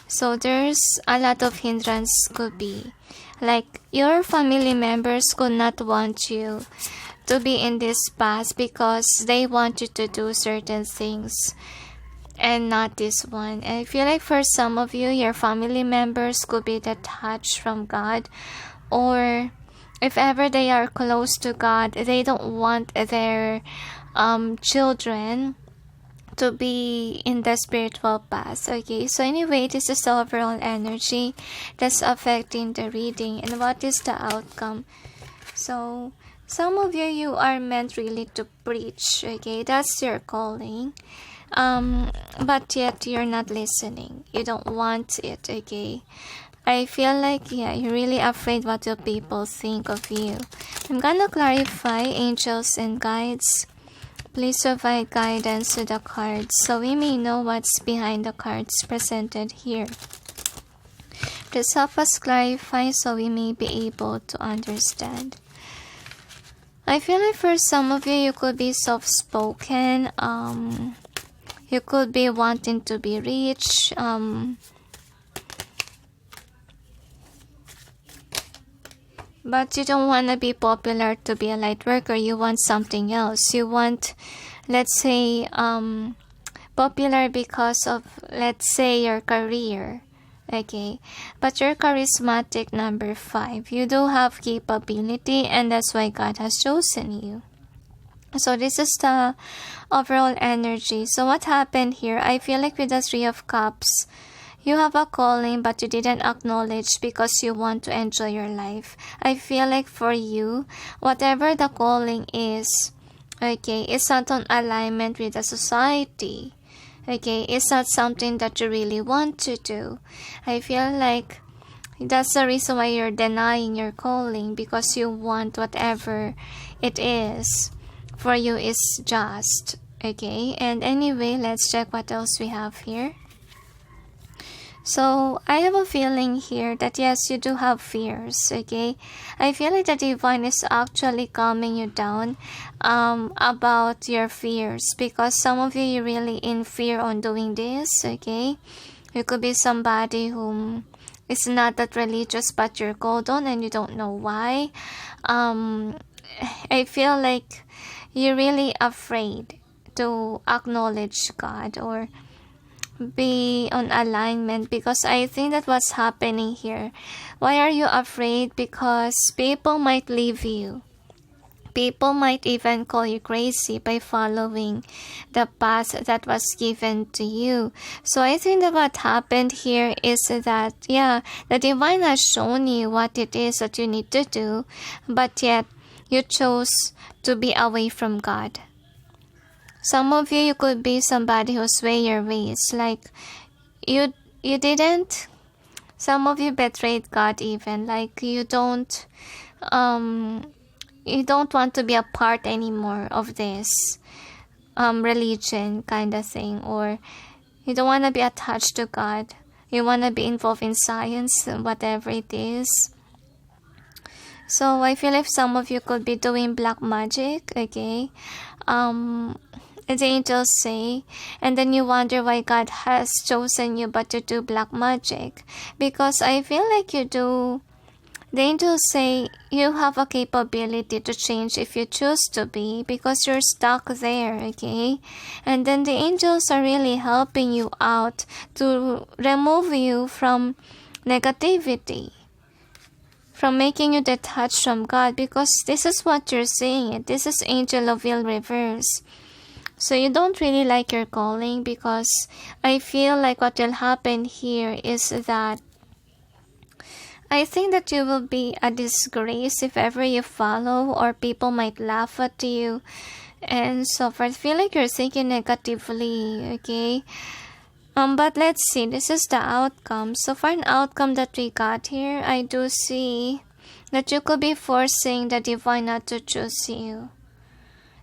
So there's a lot of hindrance could be. Like your family members could not want you to be in this path because they want you to do certain things and not this one. And I feel like for some of you, your family members could be detached from God, or if ever they are close to God, they don't want their children to be in the spiritual path. Okay, so anyway, this is the overall energy that's affecting the reading, and what is the outcome. So some of you are meant really to preach. Okay, that's your calling, but yet you're not listening, you don't want it. Okay, I feel like you're really afraid what the people think of you. I'm gonna clarify, angels and guides, please provide guidance to the cards so we may know what's behind the cards presented here. Please help us clarify so we may be able to understand. I feel like for some of you could be soft-spoken. You could be wanting to be rich. But you don't want to be popular to be a light worker. You want something else. You want, let's say, popular because of, let's say, your career. Okay, but you're charismatic, number 5. You do have capability, and that's why God has chosen you. So this is the overall energy. So what happened here? I feel like with the 3 of Cups, you have a calling, but you didn't acknowledge because you want to enjoy your life. I feel like for you, whatever the calling is, okay, it's not on alignment with the society. Okay, it's not something that you really want to do. I feel like that's the reason why you're denying your calling, because you want whatever it is for you is just. Okay, and anyway, let's check what else we have here. So I have a feeling here that yes, you do have fears. Okay, I feel like the divine is actually calming you down about your fears, because some of you are really in fear on doing this. Okay, you could be somebody whom is not that religious, but you're called on and you don't know why. I feel like you're really afraid to acknowledge God or be on alignment, because I think that what's happening here. Why are you afraid? Because people might leave you. People might even call you crazy by following the path that was given to you. So I think that what happened here is that, the divine has shown you what it is that you need to do, but yet you chose to be away from God. Some of you could be somebody who sway your ways, like you didn't. Some of you betrayed God even, like you don't want to be a part anymore of this religion kind of thing, or you don't want to be attached to God. You want to be involved in science, whatever it is. So I feel like some of you could be doing black magic. Okay, the angels say, and then you wonder why God has chosen you but to do black magic, because I feel like you do. The angels say you have a capability to change if you choose to be, because you're stuck there. Okay, and then the angels are really helping you out to remove you from negativity. from making you detached from God, because this is what you're saying. This is angel of ill reverse. So you don't really like your calling, because I feel like what will happen here is that I think that you will be a disgrace if ever you follow, or people might laugh at you and so forth. I feel like you're thinking negatively, okay? But let's see, this is the outcome. So for an outcome that we got here, I do see that you could be forcing the divine not to choose you.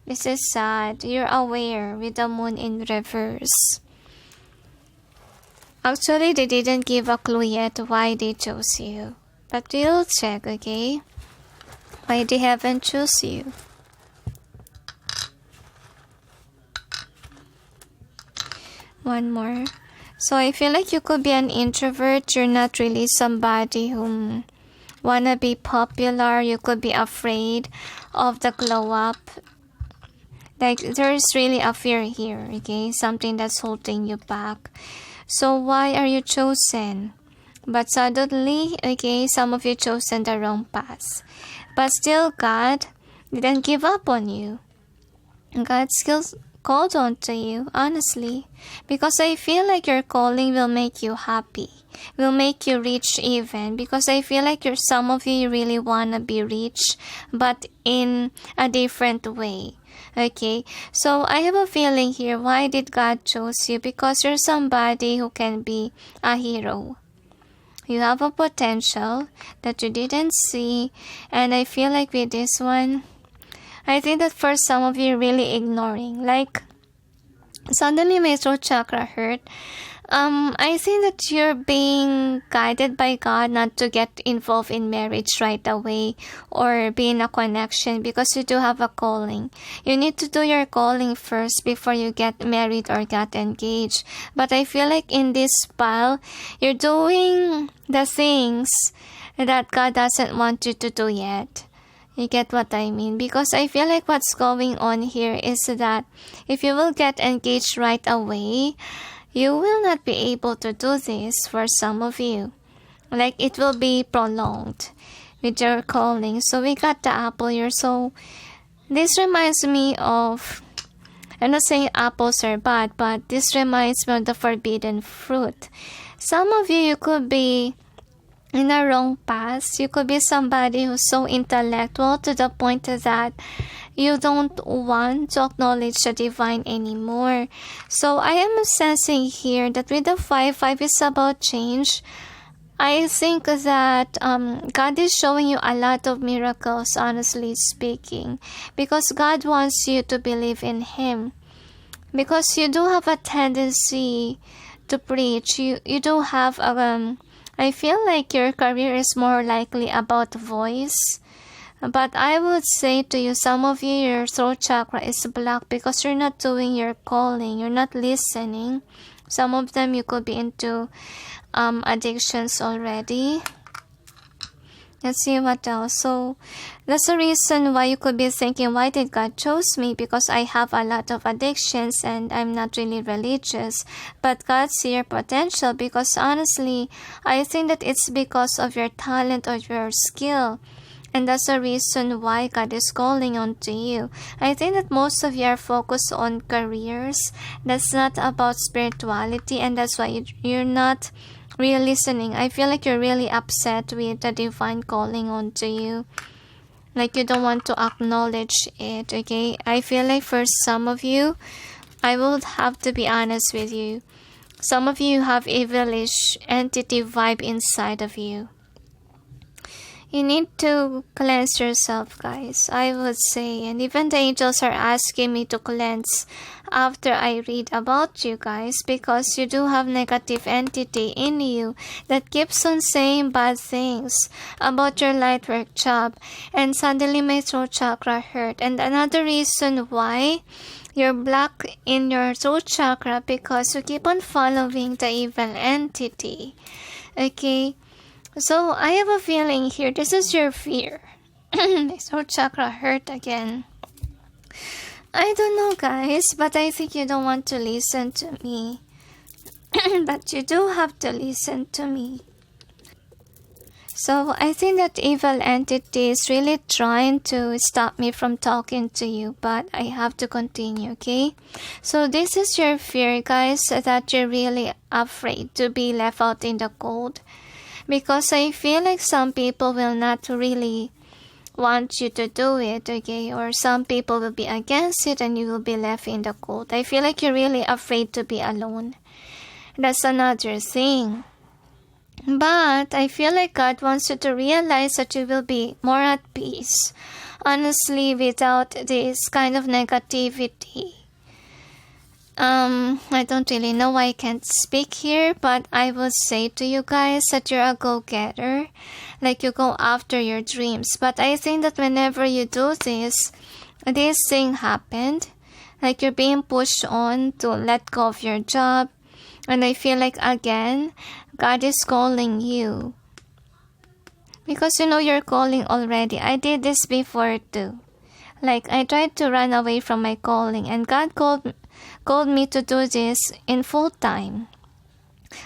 This is sad. You're aware with the moon in reverse. Actually, they didn't give a clue yet why they chose you. But we'll check, okay? Why they haven't chose you. One more. So I feel like you could be an introvert. You're not really somebody who wanna be popular. You could be afraid of the glow up. Like, there's really a fear here, okay? Something that's holding you back. So why are you chosen? But suddenly, okay, some of you chosen the wrong path. But still, God didn't give up on you. God still called on to you, honestly. Because I feel like your calling will make you happy. Will make you rich even. Because I feel like some of you really want to be rich, but in a different way. Okay, so I have a feeling here, why did God choose you? Because you're somebody who can be a hero. You have a potential that you didn't see, and I feel like with this one, I think that for some of you, really ignoring. Like, suddenly my throat chakra hurt. I think that you're being guided by God not to get involved in marriage right away or be in a connection, because you do have a calling. You need to do your calling first before you get married or get engaged. But I feel like in this pile, you're doing the things that God doesn't want you to do yet. You get what I mean? Because I feel like what's going on here is that if you will get engaged right away, you will not be able to do this for some of you. Like, it will be prolonged with your calling. So we got the apple here. So this reminds me of, I'm not saying apples are bad, but this reminds me of the forbidden fruit. Some of you could be in a wrong path. You could be somebody who's so intellectual to the point that you don't want to acknowledge the divine anymore. So I am sensing here that with the 5 is about change. I think that God is showing you a lot of miracles, honestly speaking, because God wants you to believe in Him. Because you do have a tendency to preach. You do have I feel like your career is more likely about voice. But I would say to you, some of you, your throat chakra is blocked because you're not doing your calling. You're not listening. Some of them, you could be into addictions already. Let's see what else. So that's the reason why you could be thinking, why did God choose me? Because I have a lot of addictions and I'm not really religious. But God sees your potential, because honestly, I think that it's because of your talent or your skill. And that's the reason why God is calling on to you. I think that most of you are focused on careers. That's not about spirituality, and that's why you're not really listening. I feel like you're really upset with the divine calling onto you. Like, you don't want to acknowledge it, okay? I feel like for some of you, I will have to be honest with you. Some of you have evilish entity vibe inside of you. You need to cleanse yourself, guys, I would say. And even the angels are asking me to cleanse after I read about you guys, because you do have negative entity in you that keeps on saying bad things about your light work job. And suddenly my throat chakra hurt. And another reason why you're blocked in your throat chakra, because you keep on following the evil entity. Okay? So I have a feeling here, this is your fear. My throat chakra hurt again. I don't know, guys, but I think you don't want to listen to me. But you do have to listen to me. So I think that evil entity is really trying to stop me from talking to you, but I have to continue, okay? So this is your fear, guys, that you're really afraid to be left out in the cold. Because I feel like some people will not really want you to do it, okay? Or some people will be against it and you will be left in the cold. I feel like you're really afraid to be alone. That's another thing. But I feel like God wants you to realize that you will be more at peace, honestly, without this kind of negativity. I don't really know why I can't speak here, but I would say to you guys that you're a go-getter, like you go after your dreams. But I think that whenever you do this thing happened, like you're being pushed on to let go of your job. And I feel like, again, God is calling you. Because you know you're calling already. I did this before too. Like, I tried to run away from my calling. And God called me to do this in full time.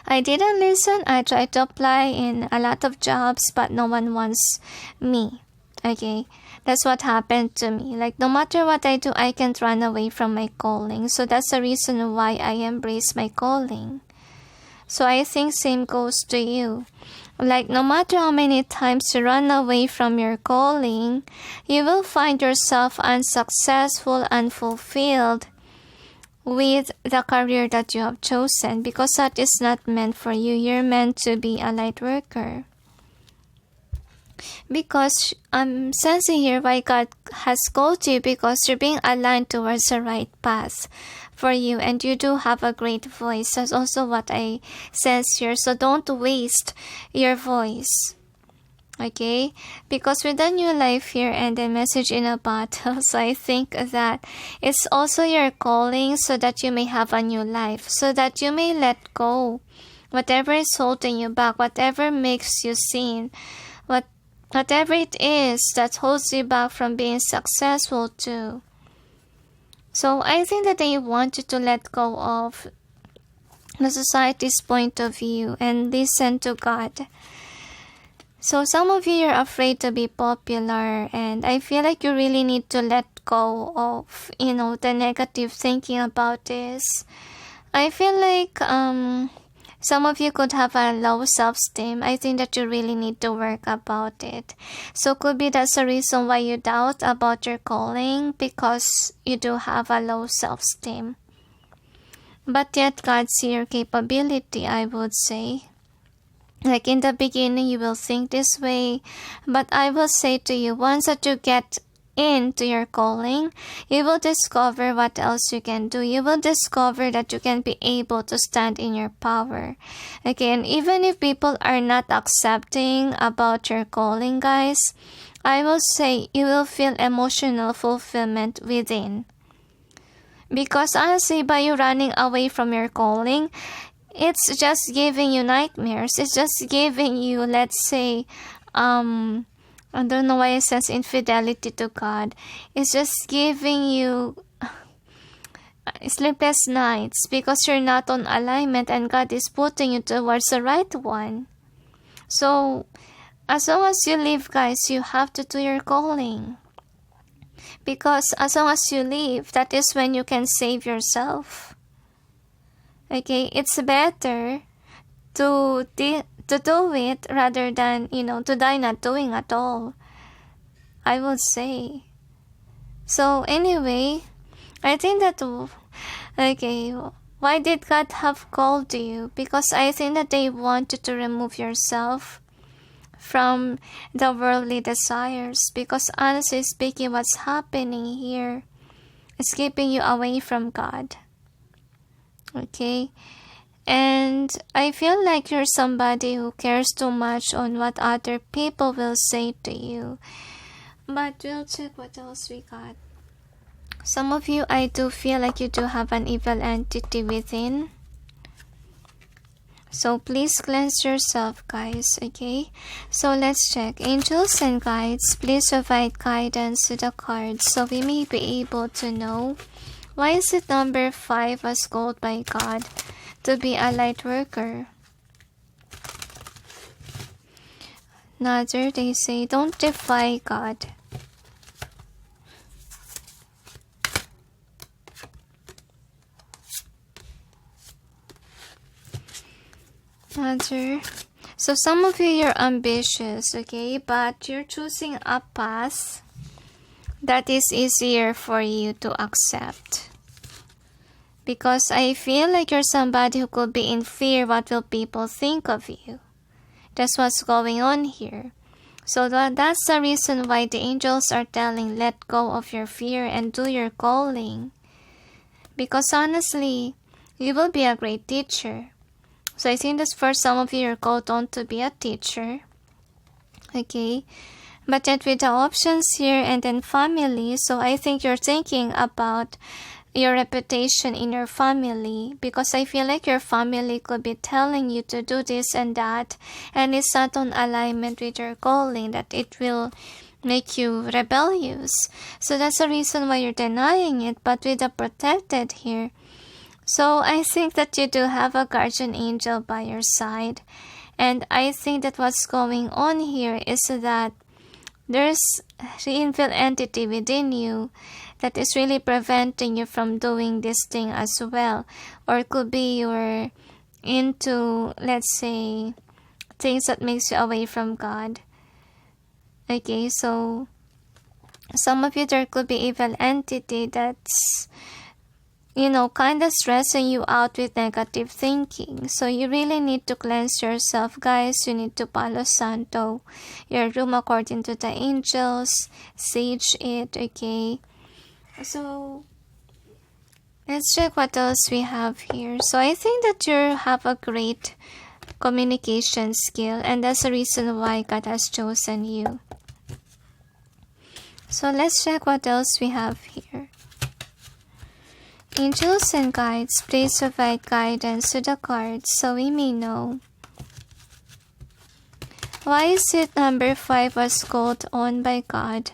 I didn't listen. I tried to apply in a lot of jobs, but no one wants me. Okay? That's what happened to me. Like, no matter what I do, I can't run away from my calling. So that's the reason why I embrace my calling. So I think same goes to you. Like, no matter how many times you run away from your calling, you will find yourself unsuccessful, unfulfilled with the career that you have chosen, because that is not meant for you. You're meant to be a light worker. Because I'm sensing here why God has called you, because you're being aligned towards the right path for you, and you do have a great voice. That's also what I sense here. So don't waste your voice. Okay? Because with the new life here and the message in a bottle, so I think that it's also your calling, so that you may have a new life, so that you may let go whatever is holding you back, whatever makes you sin, whatever it is that holds you back from being successful too. So I think that they want you to let go of the society's point of view and listen to God. So some of you are afraid to be popular, and I feel like you really need to let go of, the negative thinking about this. I feel like some of you could have a low self-esteem. I think that you really need to work about it. So could be that's the reason why you doubt about your calling, because you do have a low self-esteem. But yet God sees your capability, I would say. Like in the beginning, you will think this way. But I will say to you, once that you get into your calling, you will discover what else you can do. You will discover that you can be able to stand in your power. Again, even if people are not accepting about your calling, guys, I will say you will feel emotional fulfillment within. Because honestly, by you running away from your calling, it's just giving you nightmares. It's just giving you, let's say, I don't know why I sense infidelity to God. It's just giving you sleepless nights because you're not on alignment, and God is putting you towards the right one. So, as long as you live, guys, you have to do your calling. Because as long as you live, that is when you can save yourself. Okay, it's better to do it rather than, to die not doing at all, I would say. So anyway, I think that, okay, why did God have called you? Because I think that they want you to remove yourself from the worldly desires. Because honestly speaking, what's happening here is keeping you away from God. Okay? And I feel like you're somebody who cares too much on what other people will say to you. But we'll check what else we got. Some of you, I do feel like you do have an evil entity within. So please cleanse yourself, guys, okay? So let's check. Angels and guides, please provide guidance to the cards so we may be able to know. Why is it number 5 was called by God to be a light worker? Another, they say, don't defy God. Another, so some of you, you're ambitious, okay, but you're choosing a path that is easier for you to accept. Because I feel like you're somebody who could be in fear, what will people think of you? That's what's going on here. So that's the reason why the angels are telling, let go of your fear and do your calling. Because honestly, you will be a great teacher. So I think that's for some of you, you're called on to be a teacher. Okay. But yet with the options here and then family, so I think you're thinking about your reputation in your family, because I feel like your family could be telling you to do this and that, and it's not on alignment with your calling, that it will make you rebellious. So that's the reason why you're denying it. But with the protected here, so I think that you do have a guardian angel by your side. And I think that what's going on here is that there's the evil entity within you that is really preventing you from doing this thing as well. Or it could be you're into, let's say, things that makes you away from God. Okay, so some of you, there could be evil entity that's, kind of stressing you out with negative thinking. So you really need to cleanse yourself, guys. You need to Palo Santo your room according to the angels. Sage it, okay? So let's check what else we have here. So I think that you have a great communication skill, and that's the reason why God has chosen you. So let's check what else we have here. Angels and guides, please provide guidance to the cards so we may know. Why is it number 5 was called on by God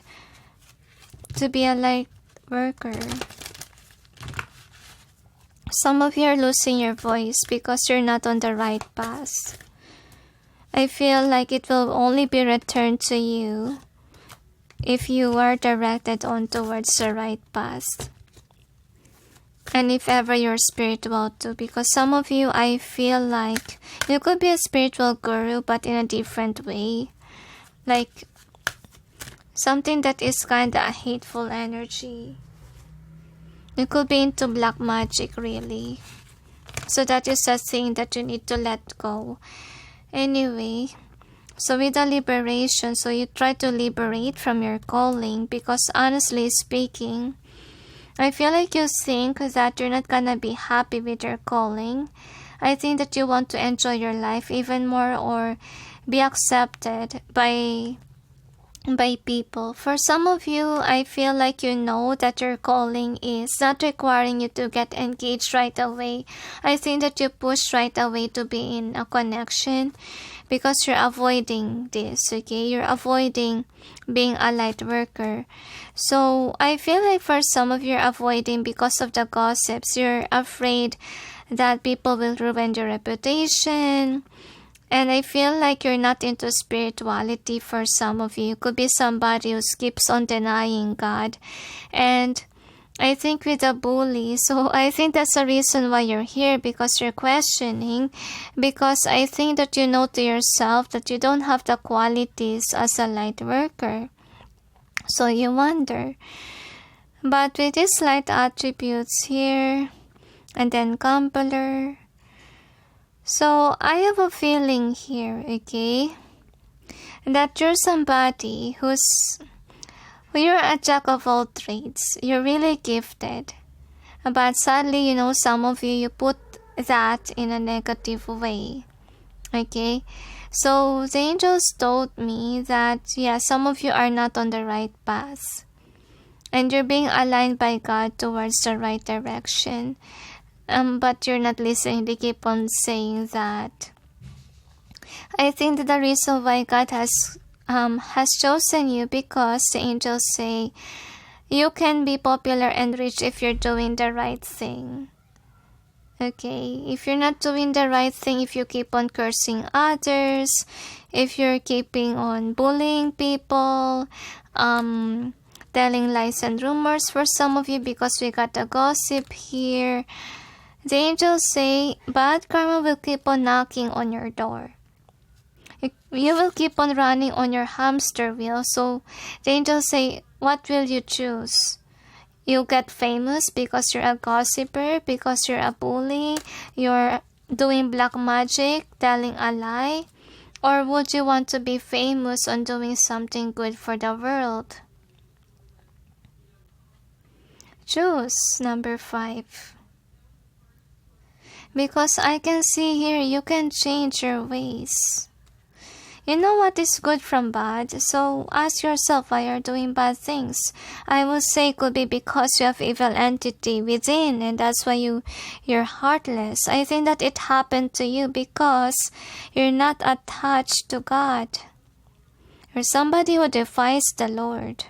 to be a light worker? Some of you are losing your voice because you're not on the right path. I feel like it will only be returned to you if you are directed on towards the right path. And if ever you're spiritual too, because some of you, I feel like you could be a spiritual guru, but in a different way. Like something that is kind of a hateful energy. You could be into black magic, really. So that is a thing that you need to let go. Anyway, so with the liberation, so you try to liberate from your calling, because honestly speaking, I feel like you think that you're not gonna be happy with your calling. I think that you want to enjoy your life even more, or be accepted by people. For some of you, I feel like you know that your calling is not requiring you to get engaged right away. I think that you push right away to be in a connection because you're avoiding this, okay? You're avoiding being a light worker. So I feel like for some of you, you're avoiding because of the gossips. You're afraid that people will ruin your reputation. And I feel like you're not into spirituality for some of you. Could be somebody who keeps on denying God. And I think with a bully, so I think that's the reason why you're here, because you're questioning. Because I think that you know to yourself that you don't have the qualities as a light worker. So you wonder. But with these light attributes here, and then Gambler, so I have a feeling here, okay, that you're somebody you're a jack of all trades. You're really gifted. But sadly, some of you put that in a negative way. Okay? So the angels told me that, some of you are not on the right path. And you're being aligned by God towards the right direction. But you're not listening. They keep on saying that. I think that the reason why God has chosen you, because the angels say you can be popular and rich if you're doing the right thing. Okay, if you're not doing the right thing, if you keep on cursing others, if you're keeping on bullying people, telling lies and rumors for some of you, because we got a gossip here, the angels say bad karma will keep on knocking on your door. You will keep on running on your hamster wheel. So the angels say, what will you choose? You'll get famous because you're a gossiper, because you're a bully, you're doing black magic, telling a lie? Or would you want to be famous on doing something good for the world? Choose number 5. Because I can see here you can change your ways. You know what is good from bad, so ask yourself why you're doing bad things. I would say it could be because you have evil entity within, and that's why you're heartless. I think that it happened to you because you're not attached to God. You're somebody who defies the Lord.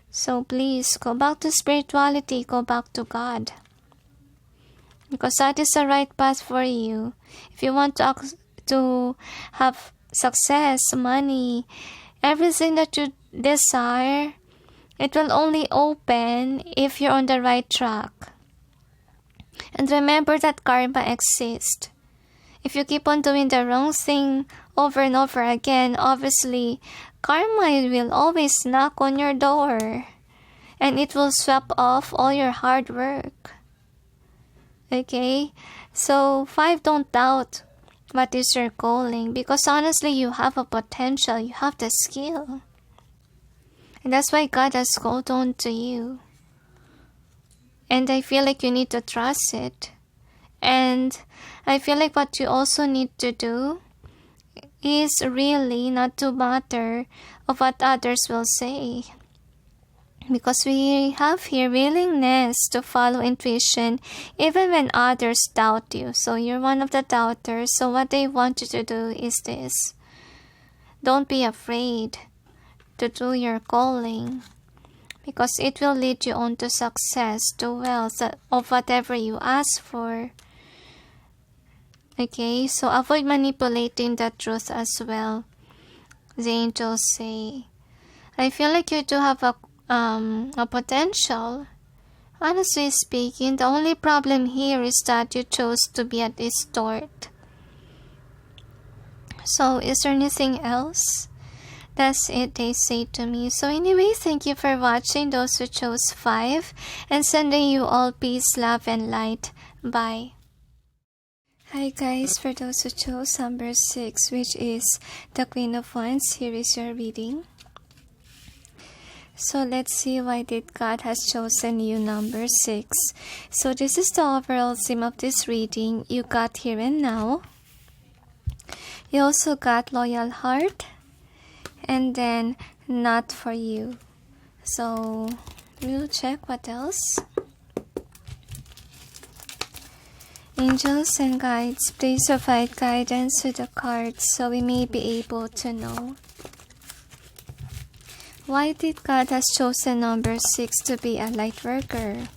So please, go back to spirituality, go back to God. Because that is the right path for you. If you want to have success, money, everything that you desire, it will only open if you're on the right track. And remember that karma exists. If you keep on doing the wrong thing over and over again, obviously, karma will always knock on your door. And it will sweep off all your hard work. Okay? So, 5, don't doubt what is your calling, because honestly you have a potential, you have the skill, and that's why God has called on to you. And I feel like you need to trust it. And I feel like what you also need to do is really not to matter of what others will say, because we have here willingness to follow intuition even when others doubt you. So you're one of the doubters. So what they want you to do is this. Don't be afraid to do your calling, because it will lead you on to success, to wealth, of whatever you ask for. Okay, so avoid manipulating the truth as well. The angels say, I feel like you do have a potential. Honestly speaking, the only problem here is that you chose to be a distort. So is there anything else? That's it, they say to me. So anyway, thank you for watching, those who chose 5, and sending you all peace, love, and light. Bye. Hi guys, for those who chose number 6, which is the Queen of Wands, here is your reading. So let's see why did God has chosen you, number 6. So this is the overall theme of this reading. You got here and now. You also got loyal heart. And then not for you. So we'll check what else. Angels and guides, please provide guidance to the cards so we may be able to know. Why did God has chosen number 6 to be a light worker?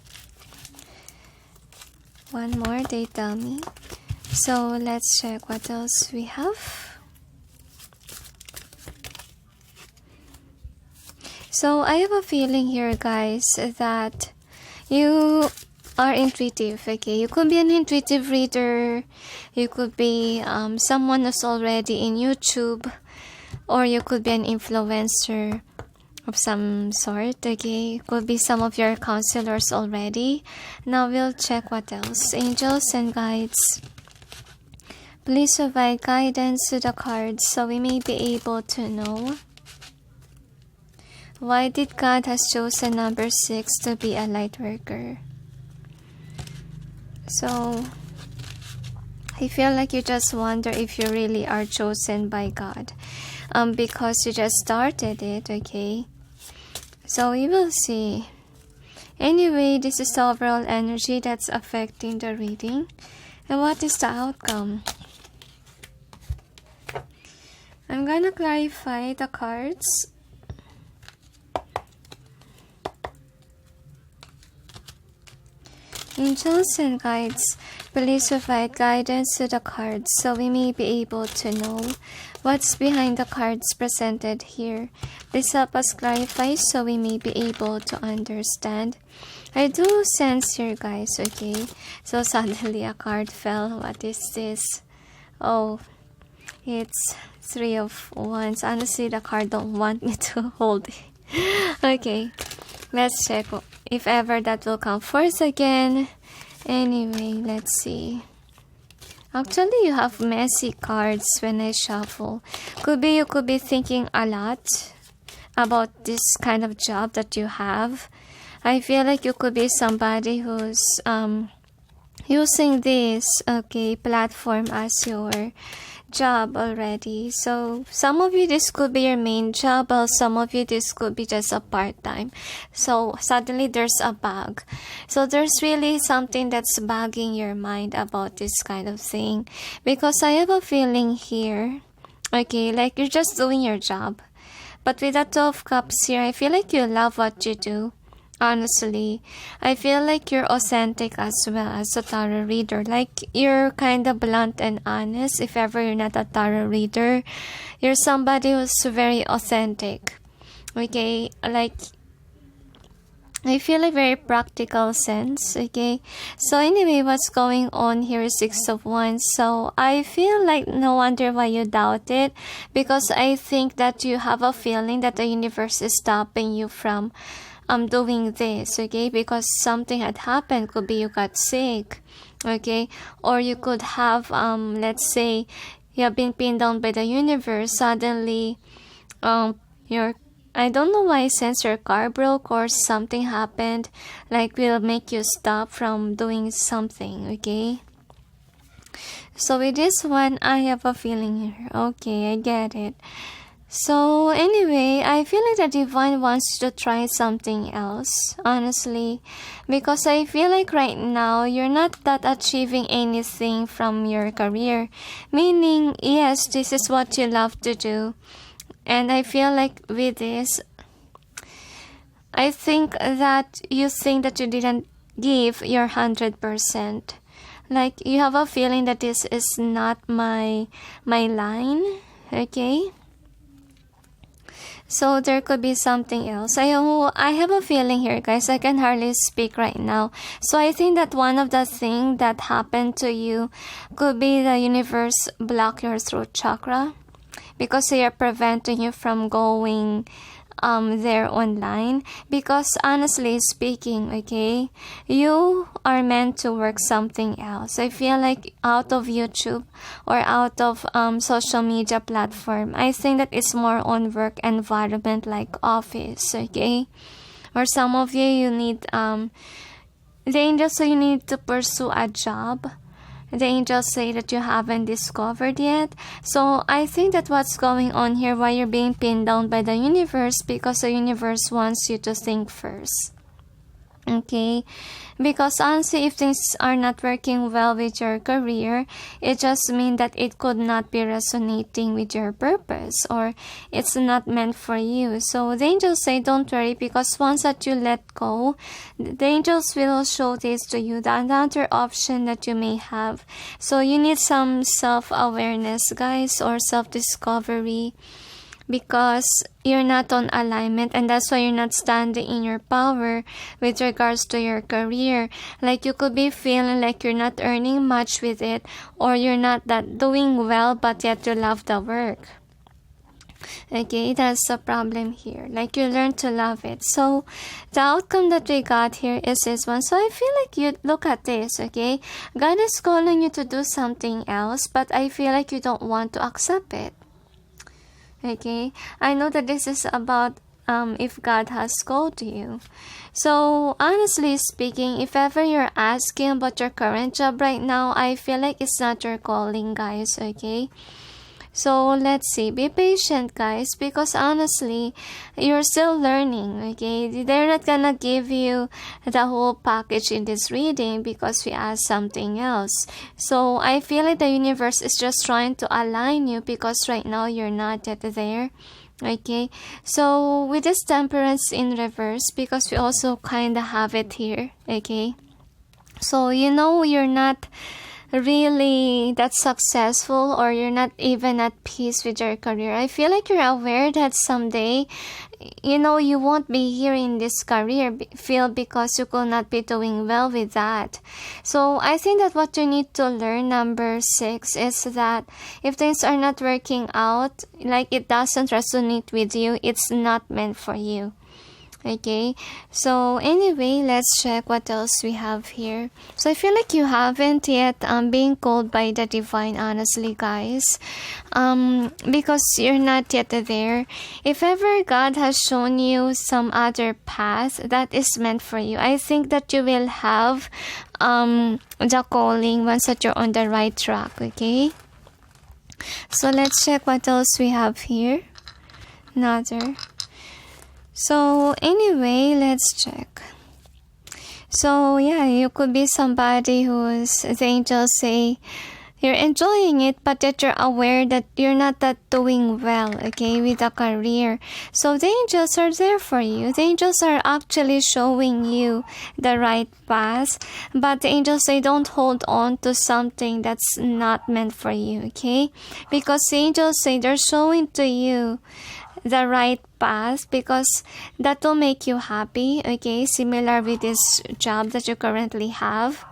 One more, they tell me. So let's check what else we have. So I have a feeling here, guys, that you are intuitive. Okay, you could be an intuitive reader. You could be someone who's already in YouTube, or you could be an influencer of some sort. Okay, could be some of your counselors already. Now we'll check what else. Angels and guides, please provide guidance to the cards so we may be able to know. Why did God has chosen number 6 to be a light worker? So I feel like you just wonder if you really are chosen by God, because you just started it. Okay, so we will see. Anyway, this is the overall energy that's affecting the reading. And what is the outcome? I'm gonna clarify the cards. Angels and guides, please provide guidance to the cards so we may be able to know what's behind the cards presented here. Please help us clarify so we may be able to understand. I do sense here, guys, okay? So suddenly a card fell. What is this? Oh, it's Three of Wands. Honestly, the card don't want me to hold it. Okay, let's check if ever that will come forth again. Anyway, let's see. Actually, you have messy cards when I shuffle. You could be thinking a lot about this kind of job that you have. I feel like you could be somebody who's using this platform as your job already. So some of you, this could be your main job, or some of you, this could be just a part-time. So suddenly there's a bug. So there's really something that's bugging your mind about this kind of thing, because I have a feeling here, okay, like you're just doing your job. But with the Two of Cups here, I feel like you love what you do. Honestly, I feel like you're authentic as well as a tarot reader. Like, you're kind of blunt and honest. If ever you're not a tarot reader, you're somebody who's very authentic. Okay, like, I feel like very practical sense. Okay, so anyway, what's going on here is Six of Wands. So I feel like no wonder why you doubt it, because I think that you have a feeling that the universe is stopping you from doing this, okay, because something had happened. Could be you got sick, okay, or you could have let's say you have been pinned down by the universe. Suddenly I don't know why I sense your car broke or something happened, like will make you stop from doing something, okay. So with this one, I have a feeling here. Okay, I get it. So anyway, I feel like the divine wants you to try something else, honestly, because I feel like right now you're not that achieving anything from your career. Meaning, yes, this is what you love to do. And I feel like with this, I think that you think that you didn't give your 100%. Like, you have a feeling that this is not my line, okay? So there could be something else. I have a feeling here, guys. I can hardly speak right now. So I think that one of the things that happened to you could be the universe block your throat chakra, because they are preventing you from going there online. Because honestly speaking, okay, you are meant to work something else. I feel like out of YouTube or out of social media platform, I think that it's more on work environment like office, okay. Or some of you need the angels say you need to pursue a job. The angels say that you haven't discovered yet. So I think that what's going on here, why you're being pinned down by the universe, because the universe wants you to think first. Okay, because honestly, if things are not working well with your career, it just means that it could not be resonating with your purpose, or it's not meant for you. So the angels say don't worry, because once that you let go, the angels will show this to you, the another option that you may have. So you need some self-awareness, guys, or self-discovery, because you're not on alignment, and that's why you're not standing in your power with regards to your career. Like, you could be feeling like you're not earning much with it, or you're not that doing well, but yet you love the work. Okay, that's the problem here. Like, you learn to love it. So the outcome that we got here is this one. So I feel like you look at this, okay, God is calling you to do something else, but I feel like you don't want to accept it. Okay, I know that this is about if God has called you. So honestly speaking, if ever you're asking about your current job right now, I feel like it's not your calling, guys, okay? So let's see, be patient, guys, because honestly, you're still learning, okay? They're not gonna give you the whole package in this reading because we asked something else. So I feel like the universe is just trying to align you, because right now you're not yet there. Okay, so with this Temperance in reverse, because we also kind of have it here, okay? So you're not really that successful, or you're not even at peace with your career. I feel like you're aware that someday, you won't be here in this career field because you could not be doing well with that. So I think that what you need to learn, number 6, is that if things are not working out, like it doesn't resonate with you, it's not meant for you. Okay, so anyway, let's check what else we have here. So I feel like you haven't yet being called by the divine, honestly, guys, because you're not yet there. If ever God has shown you some other path that is meant for you, I think that you will have the calling once that you're on the right track. Okay, so let's check what else we have here. Another. So anyway, let's check. So yeah, you could be somebody who's, the angels say, you're enjoying it, but that you're aware that you're not that doing well, okay, with a career. So the angels are there for you. The angels are actually showing you the right path, but the angels say don't hold on to something that's not meant for you, okay? Because the angels say they're showing to you the right path because that will make you happy, okay? Similar with this job that you currently have.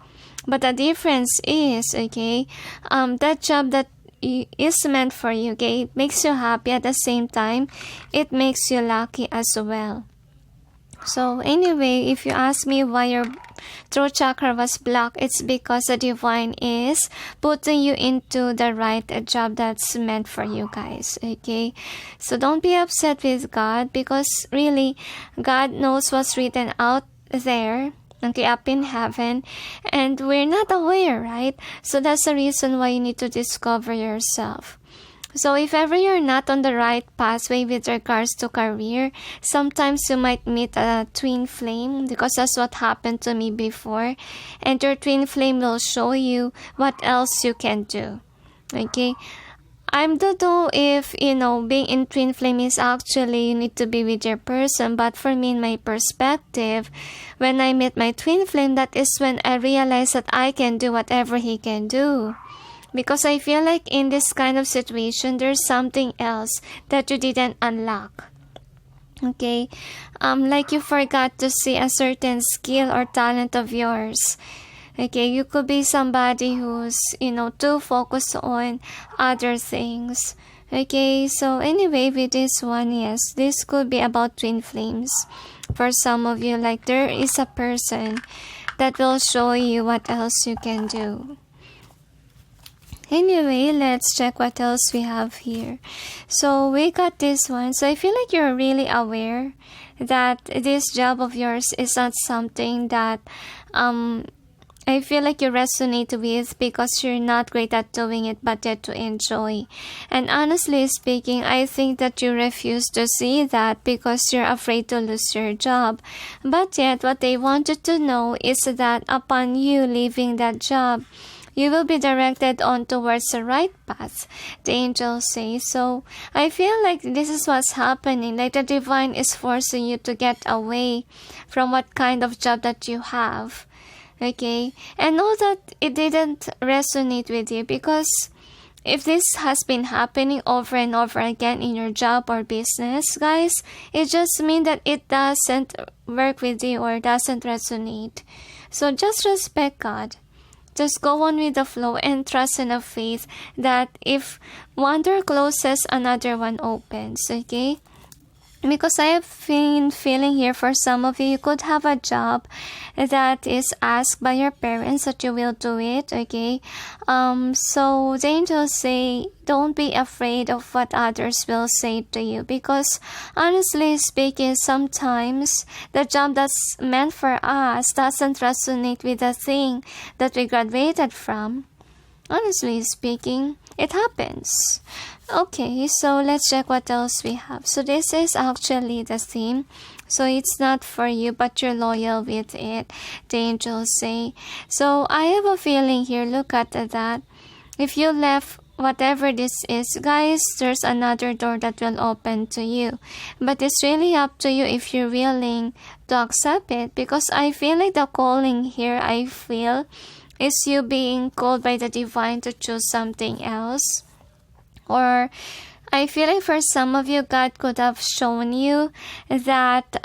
But the difference is, okay, that job that is meant for you, okay, makes you happy. At the same time, it makes you lucky as well. So anyway, if you ask me why your throat chakra was blocked, it's because the divine is putting you into the right job that's meant for you, guys. Okay, so don't be upset with God, because really God knows what's written out there, okay, up in heaven, and we're not aware, right? So that's the reason why you need to discover yourself. So if ever you're not on the right pathway with regards to career, sometimes you might meet a twin flame, because that's what happened to me before. And your twin flame will show you what else you can do. Okay? I don't know if, being in twin flame is actually you need to be with your person. But for me, in my perspective, when I meet my twin flame, that is when I realize that I can do whatever he can do. Because I feel like in this kind of situation, there's something else that you didn't unlock. Okay? Like you forgot to see a certain skill or talent of yours. Okay? You could be somebody who's, too focused on other things. Okay? So anyway, with this one, yes, this could be about twin flames. For some of you, like there is a person that will show you what else you can do. Anyway, let's check what else we have here. So we got this one. So I feel like you're really aware that this job of yours is not something that I feel like you resonate with, because you're not great at doing it but yet to enjoy. And honestly speaking, I think that you refuse to see that because you're afraid to lose your job. But yet what they wanted to know is that upon you leaving that job, you will be directed on towards the right path, the angels say. So I feel like this is what's happening. Like the divine is forcing you to get away from what kind of job that you have. Okay? And know that it didn't resonate with you, because if this has been happening over and over again in your job or business, guys, it just means that it doesn't work with you or doesn't resonate. So just respect God. Just go on with the flow and trust in a faith that if one door closes, another one opens, okay? Because I have been feeling here for some of you, you could have a job that is asked by your parents that you will do it, okay? So the angels say, don't be afraid of what others will say to you. Because honestly speaking, sometimes the job that's meant for us doesn't resonate with the thing that we graduated from. Honestly speaking, it happens. Okay, so let's check what else we have. So this is actually the theme. So it's not for you, but you're loyal with it, the angels say. So I have a feeling here, look at that. If you left whatever this is, guys, there's another door that will open to you. But it's really up to you if you're willing to accept it, because I feel like the calling here, I feel, is you being called by the divine to choose something else. Or I feel like for some of you, God could have shown you that,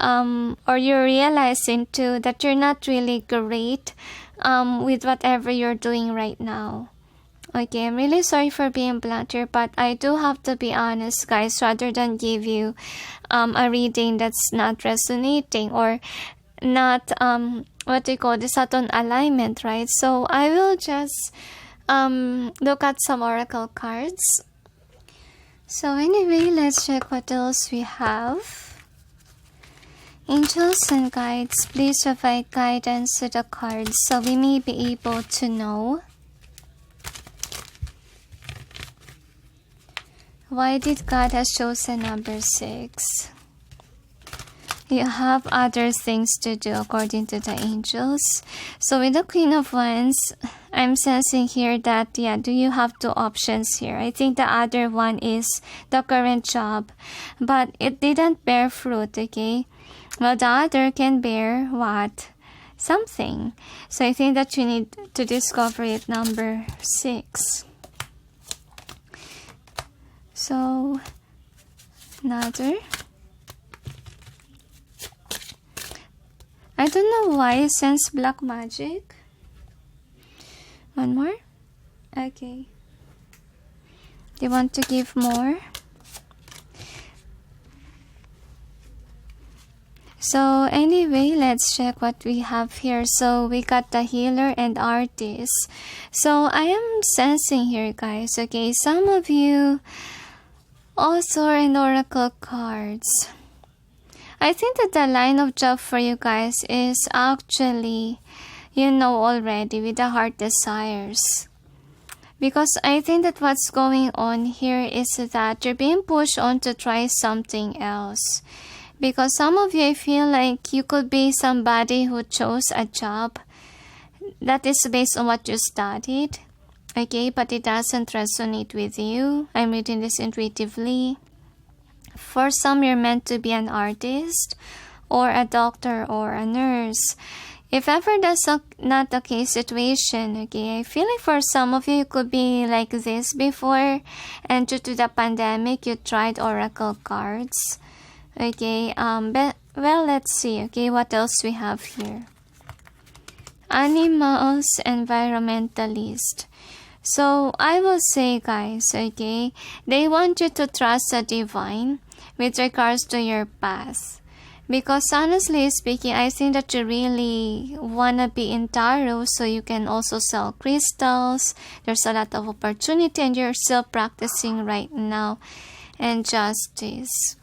or you're realizing too, that you're not really great with whatever you're doing right now. Okay, I'm really sorry for being blunt here, but I do have to be honest, guys, rather than give you a reading that's not resonating or not, what do you call this, not on alignment, right? So I will just look at some oracle cards. So anyway, let's check what else we have. Angels and guides, please provide guidance to the cards so we may be able to know. Why did God has chosen number 6? You have other things to do according to the angels. So with the Queen of Wands, I'm sensing here that, yeah, do you have two options here? I think the other one is the current job, but it didn't bear fruit, okay? Well, the other can bear what? Something. So I think that you need to discover it, number 6. So, another. I don't know why I sense black magic. One more? Okay. Do you want to give more? So anyway, let's check what we have here. So we got the healer and artist. So I am sensing here, guys, okay, some of you also are in oracle cards. I think that the line of job for you guys is actually, you know already, with the heart desires. Because I think that what's going on here is that you're being pushed on to try something else. Because some of you, I feel like you could be somebody who chose a job that is based on what you studied. Okay, but it doesn't resonate with you. I'm reading this intuitively. For some, you're meant to be an artist or a doctor or a nurse. If ever that's not the case situation, okay, I feel like for some of you, it could be like this before, and due to the pandemic, you tried oracle cards. Okay, well, let's see, okay, what else we have here. Animals, environmentalist. So, I will say, guys, okay, they want you to trust the divine with regards to your path. Because honestly speaking, I think that you really want to be in tarot so you can also sell crystals. There's a lot of opportunity and you're still practicing right now. And justice.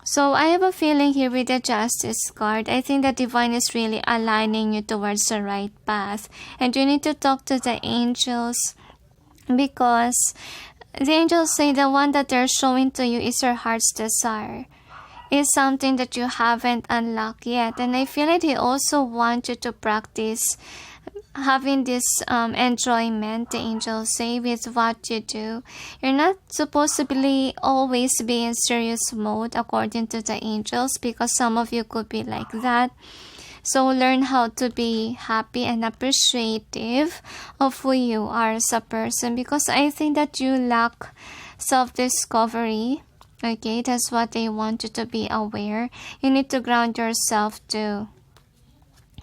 So I have a feeling here with the justice card, I think the divine is really aligning you towards the right path. And you need to talk to the angels because the angels say the one that they're showing to you is your heart's desire. Is something that you haven't unlocked yet, and I feel like they also want you to practice having this enjoyment, the angels say, with what you do. You're not supposed to always be in serious mode according to the angels, because some of you could be like that. So learn how to be happy and appreciative of who you are as a person, because I think that you lack self-discovery. Okay, that's what they want you to be aware. You need to ground yourself too.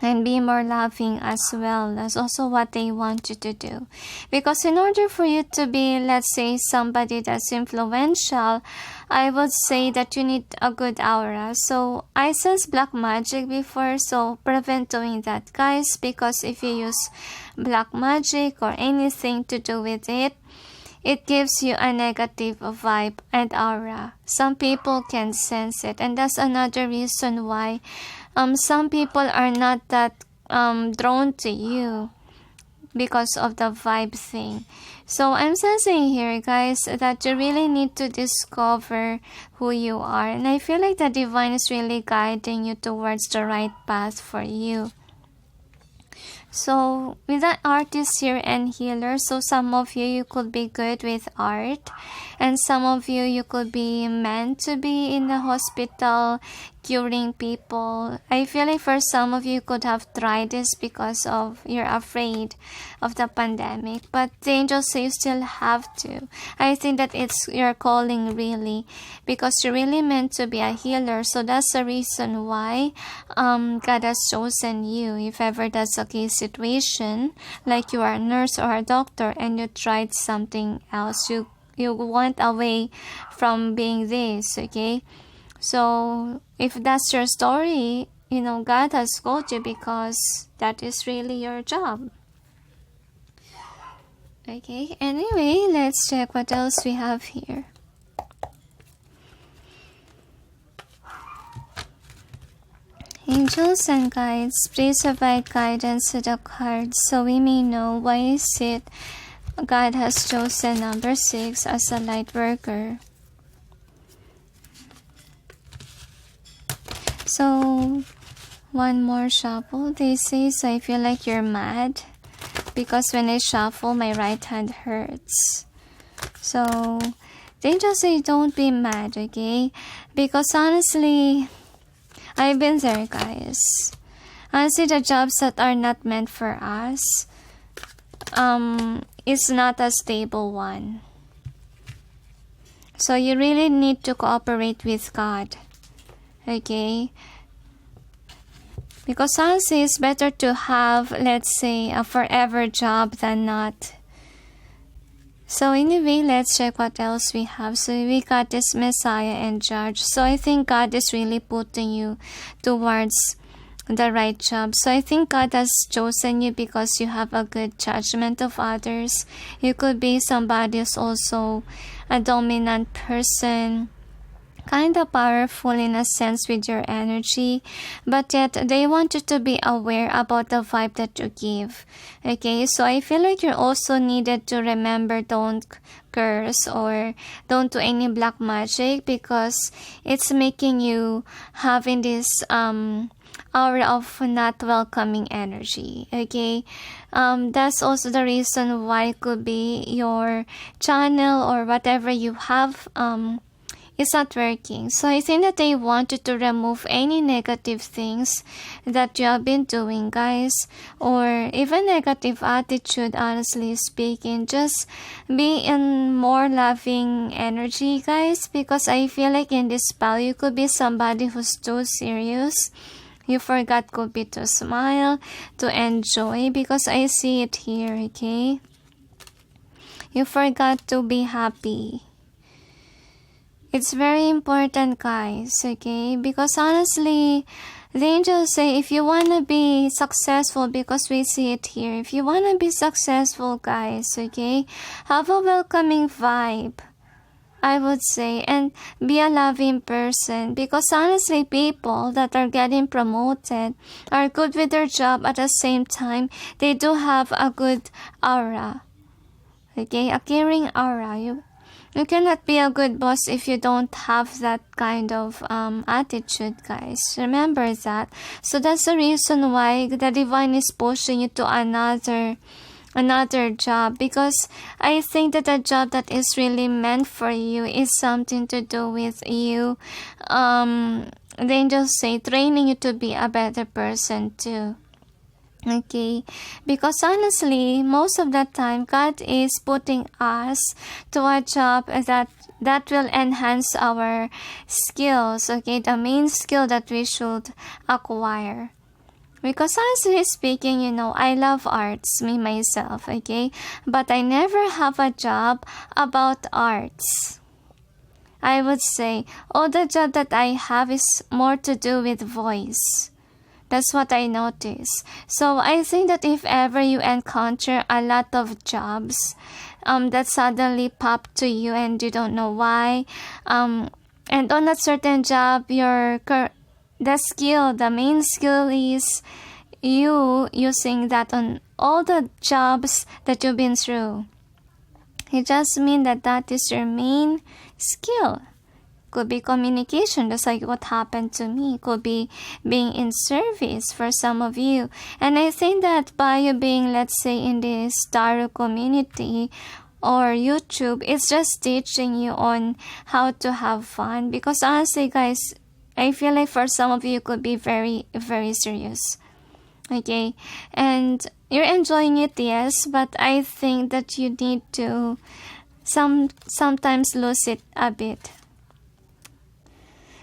And be more loving as well. That's also what they want you to do. Because in order for you to be, let's say, somebody that's influential, I would say that you need a good aura. So, I sense black magic before, so prevent doing that, guys. Because if you use black magic or anything to do with it, it gives you a negative vibe and aura. Some people can sense it. And that's another reason why some people are not that drawn to you because of the vibe thing. So I'm sensing here, guys, that you really need to discover who you are. And I feel like the divine is really guiding you towards the right path for you. So with that artist here and healer, so some of you could be good with art, and some of you could be meant to be in the hospital curing people. I feel like for some of you could have tried this because of you're afraid of the pandemic, but the angels say you still have to. I think that it's your calling really, because you're really meant to be a healer. So that's the reason why God has chosen you. If ever that's a case situation, like you are a nurse or a doctor and you tried something else, you went away from being this, okay? So if that's your story, God has called you because that is really your job. Okay, anyway, let's check what else we have here. Angels and guides, please provide guidance to the cards so we may know why is it God has chosen number 6 as a light worker. So, one more shuffle. They say, so I feel like you're mad because when I shuffle, my right hand hurts. So, they just say don't be mad, okay? Because honestly, I've been there, guys. Honestly, the jobs that are not meant for us, it's not a stable one. So you really need to cooperate with God. Okay? Because honestly, it's better to have, let's say, a forever job than not. So anyway, let's check what else we have. So we got this Messiah and Judge. So I think God is really putting you towards the right job. So I think God has chosen you because you have a good judgment of others. You could be somebody who's also a dominant person, kind of powerful in a sense with your energy, but yet they want you to be aware about the vibe that you give. Okay, so I feel like you're also needed to remember, don't curse or don't do any black magic, because it's making you having this aura of not welcoming energy. Okay, that's also the reason why it could be your channel or whatever you have it's not working. So I think that they want you to remove any negative things that you have been doing, guys, or even negative attitude. Honestly speaking, just be in more loving energy, guys, because I feel like in this spell you could be somebody who's too serious. You forgot could be to smile, to enjoy, because I see it here. Okay, you forgot to be happy. It's very important, guys, okay? Because honestly, the angels say if you want to be successful, because we see it here, if you want to be successful, guys, okay, have a welcoming vibe, I would say, and be a loving person. Because honestly, people that are getting promoted are good with their job. At the same time, they do have a good aura, okay, a caring aura. You cannot be a good boss if you don't have that kind of attitude, guys. Remember that. So that's the reason why the divine is pushing you to another job, because I think that the job that is really meant for you is something to do with you. The angels say training you to be a better person too. Okay, because honestly, most of the time, God is putting us to a job that will enhance our skills. Okay, the main skill that we should acquire. Because honestly speaking, I love arts, me myself. Okay, but I never have a job about arts. I would say all the job that I have is more to do with voice. That's what I notice. So I think that if ever you encounter a lot of jobs that suddenly pop to you and you don't know why, and on a certain job, the main skill is you using that on all the jobs that you've been through. It just means that is your main skill. Could be communication, just like what happened to me. Could be being in service for some of you. And I think that by you being, let's say, in this tarot community or YouTube, it's just teaching you on how to have fun. Because honestly, guys, I feel like for some of you, it could be very, very serious. Okay, and you're enjoying it, yes, but I think that you need to sometimes lose it a bit.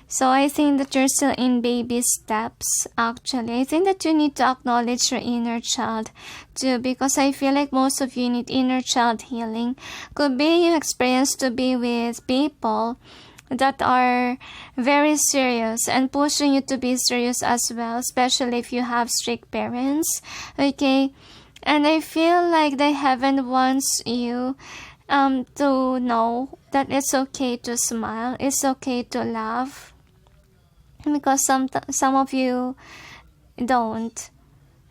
So I think that you're still in baby steps, actually. I think that you need to acknowledge your inner child too, because I feel like most of you need inner child healing. Could be you experience to be with people that are very serious and pushing you to be serious as well, especially if you have strict parents. Okay, and I feel like the heaven wants you to know that it's okay to smile, it's okay to laugh, because some of you don't.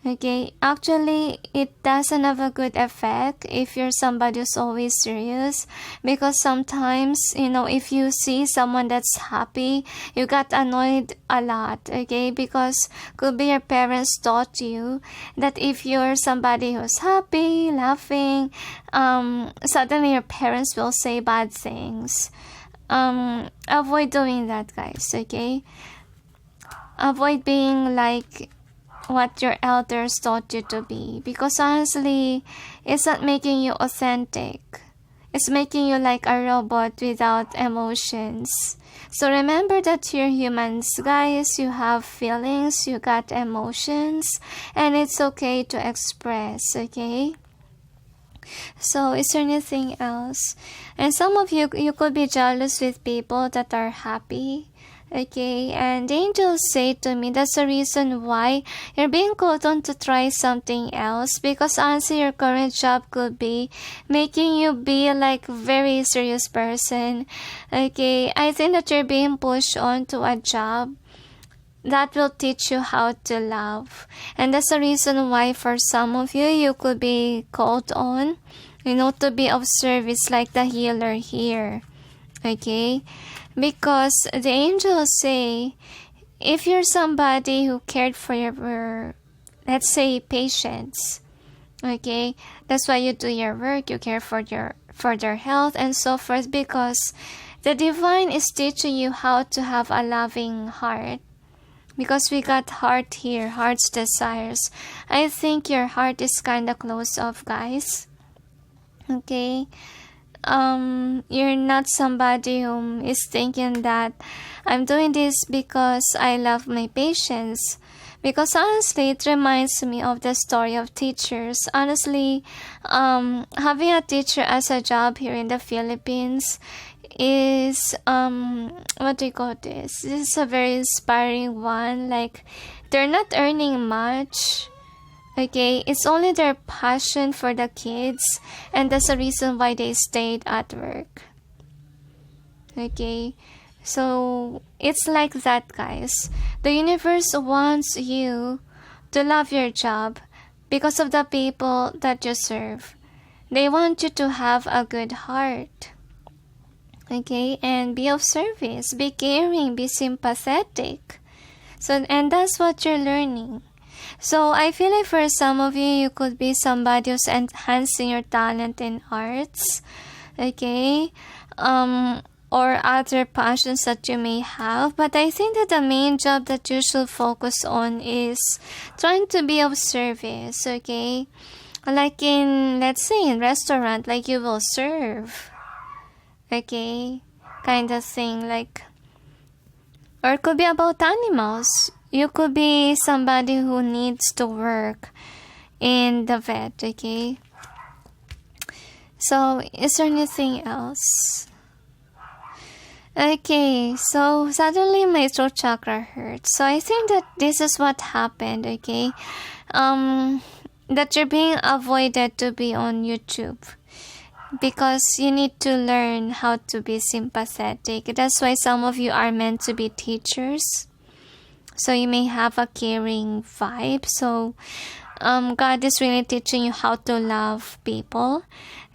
Okay, actually, it doesn't have a good effect if you're somebody who's always serious, because sometimes, if you see someone that's happy, you got annoyed a lot, okay, because could be your parents taught you that if you're somebody who's happy, laughing, suddenly your parents will say bad things. Avoid doing that, guys, okay? Avoid being like what your elders taught you to be, because honestly, it's not making you authentic. It's making you like a robot without emotions. So remember that you're humans, guys. You have feelings, you got emotions, and it's okay to express, okay? So is there anything else? And some of you could be jealous with people that are happy. Okay, and the angels say to me that's the reason why you're being called on to try something else, because honestly your current job could be making you be like very serious person. Okay, I think that you're being pushed on to a job that will teach you how to love, and that's the reason why for some of you, you could be called on, to be of service like the healer here. Okay, because the angels say if you're somebody who cared for your, let's say, patients, okay, that's why you do your work, you care for their health and so forth, because the divine is teaching you how to have a loving heart, because we got heart here, heart's desires. I think your heart is kind of closed off, guys. Okay, you're not somebody who is thinking that I'm doing this because I love my patients. Because honestly, it reminds me of the story of teachers. Honestly, having a teacher as a job here in the Philippines is, what do you call this? This is a very inspiring one. Like, they're not earning much. Okay, it's only their passion for the kids, and that's the reason why they stayed at work. Okay, so it's like that, guys. The universe wants you to love your job because of the people that you serve. They want you to have a good heart. Okay, and be of service, be caring, be sympathetic. So, and that's what you're learning. So I feel like for some of you, you could be somebody who's enhancing your talent in arts, okay, or other passions that you may have. But I think that the main job that you should focus on is trying to be of service, okay? Like in, let's say, in restaurant, like you will serve, okay, kind of thing, like, or it could be about animals. You could be somebody who needs to work in the vet, okay? So, is there anything else? Okay, so suddenly my throat chakra hurts. So I think that this is what happened, okay? That you're being avoided to be on YouTube, because you need to learn how to be sympathetic. That's why some of you are meant to be teachers. So you may have a caring vibe. So God is really teaching you how to love people,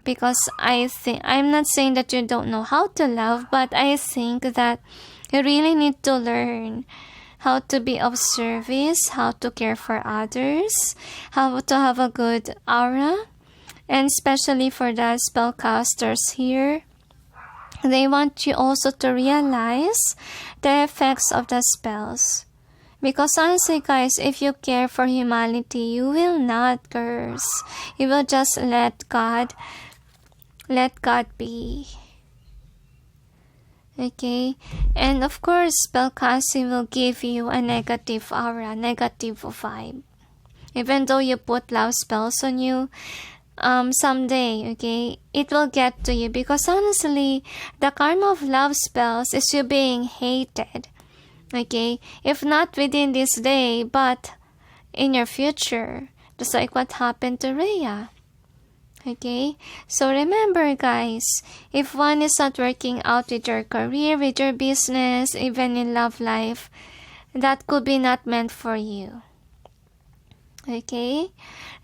Because I'm not saying that you don't know how to love, but I think that you really need to learn how to be of service, how to care for others, how to have a good aura. And especially for the spellcasters here, they want you also to realize the effects of the spells. Because honestly guys, if you care for humanity, you will not curse. You will just let God be. Okay? And of course, spellcasting will give you a negative aura, negative vibe. Even though you put love spells on you, someday, okay, it will get to you. Because honestly, the karma of love spells is you being hated. Okay? If not within this day, but in your future. Just like what happened to Rhea. Okay? So remember guys, if one is not working out with your career, with your business, even in love life, that could be not meant for you. Okay?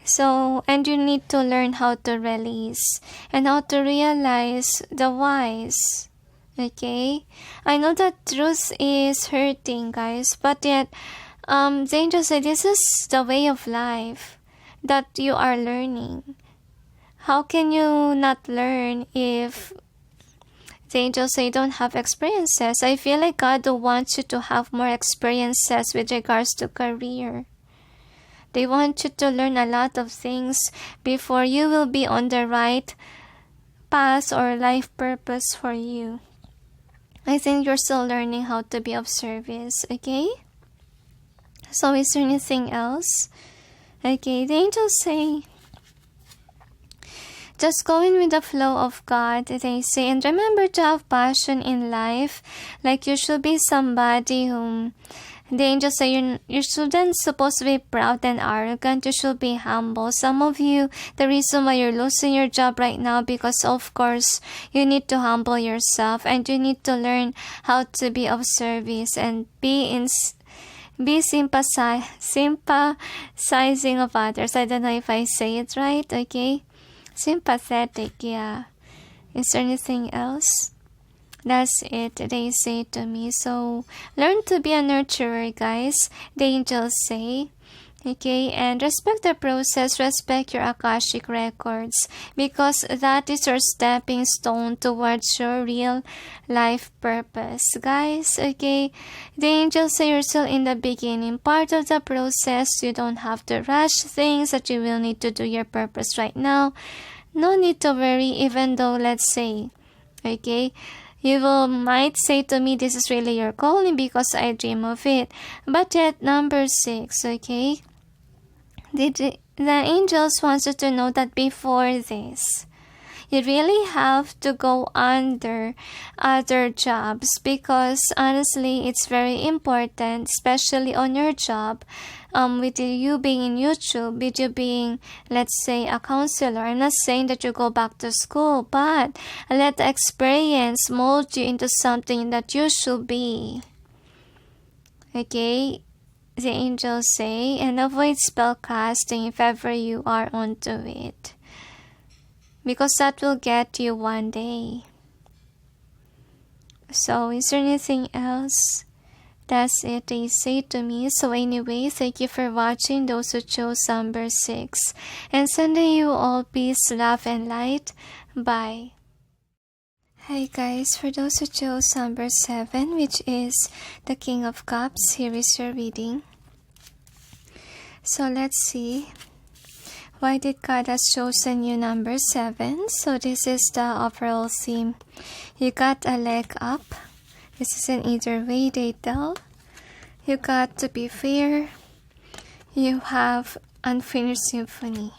So, and you need to learn how to release and how to realize the whys. Okay? I know that truth is hurting guys, but yet the angels say this is the way of life that you are learning. How can you not learn if the angels say don't have experiences? I feel like God wants you to have more experiences with regards to career. They want you to learn a lot of things before you will be on the right path or life purpose for you. I think you're still learning how to be of service, okay? So is there anything else? Okay, the angels say, just go in with the flow of God, they say. And remember to have passion in life. Like you should be somebody whom the angels say you shouldn't supposed to be proud and arrogant. You should be humble. Some of you, the reason why you're losing your job right now, because of course you need to humble yourself and you need to learn how to be of service and be sympathizing of others. I don't know if I say it right, okay? Sympathetic, yeah. Is there anything else? That's it, they say to me. So, learn to be a nurturer, guys. The angels say. Okay, and respect the process, respect your Akashic records, because that is your stepping stone towards your real life purpose, guys. Okay, the angels say you're still in the beginning part of the process. You don't have to rush things, that you will need to do your purpose right now. No need to worry, even though, let's say, okay, might say to me, this is really your calling because I dream of it. But yet, number 6, okay, the angels wants you to know that before this, you really have to go under other jobs, because honestly, it's very important, especially on your job, with you being in YouTube, with you being, let's say, a counselor. I'm not saying that you go back to school, but let the experience mold you into something that you should be. Okay? The angels say, and avoid spell casting if ever you are onto it, because that will get you one day. So, is there anything else? That's it, they say to me. So anyway, thank you for watching, those who chose number 6. And sending you all peace, love, and light. Bye. Hi guys, for those who chose number 7, which is the King of Cups, here is your reading. So let's see. Why did God has chosen you number 7? So this is the overall theme. You got a leg up. This is in either way they tell. You got to be fair. You have unfinished symphony.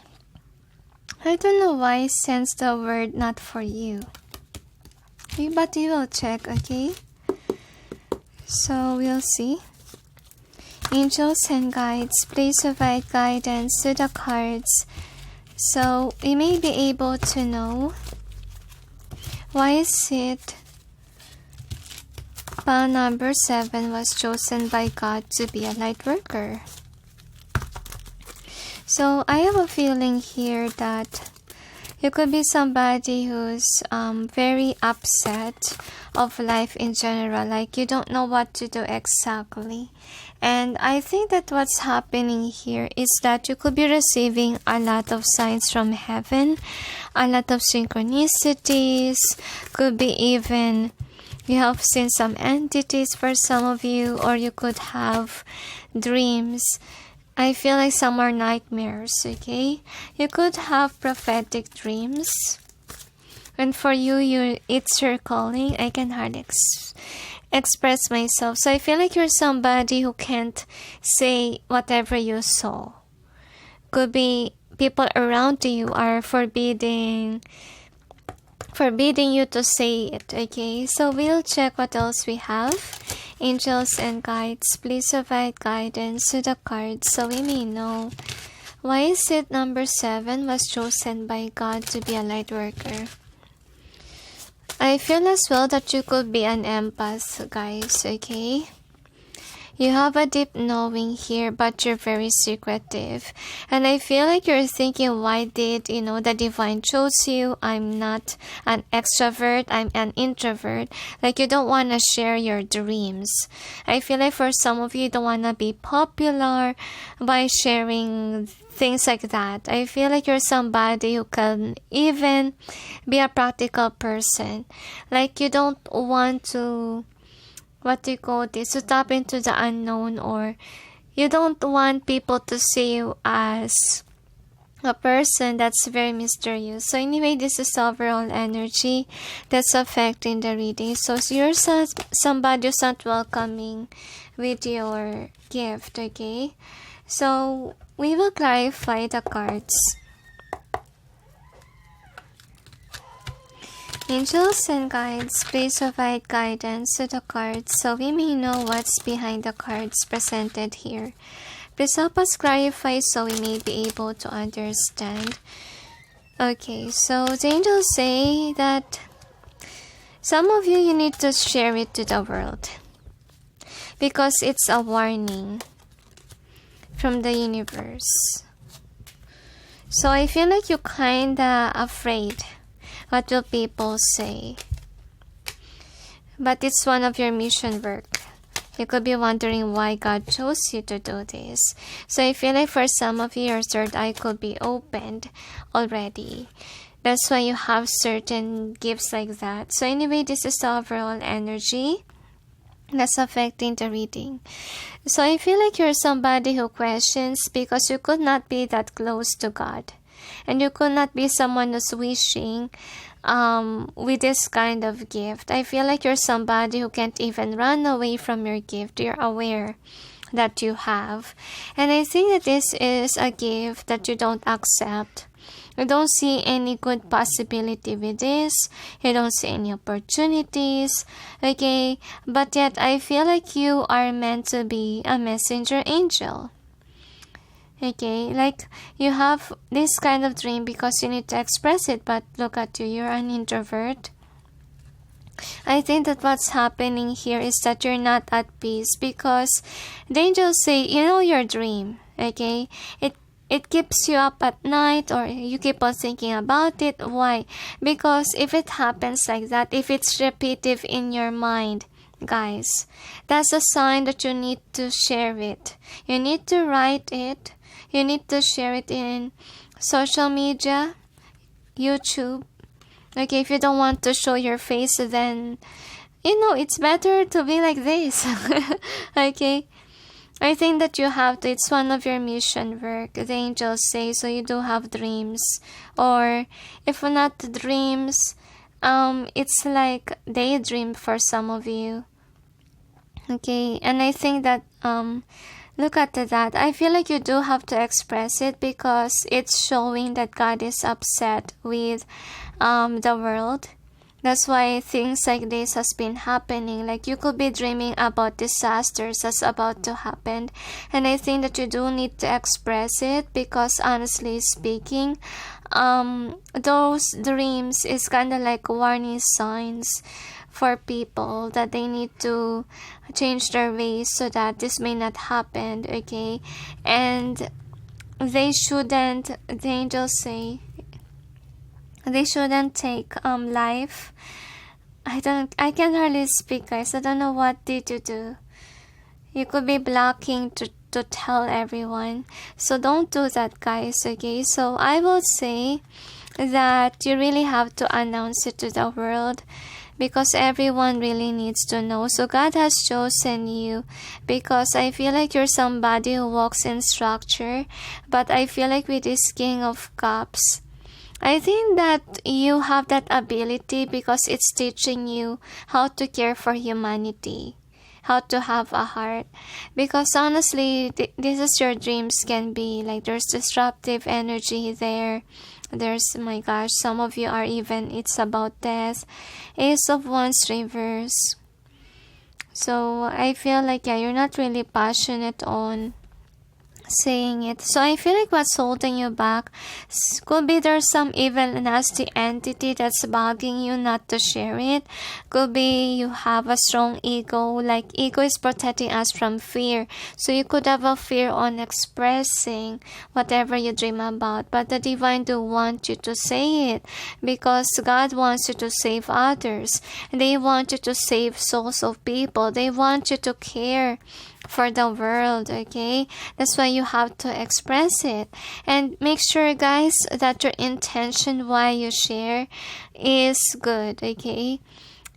I don't know why I sense the word not for you. But you will check, okay? So we'll see. Angels and guides, please provide guidance to the cards so we may be able to know why is it pile number 7 was chosen by God to be a light worker. So I have a feeling here that You could be somebody who's very upset of life in general, like you don't know what to do exactly. And I think that what's happening here is that you could be receiving a lot of signs from heaven, a lot of synchronicities, could be even you have seen some entities for some of you, or you could have dreams. I feel like some are nightmares, okay? You could have prophetic dreams. And for you, it's your calling. I can hardly express myself. So I feel like you're somebody who can't say whatever you saw. Could be people around you are forbidding you to say it, okay? So we'll check what else we have. Angels and guides, please provide guidance to the cards so we may know. Why is it number 7 was chosen by God to be a light worker? I feel as well that you could be an empath, guys, okay? You have a deep knowing here, but you're very secretive. And I feel like you're thinking, why did, the divine chose you? I'm not an extrovert, I'm an introvert. Like you don't want to share your dreams. I feel like for some of you don't want to be popular by sharing things like that. I feel like you're somebody who can even be a practical person. Like you don't want to to tap into the unknown, or you don't want people to see you as a person that's very mysterious. So anyway, this is overall energy that's affecting the reading. So you're somebody who's not welcoming with your gift, okay? So we will clarify the cards. Angels and guides, please provide guidance to the cards so we may know what's behind the cards presented here. Please help us clarify so we may be able to understand. Okay, so the angels say that some of you need to share it to the world because it's a warning from the universe. So I feel like you're kinda afraid. What will people say? But it's one of your mission work. You could be wondering why God chose you to do this. So I feel like for some of you, your third eye could be opened already. That's why you have certain gifts like that. So anyway, this is the overall energy that's affecting the reading. So I feel like you're somebody who questions because you could not be that close to God. And you could not be someone who's wishing with this kind of gift. I feel like you're somebody who can't even run away from your gift. You're aware that you have. And I think that this is a gift that you don't accept. You don't see any good possibility with this. You don't see any opportunities. Okay? But yet I feel like you are meant to be a messenger angel. Okay, like you have this kind of dream because you need to express it, but look at you, you're an introvert. I think that what's happening here is that you're not at peace because the angels say, your dream, okay? It keeps you up at night, or you keep on thinking about it. Why? Because if it happens like that, if it's repetitive in your mind, guys, that's a sign that you need to share it. You need to write it. You need to share it in social media, YouTube. Okay, if you don't want to show your face, then, it's better to be like this. Okay? I think that you have to, it's one of your mission work. The angels say, so you do have dreams. Or, if not dreams, it's like daydream for some of you. Okay, and I think that, look at that. I feel like you do have to express it because it's showing that God is upset with the world. That's why things like this has been happening. Like you could be dreaming about disasters that's about to happen. And I think that you do need to express it because honestly speaking, those dreams is kind of like warning signs for people that they need to change their ways so that this may not happen, okay? And they shouldn't, the angels say, They shouldn't take life. I can hardly speak, guys. I don't know what did you do. You could be blocking to tell everyone. So don't do that, guys, okay? So I will say that you really have to announce it to the world, because everyone really needs to know. So God has chosen you, because I feel like you're somebody who walks in structure, but I feel like with this King of Cups, I think that you have that ability because it's teaching you how to care for humanity, how to have a heart. Because honestly, this is your dreams can be. Like, there's disruptive energy there. There's, my gosh, some of you are even, it's about death. Ace of Wands reverse. So I feel like, yeah, you're not really passionate on saying it. So I feel like what's holding you back could be there's some evil nasty entity that's bugging you not to share it. Could be you have a strong ego, like ego is protecting us from fear. So you could have a fear on expressing whatever you dream about, but the divine do want you to say it, because God wants you to save others. They want you to save souls of people. They want you to care for the world, okay? That's why you have to express it. And make sure, guys, that your intention why you share is good, okay?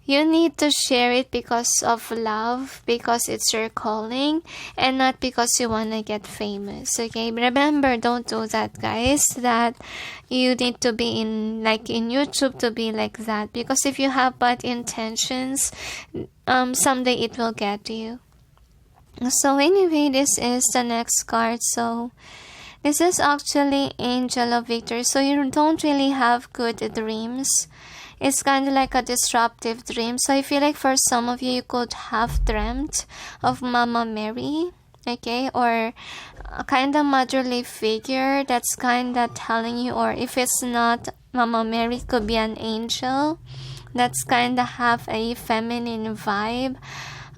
You need to share it because of love, because it's your calling, and not because you want to get famous, okay? Remember, don't do that, guys, that you need to be in YouTube to be like that, because if you have bad intentions, someday it will get you. So anyway, this is the next card. So this is actually Angel of Victory. So you don't really have good dreams. It's kind of like a disruptive dream. So I feel like for some of you, you could have dreamt of Mama Mary, okay? Or a kind of motherly figure that's kind of telling you, or if it's not Mama Mary, it could be an angel that's kind of have a feminine vibe.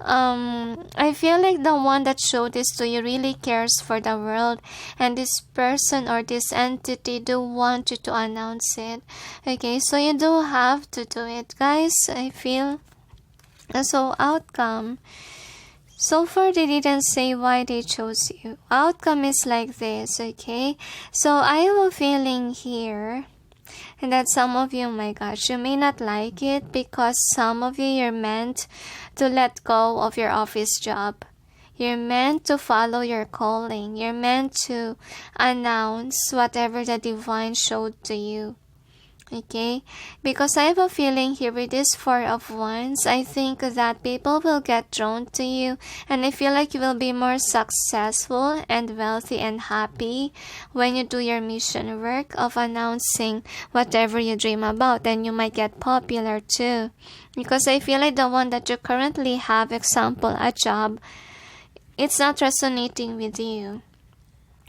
I feel like the one that showed this to you really cares for the world, and this person or this entity do want you to announce it, okay? So you do have to do it, guys, I feel. So outcome, so far they didn't say why they chose you. Outcome is like this, okay? So I have a feeling here, and that some of you, oh my gosh, you may not like it, because some of you, you're meant to let go of your office job. You're meant to follow your calling. You're meant to announce whatever the divine showed to you. Okay? Because I have a feeling here with this Four of Wands, I think that people will get drawn to you, and I feel like you will be more successful and wealthy and happy when you do your mission work of announcing whatever you dream about, and you might get popular too. Because I feel like the one that you currently have, example, a job, it's not resonating with you.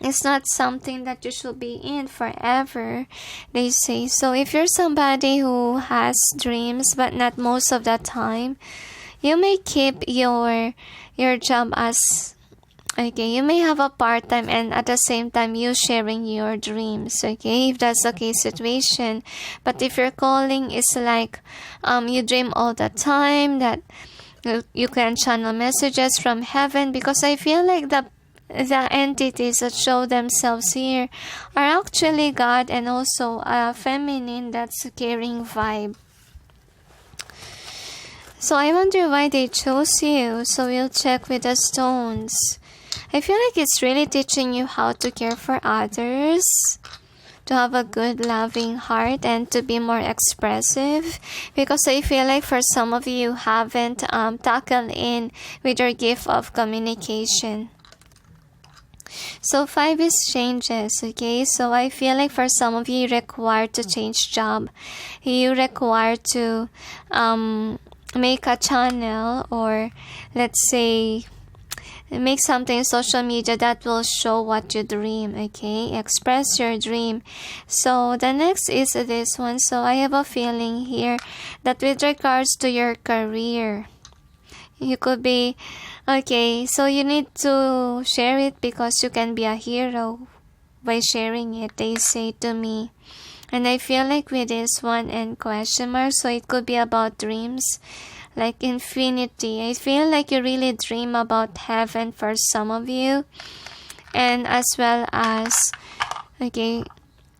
It's not something that you should be in forever, they say. So if you're somebody who has dreams but not most of the time, you may keep your job as, okay, you may have a part-time and at the same time you sharing your dreams, okay, if that's the case situation. But if your calling is like you dream all the time, that you can channel messages from heaven, because I feel like the entities that show themselves here are actually God, and also a feminine that's a caring vibe. So I wonder why they chose you. So we'll check with the stones. I feel like it's really teaching you how to care for others, to have a good loving heart, and to be more expressive, because I feel like for some of you haven't tackled in with your gift of communication. So 5 is changes, okay? So I feel like for some of you, require to change job. You require to make a channel, or let's say make something social media that will show what you dream, okay? Express your dream. So the next is this one. So I have a feeling here that with regards to your career, you could be, okay, so you need to share it because you can be a hero by sharing it, they say to me. And I feel like with this one and question mark, so it could be about dreams, like infinity. I feel like you really dream about heaven for some of you. And as well as, okay,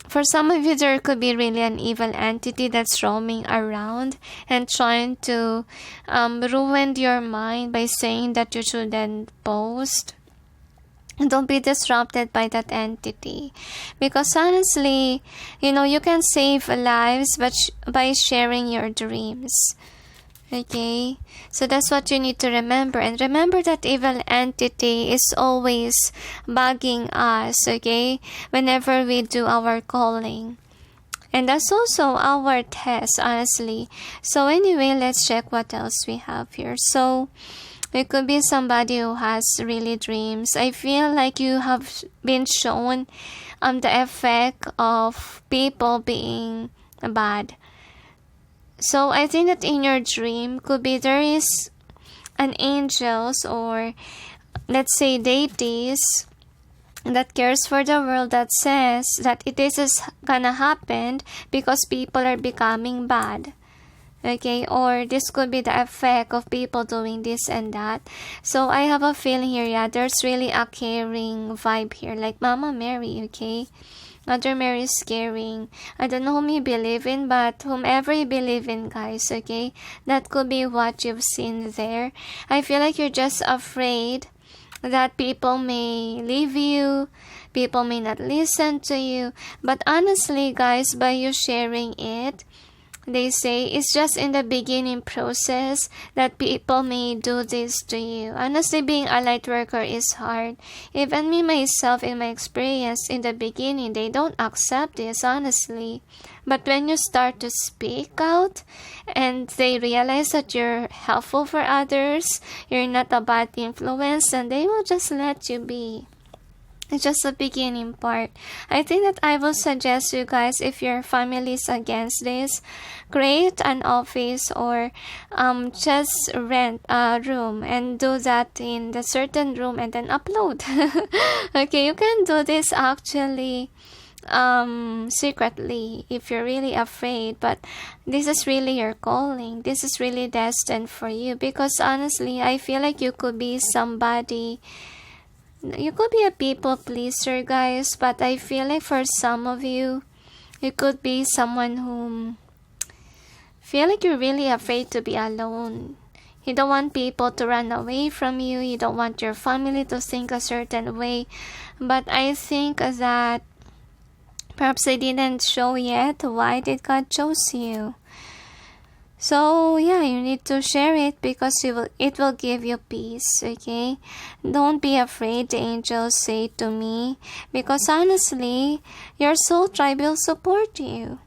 for some of you, there could be really an evil entity that's roaming around and trying to ruin your mind by saying that you shouldn't post. Don't be disrupted by that entity, because honestly, you can save lives but by sharing your dreams. Okay, so that's what you need to remember. And remember that evil entity is always bugging us, okay, whenever we do our calling. And that's also our test, honestly. So anyway, let's check what else we have here. So it could be somebody who has really dreams. I feel like you have been shown the effect of people being bad. So I think that in your dream could be there is an angels, or let's say deities that cares for the world, that says that it is gonna happen because people are becoming bad. Okay, or this could be the effect of people doing this and that. So I have a feeling here, yeah, there's really a caring vibe here, like Mama Mary, okay? Mother Mary is caring. I don't know whom you believe in, but whomever you believe in, guys, okay? That could be what you've seen there. I feel like you're just afraid that people may leave you, people may not listen to you. But honestly, guys, by you sharing it, they say it's just in the beginning process that people may do this to you. Honestly, being a light worker is hard. Even me myself, in my experience, in the beginning, they don't accept this, honestly. But when you start to speak out and they realize that you're helpful for others, you're not a bad influence, and they will just let you be. It's just the beginning part. I think that I will suggest you guys, if your family is against this, create an office or just rent a room and do that in the certain room and then upload. Okay, you can do this actually secretly if you're really afraid, but this is really your calling. This is really destined for you, because honestly, I feel like you could be somebody. You could be a people pleaser, guys, but I feel like for some of you, you could be someone whom feel like you're really afraid to be alone. You don't want people to run away from you. You don't want your family to think a certain way. But I think that perhaps I didn't show yet why did God chose you. So yeah, you need to share it because it will give you peace, okay? Don't be afraid, the angels say to me, because honestly, your soul tribe will support you.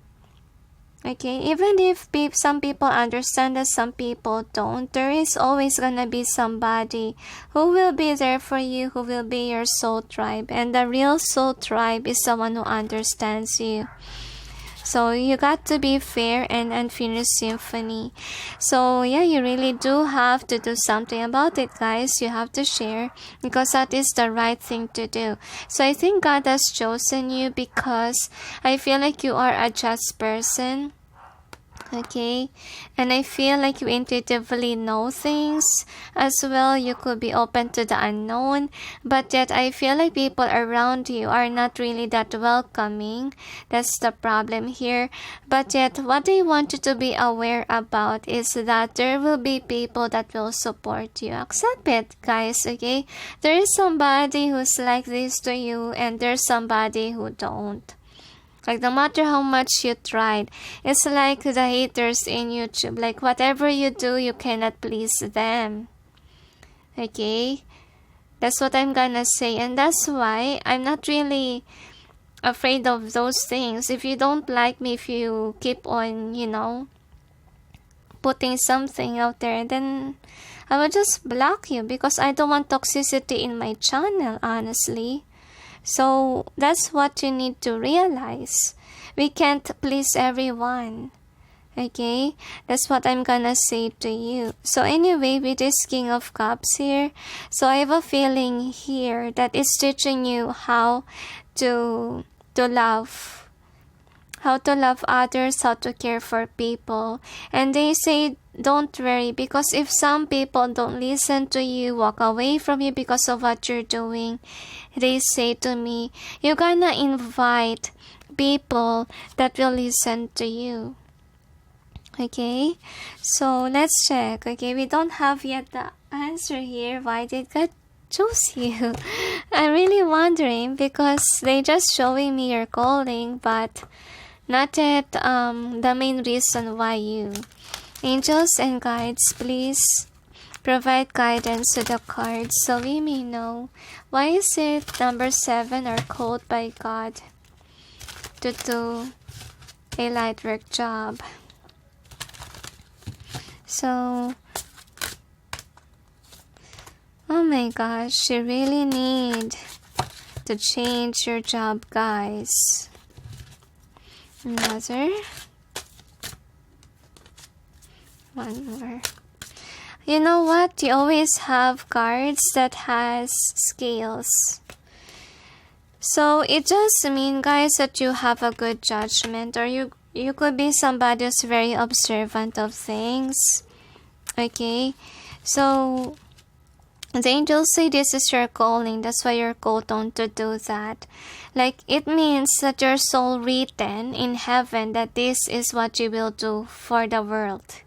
Okay, even if some people understand that some people don't, there is always gonna be somebody who will be there for you, who will be your soul tribe. And the real soul tribe is someone who understands you. So you got to be fair and unfinished symphony. So yeah, you really do have to do something about it, guys. You have to share, because that is the right thing to do. So I think God has chosen you because I feel like you are a just person. Okay, and I feel like you intuitively know things as well. You could be open to the unknown, but yet I feel like people around you are not really that welcoming. That's the problem here. But yet what I want you to be aware about is that there will be people that will support you. Accept it, guys, okay? There is somebody who's like this to you, and there's somebody who don't. Like, no matter how much you tried, it's like the haters in YouTube. Like, whatever you do, you cannot please them. Okay? That's what I'm gonna say. And that's why I'm not really afraid of those things. If you don't like me, if you keep on, putting something out there, then I will just block you, because I don't want toxicity in my channel, honestly. So that's what you need to realize. We can't please everyone. Okay? That's what I'm gonna say to you. So anyway, with this King of Cups here, so I have a feeling here that it's teaching you how to love. how to love others, how to care for people. And they say, don't worry, because if some people don't listen to you, walk away from you because of what you're doing, they say to me, you're gonna invite people that will listen to you. Okay, so let's check. Okay, we don't have yet the answer here. Why did God choose you? I'm really wondering, because they just showing me your calling, but not yet the main reason why you. Angels and guides, please provide guidance to the cards so we may know why is it number 7 are called by God to do a light work job. So, oh my gosh, you really need to change your job, guys. Another. One more. You know what? You always have cards that has scales. So it just means, guys, that you have a good judgment, or you could be somebody who's very observant of things. Okay? So the angels say this is your calling. That's why you're called on to do that. Like, it means that your soul written in heaven that this is what you will do for the world.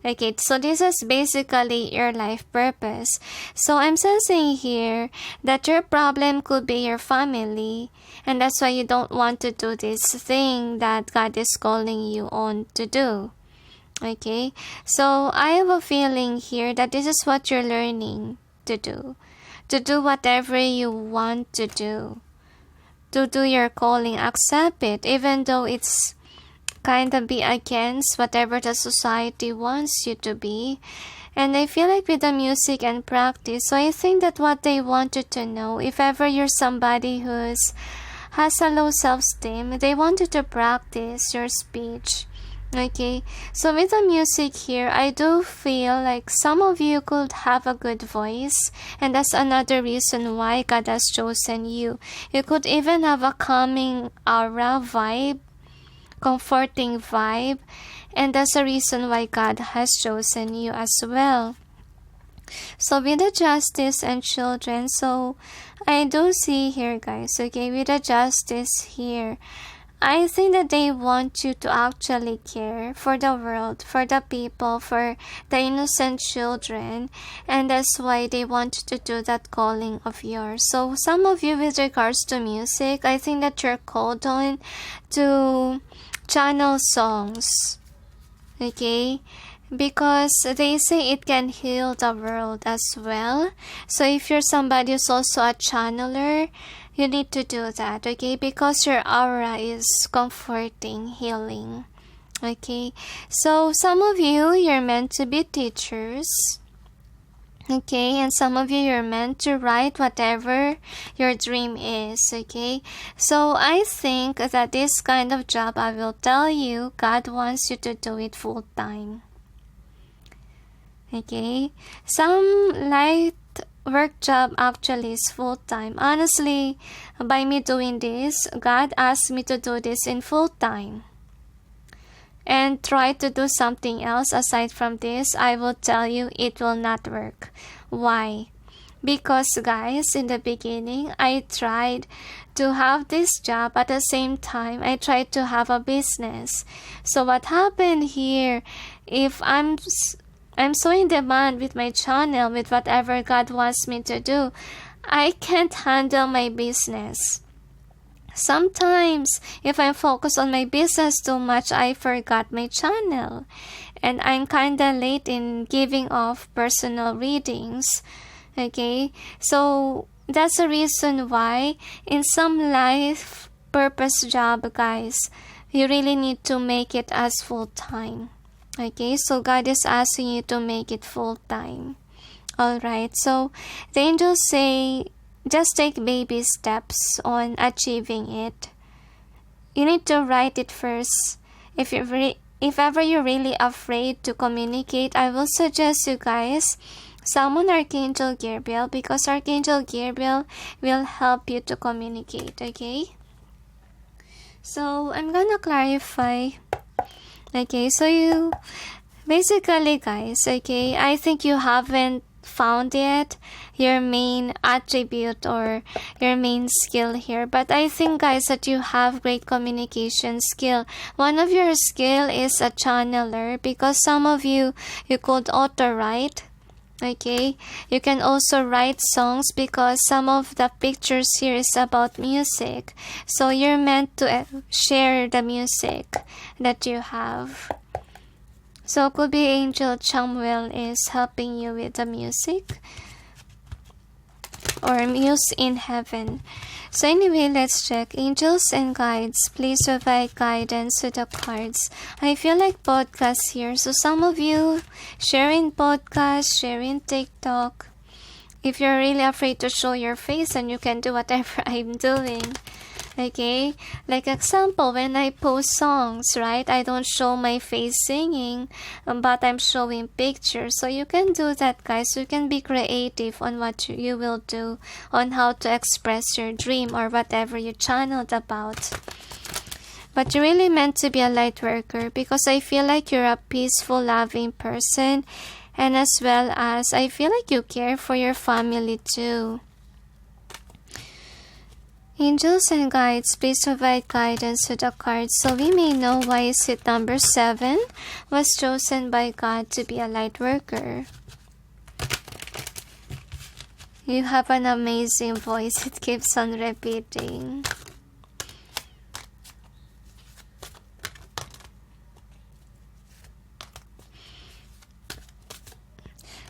Okay, so this is basically your life purpose. So I'm sensing here that your problem could be your family, and that's why you don't want to do this thing that God is calling you on to do. Okay, so I have a feeling here that this is what you're learning to do whatever you want to do your calling. Accept it, even though it's kind of be against whatever the society wants you to be. And I feel like with the music and practice, so I think that what they want you to know, if ever you're somebody has a low self-esteem, they want you to practice your speech. Okay, so with the music here, I do feel like some of you could have a good voice, and that's another reason why God has chosen you. You could even have a calming aura vibe, comforting vibe, and that's the reason why God has chosen you as well. So with the justice and children, so I do see here, guys, okay, with the justice here, I think that they want you to actually care for the world, for the people, for the innocent children, and that's why they want you to do that calling of yours. So some of you, with regards to music, I think that you're called on to channel songs, okay, because they say it can heal the world as well. So if you're somebody who's also a channeler, you need to do that, okay, because your aura is comforting, healing. Okay, so some of you, you're meant to be teachers, okay, and some of you, you're meant to write whatever your dream is. Okay, so I think that this kind of job, I will tell you, God wants you to do it full time. Okay, some light work job actually is full time. Honestly, by me doing this, God asked me to do this in full time, and try to do something else aside from this, I will tell you it will not work. Why? Because, guys, in the beginning, I tried to have this job, at the same time I tried to have a business. So what happened here, if I'm so in demand with my channel, with whatever God wants me to do, I can't handle my business. Sometimes, if I'm focused on my business too much, I forgot my channel. And I'm kinda late in giving off personal readings. Okay? So, that's the reason why in some life purpose job, guys, you really need to make it as full time. Okay? So, God is asking you to make it full time. Alright? So, the angels say, just take baby steps on achieving it. You need to write it first. If ever you're really afraid to communicate, I will suggest you guys summon Archangel Gabriel, because Archangel Gabriel will help you to communicate. Okay? So I'm gonna clarify. Okay, so you basically, guys, okay, I think you haven't found yet your main attribute or your main skill here, but I think, guys, that you have great communication skill. One of your skill is a channeler, because some of you could auto write. Okay, you can also write songs, because some of the pictures here is about music, so you're meant to share the music that you have. So could be Angel Chamuel is helping you with the music, or Muse in Heaven. So anyway, let's check. Angels and guides, please provide guidance with the cards. I feel like podcast here. So some of you sharing podcast, sharing TikTok. If you're really afraid to show your face, then you can do whatever I'm doing. Okay, like example, when I post songs, right, I don't show my face singing, but I'm showing pictures. So you can do that, guys. You can be creative on what you will do, on how to express your dream or whatever you channeled about. But you're really meant to be a light worker, because I feel like you're a peaceful, loving person, and as well as I feel like you care for your family too. Angels and guides, please provide guidance to the cards so we may know why is it number 7 was chosen by God to be a light worker. You have an amazing voice. It keeps on repeating.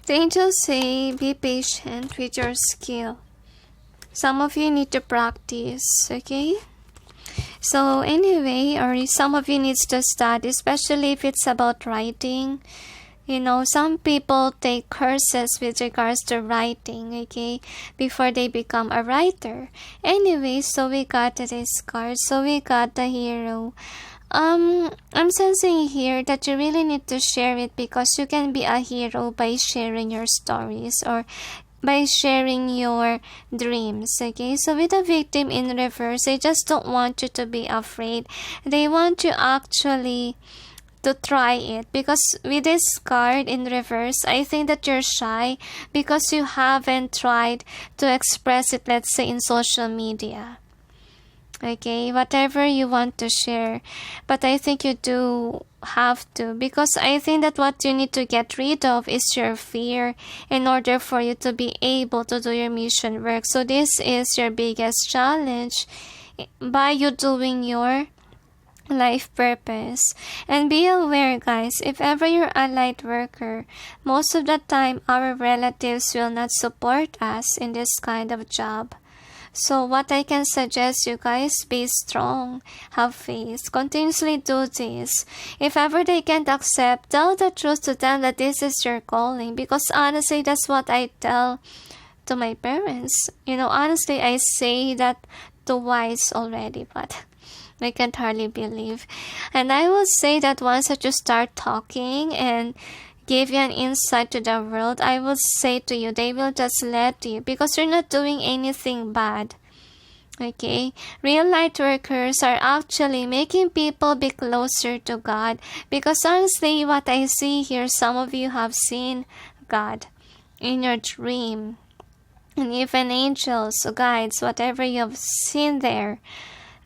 The angels say, be patient with your skill. Some of you need to practice, okay? So anyway, or some of you needs to study, especially if it's about writing. You know, some people take courses with regards to writing, okay, before they become a writer. Anyway, so we got this card. So we got the hero. I'm sensing here that you really need to share it, because you can be a hero by sharing your stories or by sharing your dreams. Okay, so with the victim in reverse, they just don't want you to be afraid. They want you actually to try it, because with this card in reverse, I think that you're shy because you haven't tried to express it, let's say, in social media. Okay, whatever you want to share, but I think you do have to, because I think that what you need to get rid of is your fear in order for you to be able to do your mission work. So this is your biggest challenge by you doing your life purpose. And be aware, guys, if ever you're a light worker, most of the time our relatives will not support us in this kind of job. So what I can suggest you guys, be strong, have faith, continuously do this. If ever they can't accept, tell the truth to them that this is your calling, because honestly, that's what I tell to my parents. You know, honestly, I say that twice already, but I can't hardly believe. And I will say that once that you start talking and give you an insight to the world, I will say to you, they will just let you, because you're not doing anything bad. Okay, real light workers are actually making people be closer to God, because honestly, what I see here, some of you have seen God in your dream, and even angels, guides, whatever you have seen there.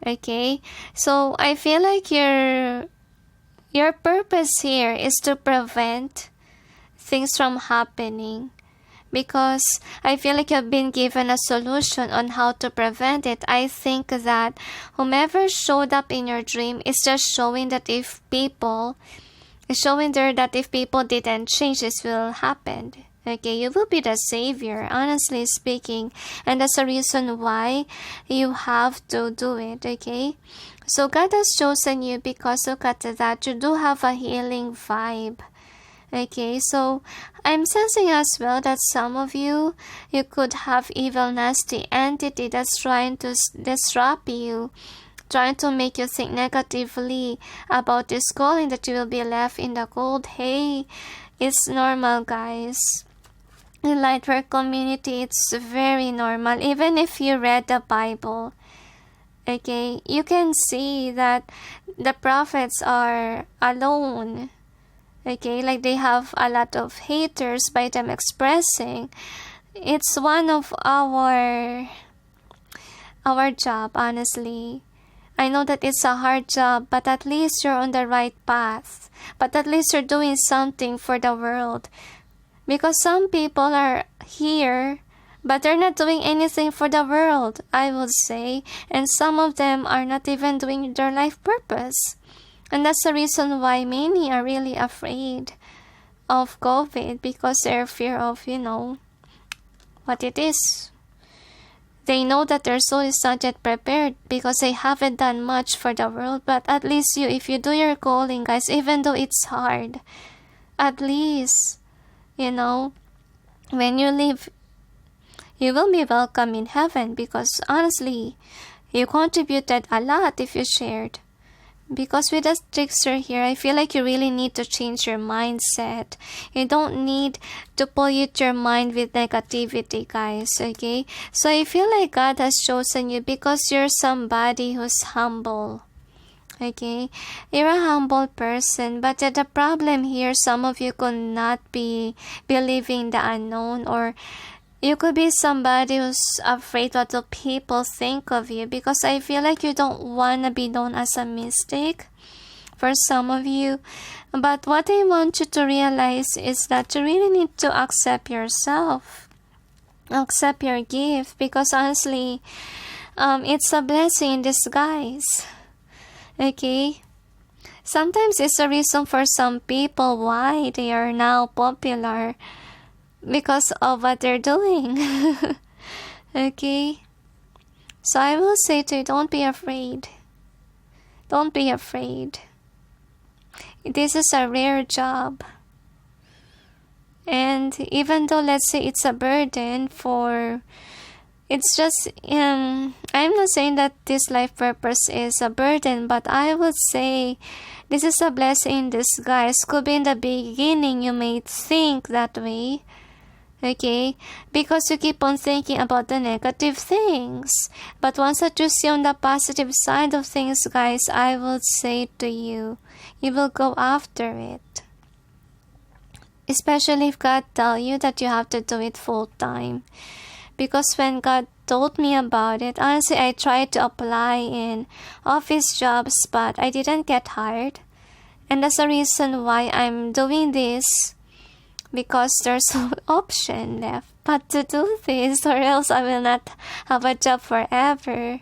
Okay, so I feel like your purpose here is to prevent things from happening, because I feel like you've been given a solution on how to prevent it. I think that whomever showed up in your dream is just showing that if people didn't change, this will happen. Okay, you will be the savior, honestly speaking, and that's the reason why you have to do it. Okay, so God has chosen you because look at that, you do have a healing vibe. Okay, so I'm sensing as well that some of you could have evil, nasty entity that's trying to disrupt you, trying to make you think negatively about this calling, that you will be left in the cold. Hey, it's normal, guys. In Lightwork community, it's very normal. Even if you read the Bible, Okay, you can see that the prophets are alone. Okay, like they have a lot of haters by them expressing. It's one of our job, honestly. I know that it's a hard job, but at least you're on the right path. But at least you're doing something for the world. Because some people are here, but they're not doing anything for the world, I would say. And some of them are not even doing their life purpose. And that's the reason why many are really afraid of COVID, because they're fear of, what it is. They know that their soul is not yet prepared because they haven't done much for the world. But at least if you do your calling, guys, even though it's hard, at least, when you leave, you will be welcome in heaven, because honestly, you contributed a lot if you shared. Because with the trickster here, I feel like you really need to change your mindset. You don't need to pollute your mind with negativity, guys, okay? So I feel like God has chosen you because you're somebody who's humble, okay? You're a humble person, but the problem here, some of you could not be believing the unknown, or you could be somebody who's afraid what the people think of you, because I feel like you don't want to be known as a mystic for some of you. But what I want you to realize is that you really need to accept yourself, accept your gift, because honestly, it's a blessing in disguise, okay? Sometimes it's a reason for some people why they are now popular, because of what they're doing. Okay, so I will say to you, don't be afraid. Don't be afraid. This is a rare job, and even though, let's say, it's a burden for, it's just I'm not saying that this life purpose is a burden, but I would say this is a blessing in disguise. Could be in the beginning you may think that way, okay, because you keep on thinking about the negative things. But once that you see on the positive side of things, guys, I would say to you, you will go after it. Especially if God tells you that you have to do it full time. Because when God told me about it, honestly, I tried to apply in office jobs, but I didn't get hired. And that's the reason why I'm doing this, because there's no option left but to do this, or else I will not have a job forever.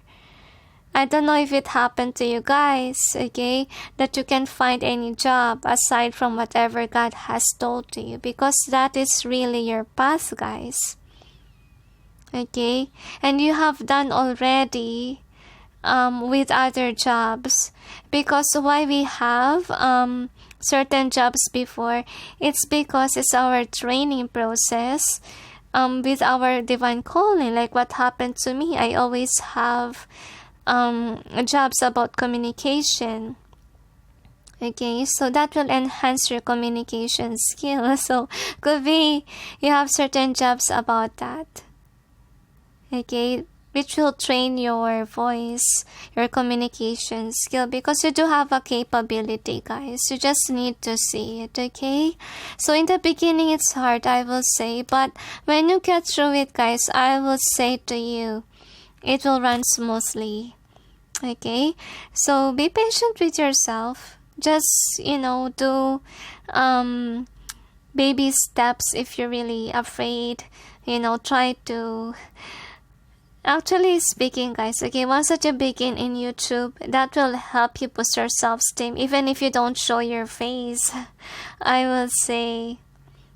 I don't know if it happened to you guys, okay, that you can find any job aside from whatever God has told to you, because that is really your path, guys, okay? And you have done already with other jobs, because why we have certain jobs before, it's because it's our training process with our divine calling. Like what happened to me, I always have jobs about communication, okay? So that will enhance your communication skill. So could be you have certain jobs about that, okay, which will train your voice, your communication skill, because you do have a capability, guys. You just need to see it, okay? So in the beginning, it's hard, I will say, but when you get through it, guys, I will say to you, it will run smoothly, okay? So be patient with yourself. Just, do baby steps if you're really afraid. Try to... Actually speaking, guys, okay, once that you begin in YouTube, that will help you boost your self-esteem, even if you don't show your face, I will say,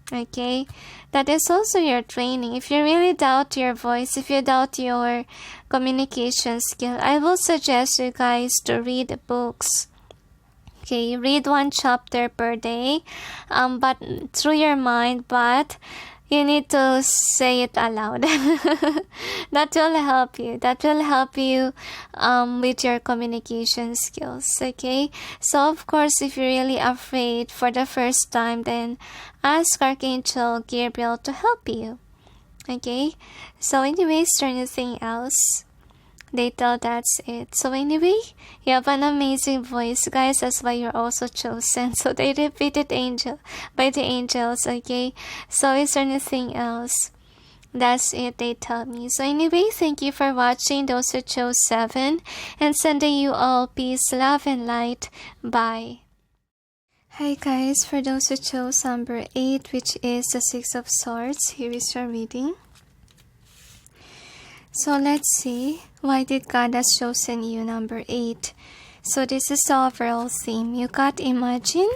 okay? That is also your training. If you really doubt your voice, if you doubt your communication skill, I will suggest you guys to read books. Okay, read 1 chapter per day, but through your mind, but you need to say it aloud. That will help you. That will help you with your communication skills, okay? So, of course, if you're really afraid for the first time, then ask Archangel Gabriel to help you, okay? So, anyways, is there anything else? They tell that's it. So anyway, you have an amazing voice, guys. That's why you're also chosen. So they repeated angel by the angels, okay? So is there anything else? That's it, they tell me. So anyway, thank you for watching, those who chose 7. And sending you all peace, love, and light. Bye. Hi guys, for those who chose number 8, which is the 6 of Swords, here is your reading. So let's see, why did God has chosen you, number 8? So this is the overall theme. You got imagine.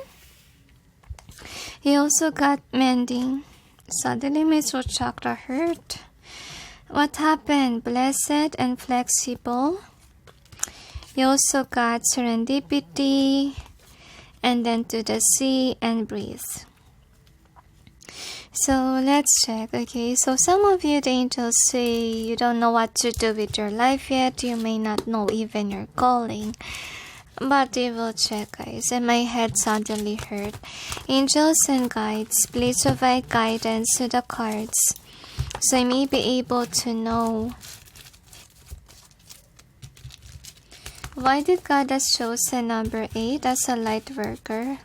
You also got mending. Suddenly my throat chakra hurt. What happened? Blessed and flexible. You also got serendipity. And then to the sea and breathe. So let's check, okay? So some of you, the angels say you don't know what to do with your life yet. You may not know even your calling. But we will check, guys. And my head suddenly hurt. Angels and guides, please provide guidance to the cards, so I may be able to know. Why did God has chosen number 8 as a light worker?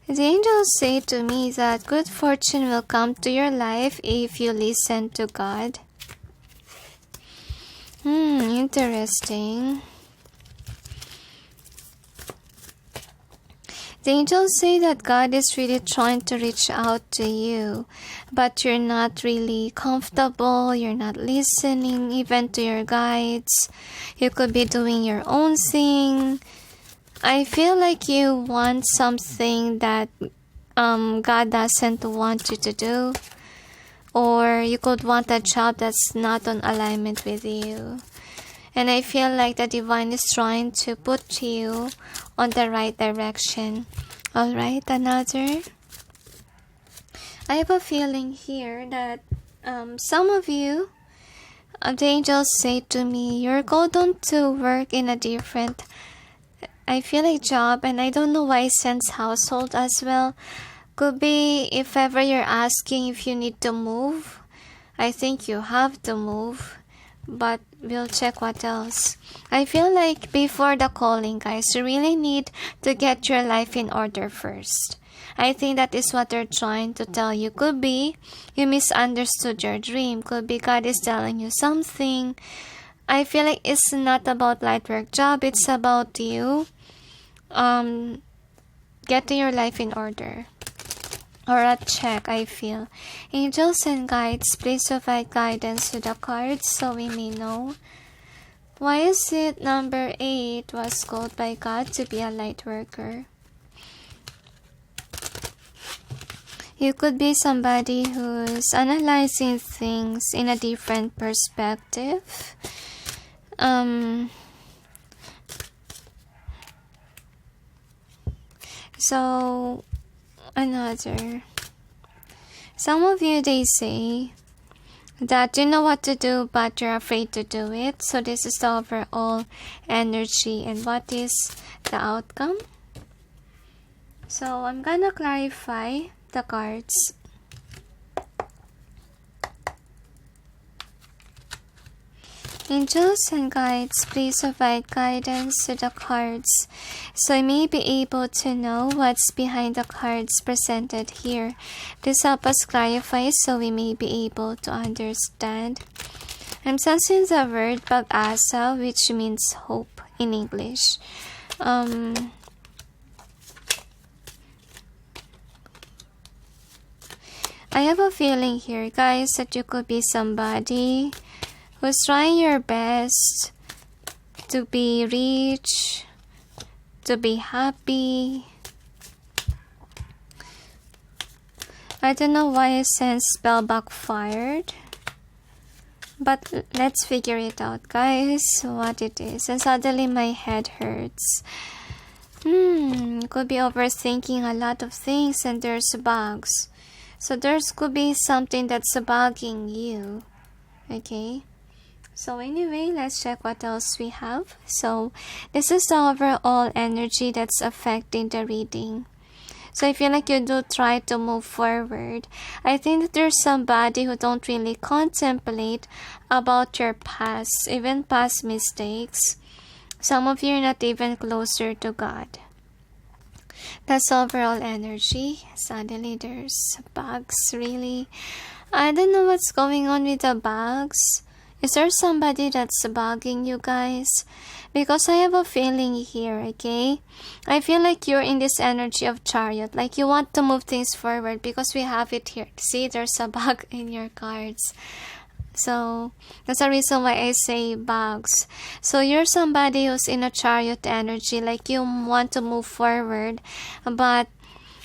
The angels say to me that good fortune will come to your life if you listen to God. Interesting. The angels say that God is really trying to reach out to you, but you're not really comfortable, you're not listening even to your guides. You could be doing your own thing. I feel like you want something that God doesn't want you to do. Or you could want a job that's not on alignment with you. And I feel like the divine is trying to put you on the right direction. Alright, another. I have a feeling here that some of you, the angels say to me, you're going to work in a different, I feel like job, and I don't know why it sense household as well. Could be if ever you're asking if you need to move. I think you have to move. But we'll check what else. I feel like before the calling, guys, you really need to get your life in order first. I think that is what they're trying to tell you. Could be you misunderstood your dream. Could be God is telling you something. I feel like it's not about light work job. It's about you getting your life in order. Or a check, I feel. Angels and guides, please provide guidance to the cards so we may know. Why is it number 8 was called by God to be a light worker? You could be somebody who's analyzing things in a different perspective. So another, some of you, they say that you know what to do but you're afraid to do it. So this is the overall energy, and what is the outcome? So I'm gonna clarify the cards. Angels and guides, please provide guidance to the cards so I may be able to know what's behind the cards presented here. Please help us clarify so we may be able to understand. I'm sensing the word pag-asa, which means hope in English. I have a feeling here, guys, that you could be somebody who's trying your best to be rich, to be happy. I don't know why I sense spell backfired, but let's figure it out, guys, what it is. And suddenly my head hurts. Could be overthinking a lot of things, and there's bugs. So there's could be something that's bugging you. Okay. So anyway, let's check what else we have. So this is the overall energy that's affecting the reading. So I feel like you do try to move forward. I think that there's somebody who don't really contemplate about your past, even past mistakes. Some of you are not even closer to God. That's overall energy. Suddenly there's bugs, really. I don't know what's going on with the bugs. Is there somebody that's bugging you guys? Because I have a feeling here, okay? I feel like you're in this energy of Chariot. Like you want to move things forward because we have it here. See, there's a bug in your cards. So that's the reason why I say bugs. So you're somebody who's in a Chariot energy. Like you want to move forward. But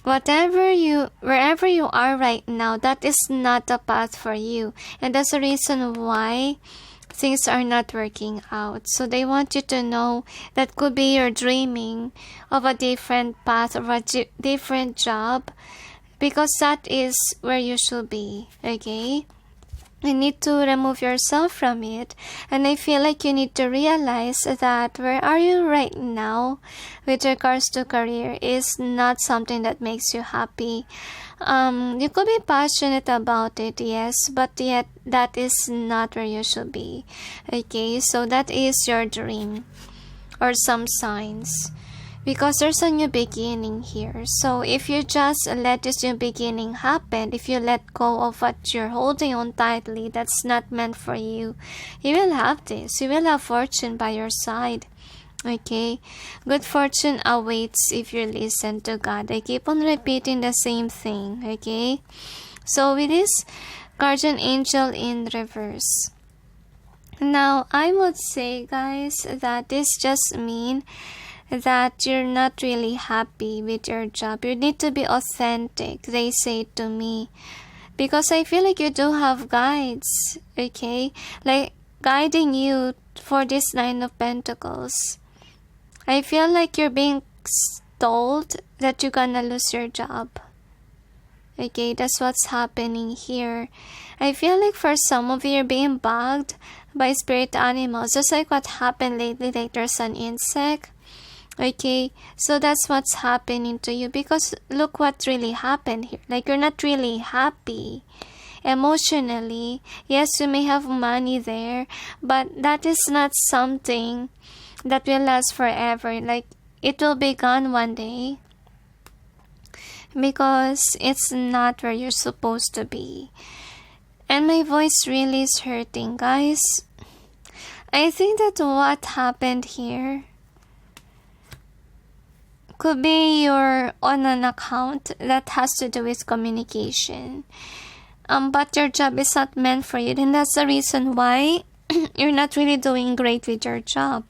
wherever you are right now, that is not the path for you. And that's the reason why things are not working out. So they want you to know that could be you're dreaming of a different path or a different job, because that is where you should be, okay? You need to remove yourself from it. And I feel like you need to realize that where are you right now with regards to career is not something that makes you happy. You could be passionate about it, yes, but yet that is not where you should be. Okay, so that is your dream or some signs. Because there's a new beginning here. So if you just let this new beginning happen, if you let go of what you're holding on tightly, that's not meant for you. You will have this. You will have fortune by your side. Okay? Good fortune awaits if you listen to God. I keep on repeating the same thing. Okay? So with this guardian angel in reverse. Now, I would say, guys, that this just means that you're not really happy with your job. You need to be authentic, they say to me. Because I feel like you do have guides, okay? Like guiding you for this Nine of Pentacles. I feel like you're being told that you're gonna lose your job. Okay, that's what's happening here. I feel like for some of you, you're being bugged by spirit animals. Just like what happened lately, like there's an insect. Okay, so that's what's happening to you, because look what really happened here. Like you're not really happy emotionally. Yes, you may have money there, but that is not something that will last forever. Like it will be gone one day, because it's not where you're supposed to be. And my voice really is hurting, guys. I think that what happened here could be you're on an account that has to do with communication. But your job is not meant for you. Then that's the reason why you're not really doing great with your job.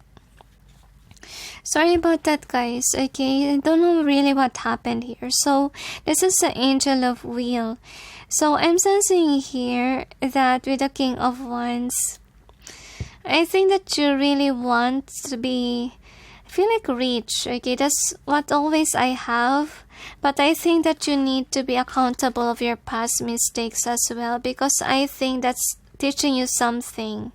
Sorry about that, guys. Okay, I don't know really what happened here. So this is the Angel of Wheel. So I'm sensing here that with the King of Wands, I think that you really want to be, I feel like rich. Okay, that's what always I have. But I think that you need to be accountable of your past mistakes as well, because I think that's teaching you something.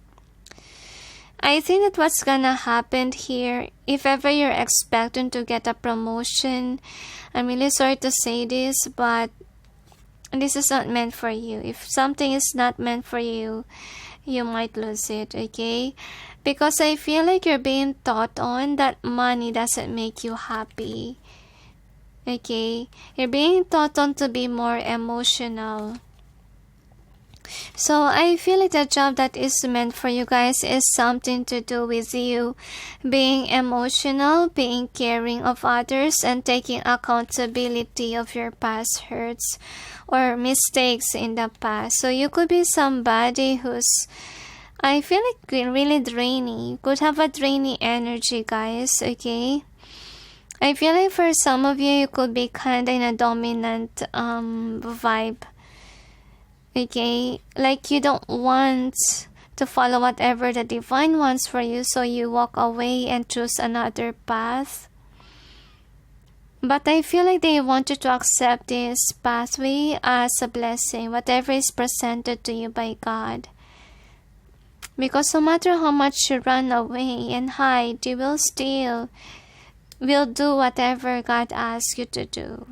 I think that what's gonna happen here, if ever you're expecting to get a promotion, I'm really sorry to say this, but this is not meant for you. If something is not meant for you, you might lose it, okay? Because I feel like you're being taught on that money doesn't make you happy. Okay? You're being taught on to be more emotional. So I feel like the job that is meant for you guys is something to do with you being emotional, being caring of others, and taking accountability of your past hurts or mistakes in the past. So you could be somebody who's, I feel like, really draining. You could have a draining energy, guys, okay? I feel like for some of you, you could be kind of in a dominant vibe. Okay, like you don't want to follow whatever the divine wants for you, so you walk away and choose another path. But I feel like they want you to accept this pathway as a blessing, whatever is presented to you by God. Because no matter how much you run away and hide, you will do whatever God asks you to do.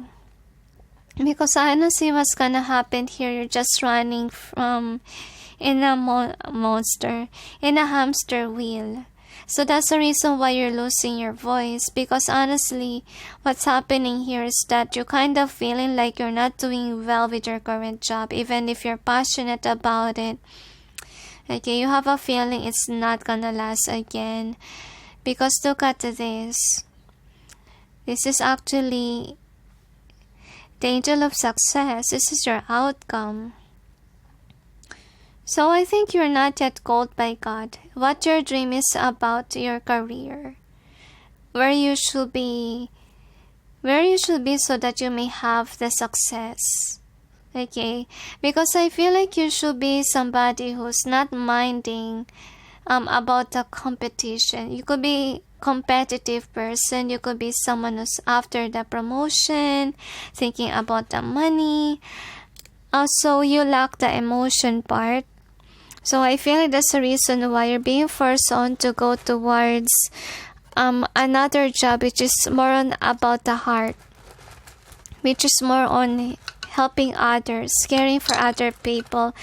Because I don't see what's gonna happen here. You're just running from in a monster, in a hamster wheel. So that's the reason why you're losing your voice. Because honestly, what's happening here is that you're kind of feeling like you're not doing well with your current job, even if you're passionate about it. Okay, you have a feeling it's not gonna last again. Because look at this. This is actually the angel of success. This is your outcome. So I think you're not yet called by God. What your dream is about your career. Where you should be so that you may have the success. Okay? Because I feel like you should be somebody who's not minding about the competition. You could be competitive person. You could be someone who's after the promotion, thinking about the money. Also, you lack the emotion part. So I feel like that's the reason why you're being forced on to go towards another job, which is more on about the heart, which is more on helping others, caring for other people,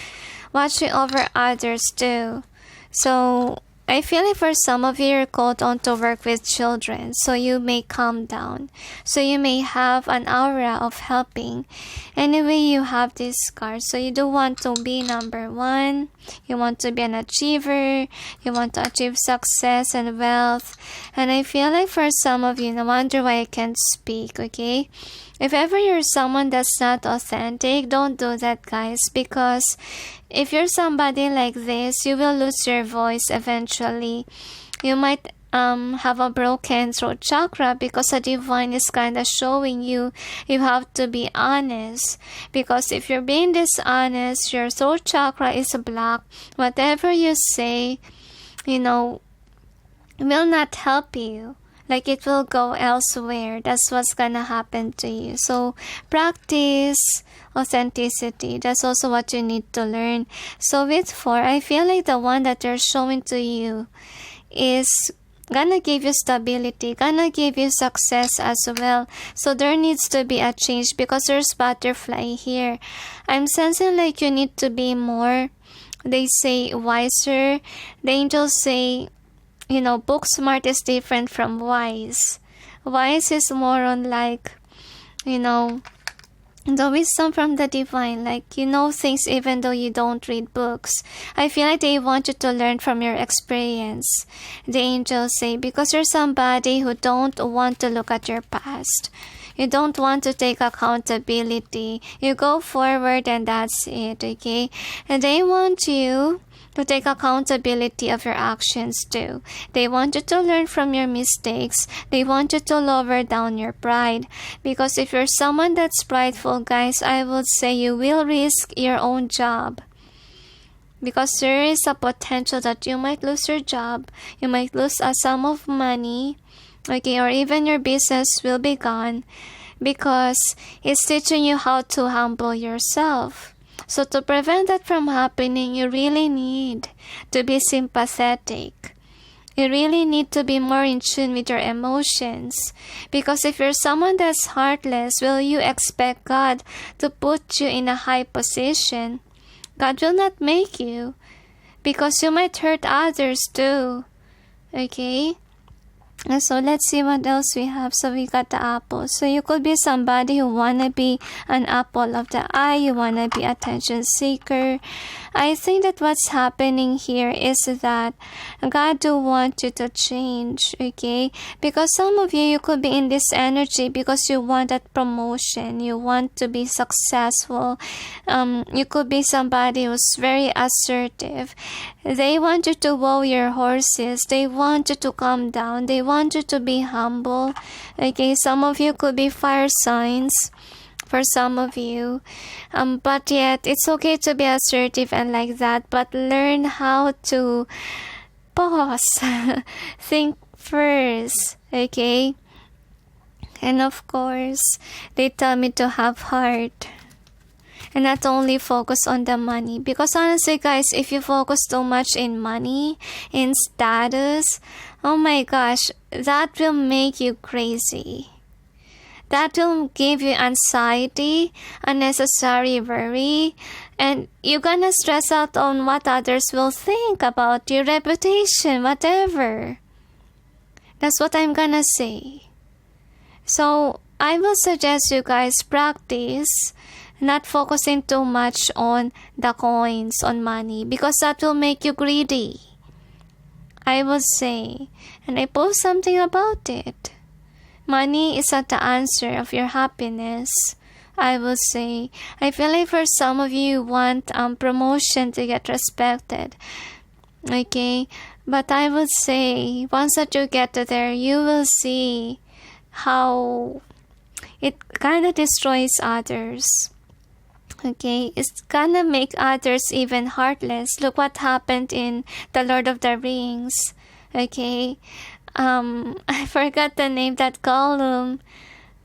watching over others too. So I feel like for some of you, you're called on to work with children, so you may calm down. So you may have an aura of helping. Anyway, you have this card. So you do want to be number one. You want to be an achiever. You want to achieve success and wealth. And I feel like for some of you, no wonder why I can't speak, okay? If ever you're someone that's not authentic, don't do that, guys. Because if you're somebody like this, you will lose your voice eventually. You might have a broken throat chakra because the divine is kind of showing you have to be honest. Because if you're being dishonest, your throat chakra is blocked. Whatever you say, will not help you. Like it will go elsewhere. That's what's gonna happen to you. So practice authenticity. That's also what you need to learn. So with 4, I feel like the one that they're showing to you is gonna give you stability, gonna give you success as well. So there needs to be a change because there's butterfly here. I'm sensing like you need to be more, they say, wiser. The angels say, book smart is different from wise. Wise is more on like, the wisdom from the divine. Like, you know things even though you don't read books. I feel like they want you to learn from your experience. The angels say, because you're somebody who don't want to look at your past. You don't want to take accountability. You go forward and that's it, okay? And they want you to take accountability of your actions too. They want you to learn from your mistakes. They want you to lower down your pride. Because if you're someone that's prideful, guys, I would say you will risk your own job. Because there is a potential that you might lose your job. You might lose a sum of money. Okay, or even your business will be gone. Because it's teaching you how to humble yourself. So to prevent that from happening, you really need to be sympathetic. You really need to be more in tune with your emotions. Because if you're someone that's heartless, will you expect God to put you in a high position? God will not make you. Because you might hurt others too. Okay? So let's see what else we have. So we got the apple. So you could be somebody who wanna be an apple of the eye. You wanna be attention seeker. I think that what's happening here is that God do want you to change, okay? Because some of you could be in this energy because you want that promotion. You want to be successful. You could be somebody who's very assertive. They want you to wow your horses. They want you to calm down. They want you to be humble. Okay, some of you could be fire signs. For some of you, but yet it's okay to be assertive and like that, but learn how to pause, think first, okay? And of course, they tell me to have heart and not only focus on the money. Because honestly, guys, if you focus too much in money, in status, oh my gosh, that will make you crazy. that will give you anxiety, unnecessary worry, and you're gonna stress out on what others will think about your reputation, whatever. That's what I'm gonna say. So I will suggest you guys practice not focusing too much on the coins, on money, because that will make you greedy, I will say. And I post something about it. Money is not the answer of your happiness, I will say. I feel like for some of you want promotion to get respected. Okay? But I will say, once that you get to there, you will see how it kind of destroys others. Okay? It's gonna make others even heartless. Look what happened in The Lord of the Rings. Okay? I forgot the name. That Gollum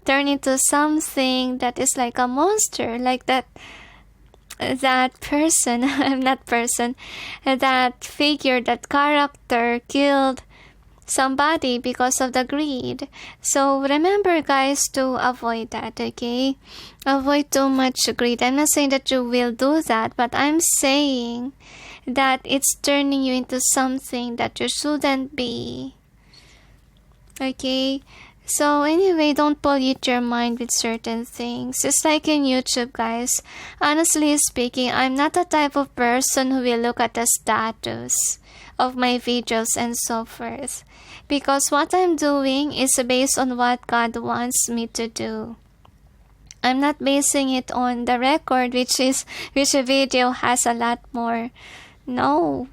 turned into something that is like a monster, like that person, not person, that figure, that character killed somebody because of the greed. So remember, guys, to avoid that, okay? Avoid too much greed. I'm not saying that you will do that, but I'm saying that it's turning you into something that you shouldn't be. Okay? So anyway, don't pollute your mind with certain things. It's like in YouTube, guys. Honestly speaking, I'm not the type of person who will look at the status of my videos and so forth. Because what I'm doing is based on what God wants me to do. I'm not basing it on the record, which a video has a lot more. No.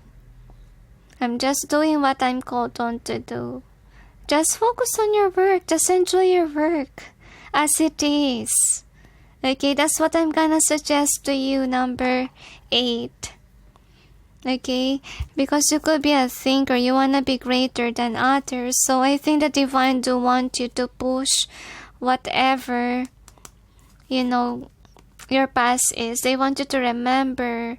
I'm just doing what I'm called on to do. Just focus on your work. Just enjoy your work as it is. Okay, that's what I'm gonna suggest to you, number 8. Okay, because you could be a thinker. You wanna be greater than others. So I think the divine do want you to push whatever, your past is. They want you to remember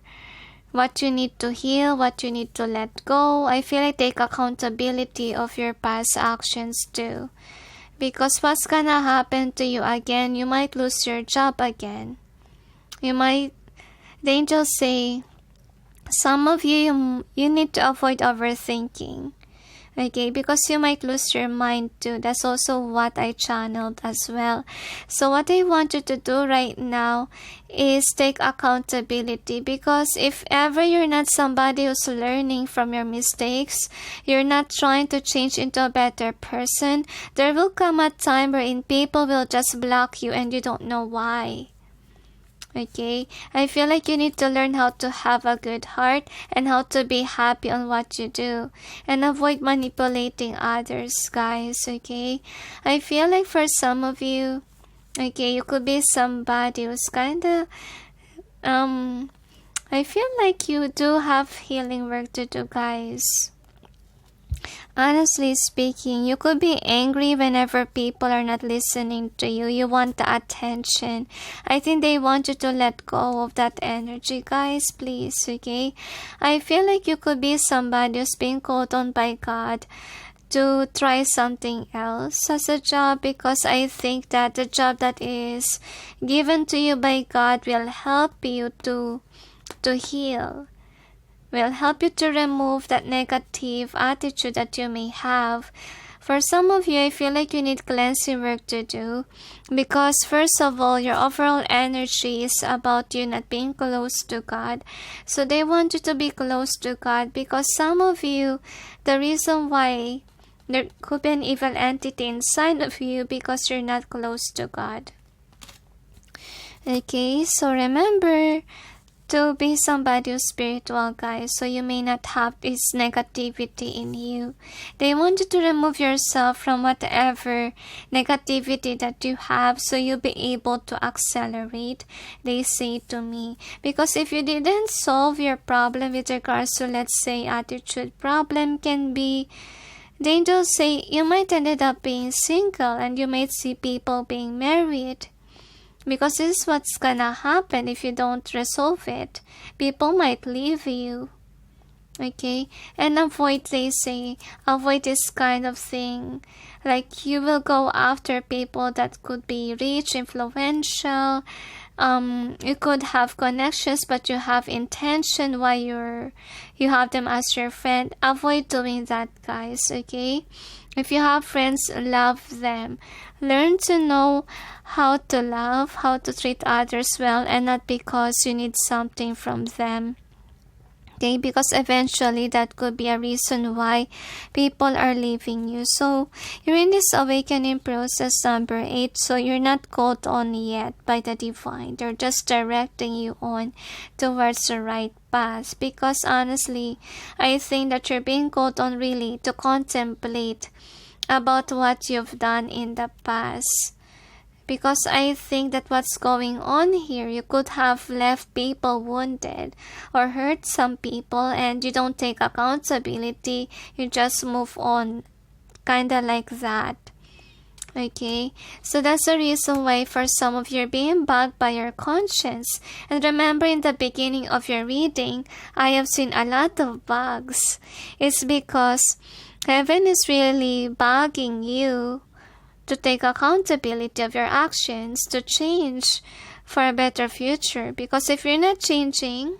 what you need to heal, what you need to let go. I feel like take accountability of your past actions too. Because what's gonna happen to you again, you might lose your job again. The angels say, some of you need to avoid overthinking. Okay, because you might lose your mind too. That's also what I channeled as well. So what I want you to do right now is take accountability, because if ever you're not somebody who's learning from your mistakes, you're not trying to change into a better person, there will come a time wherein people will just block you and you don't know why. Okay, I feel like you need to learn how to have a good heart and how to be happy on what you do and avoid manipulating others, guys. Okay, I feel like for some of you, okay, you could be somebody who's kind of I feel like you do have healing work to do, guys. Honestly speaking, you could be angry whenever people are not listening to you. You want the attention. I think they want you to let go of that energy, guys, please, okay? I feel like you could be somebody who's being called on by God to try something else as a job, because I think that the job that is given to you by God will help you to heal. Will help you to remove that negative attitude that you may have. For some of you, I feel like you need cleansing work to do, because first of all, your overall energy is about you not being close to God. So they want you to be close to God, because some of you, the reason why there could be an evil entity inside of you, because you're not close to God. Okay, so remember to be somebody who's spiritual, guys, so you may not have this negativity in you. They want you to remove yourself from whatever negativity that you have, so you'll be able to accelerate, they say to me. Because if you didn't solve your problem with regards to, let's say, attitude problem, can be, the angels say you might ended up being single and you might see people being married. Because this is what's gonna happen if you don't resolve it. People might leave you. Okay, and avoid, they say, avoid this kind of thing. Like, you will go after people that could be rich, influential. You could have connections, but you have intention why you have them as your friend. Avoid doing that, guys. Okay, if you have friends, love them. Learn to know how to love, how to treat others well, and not because you need something from them. Okay, because eventually that could be a reason why people are leaving you. So you're in this awakening process, number 8. So you're not called on yet by the divine. They're just directing you on towards the right path. Because honestly, I think that you're being called on really to contemplate about what you've done in the past. Because I think that what's going on here, you could have left people wounded or hurt some people, and you don't take accountability. You just move on, kinda like that. Okay, so that's the reason why for some of you are being bugged by your conscience. And remember, in the beginning of your reading, I have seen a lot of bugs. It's because heaven is really bugging you to take accountability of your actions, to change for a better future. Because if you're not changing,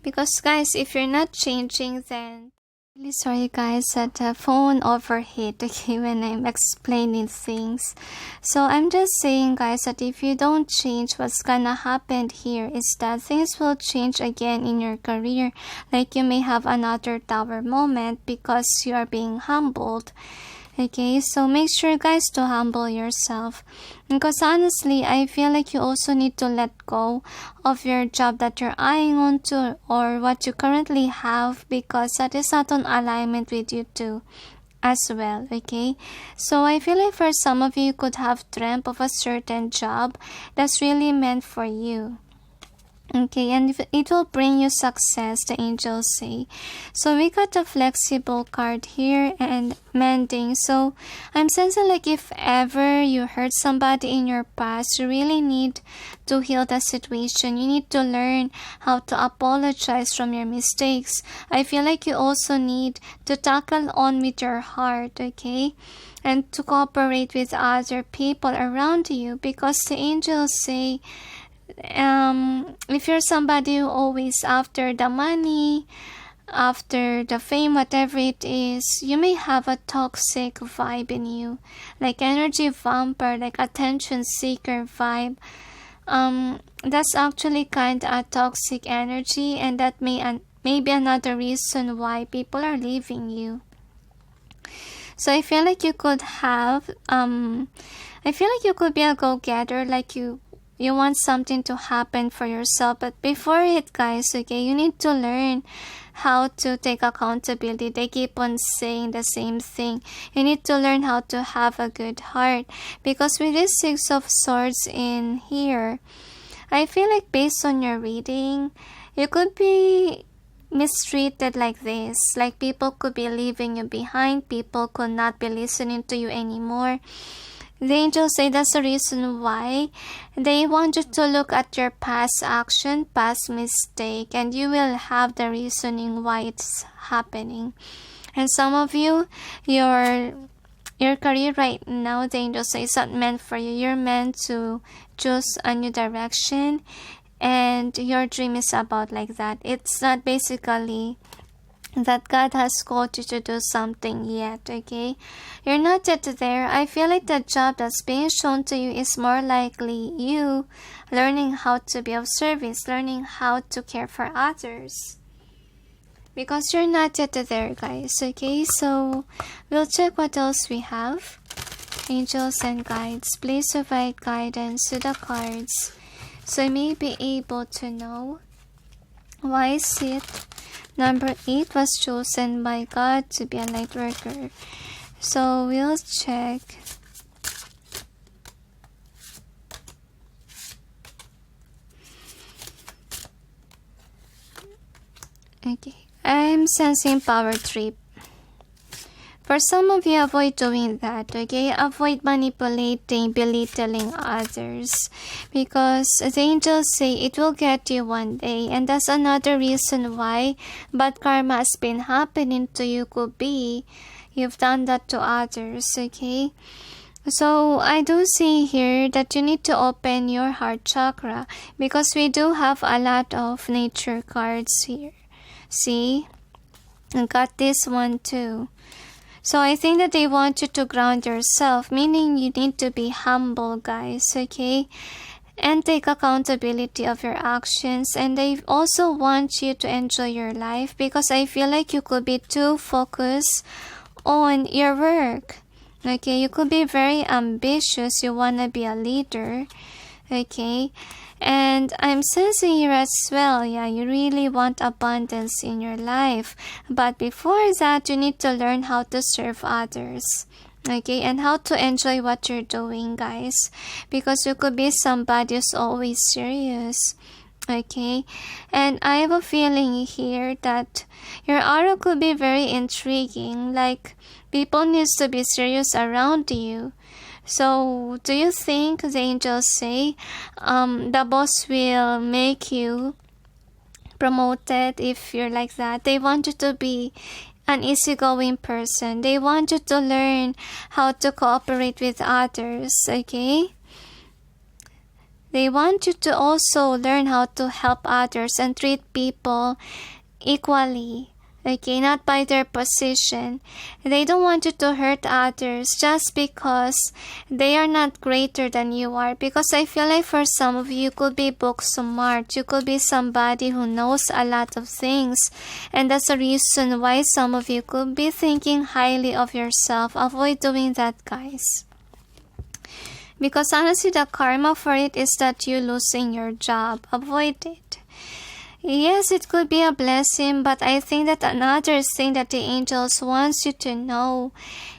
if you're not changing, then really sorry guys that the phone overheat, okay, when I'm explaining things. So I'm just saying, guys, that if you don't change, what's gonna happen here is that things will change again in your career. Like, you may have another tower moment because you are being humbled. Okay, so make sure, guys, to humble yourself. Because honestly, I feel like you also need to let go of your job that you're eyeing on to, or what you currently have, because that is not on alignment with you too as well. Okay, so I feel like for some of you could have dreamt of a certain job that's really meant for you. Okay, and it will bring you success, the angels say. So we got a flexible card here and mending. So I'm sensing like if ever you hurt somebody in your past, you really need to heal the situation. You need to learn how to apologize from your mistakes. I feel like you also need to tackle on with your heart, okay? And to cooperate with other people around you, because the angels say, if you're somebody who always after the money, after the fame, whatever it is, you may have a toxic vibe in you, like energy vampire, like attention seeker vibe. That's actually kind of a toxic energy, and that may be another reason why people are leaving you. So I feel like you could have I feel like you could be a go-getter, like you want something to happen for yourself, but before it, guys, okay, you need to learn how to take accountability. They keep on saying the same thing. You need to learn how to have a good heart, because with this 6 of Swords in here, I feel like based on your reading, you could be mistreated like this. Like, people could be leaving you behind. People could not be listening to you anymore. The angels say that's the reason why they want you to look at your past action, past mistake, and you will have the reasoning why it's happening. And some of you, your career right now, the angels say it's not meant for you. You're meant to choose a new direction, and your dream is about like that. It's not basically that God has called you to do something yet, okay? You're not yet there. I feel like the job that's being shown to you is more likely you learning how to be of service, learning how to care for others. Because you're not yet there, guys, okay? So we'll check what else we have. Angels and guides, please provide guidance to the cards, so you may be able to know why is it number 8 was chosen by God to be a light worker. So we'll check. Okay, I'm sensing power trip. For some of you, avoid doing that, okay? Avoid manipulating, belittling others. Because the angels say it will get you one day. And that's another reason why bad karma has been happening to you. Could be you've done that to others, okay? So I do see here that you need to open your heart chakra. Because we do have a lot of nature cards here. See? I got this one too. So I think that they want you to ground yourself, meaning you need to be humble, guys, okay? And take accountability of your actions. And they also want you to enjoy your life, because I feel like you could be too focused on your work, okay? You could be very ambitious. You want to be a leader, okay? And I'm sensing here as well, yeah, you really want abundance in your life. But before that, you need to learn how to serve others, okay? And how to enjoy what you're doing, guys. Because you could be somebody who's always serious, okay? And I have a feeling here that your aura could be very intriguing. Like, people need to be serious around you. So, do you think the angels say the boss will make you promoted if you're like that? They want you to be an easygoing person. They want you to learn how to cooperate with others, okay? They want you to also learn how to help others and treat people equally, okay, not by their position. They don't want you to hurt others just because they are not greater than you are. Because I feel like for some of you, you could be book smart. You could be somebody who knows a lot of things. And that's the reason why some of you could be thinking highly of yourself. Avoid doing that, guys. Because honestly, the karma for it is that you losing your job. Avoid it. Yes, it could be a blessing, but I think that another thing that the angels wants you to know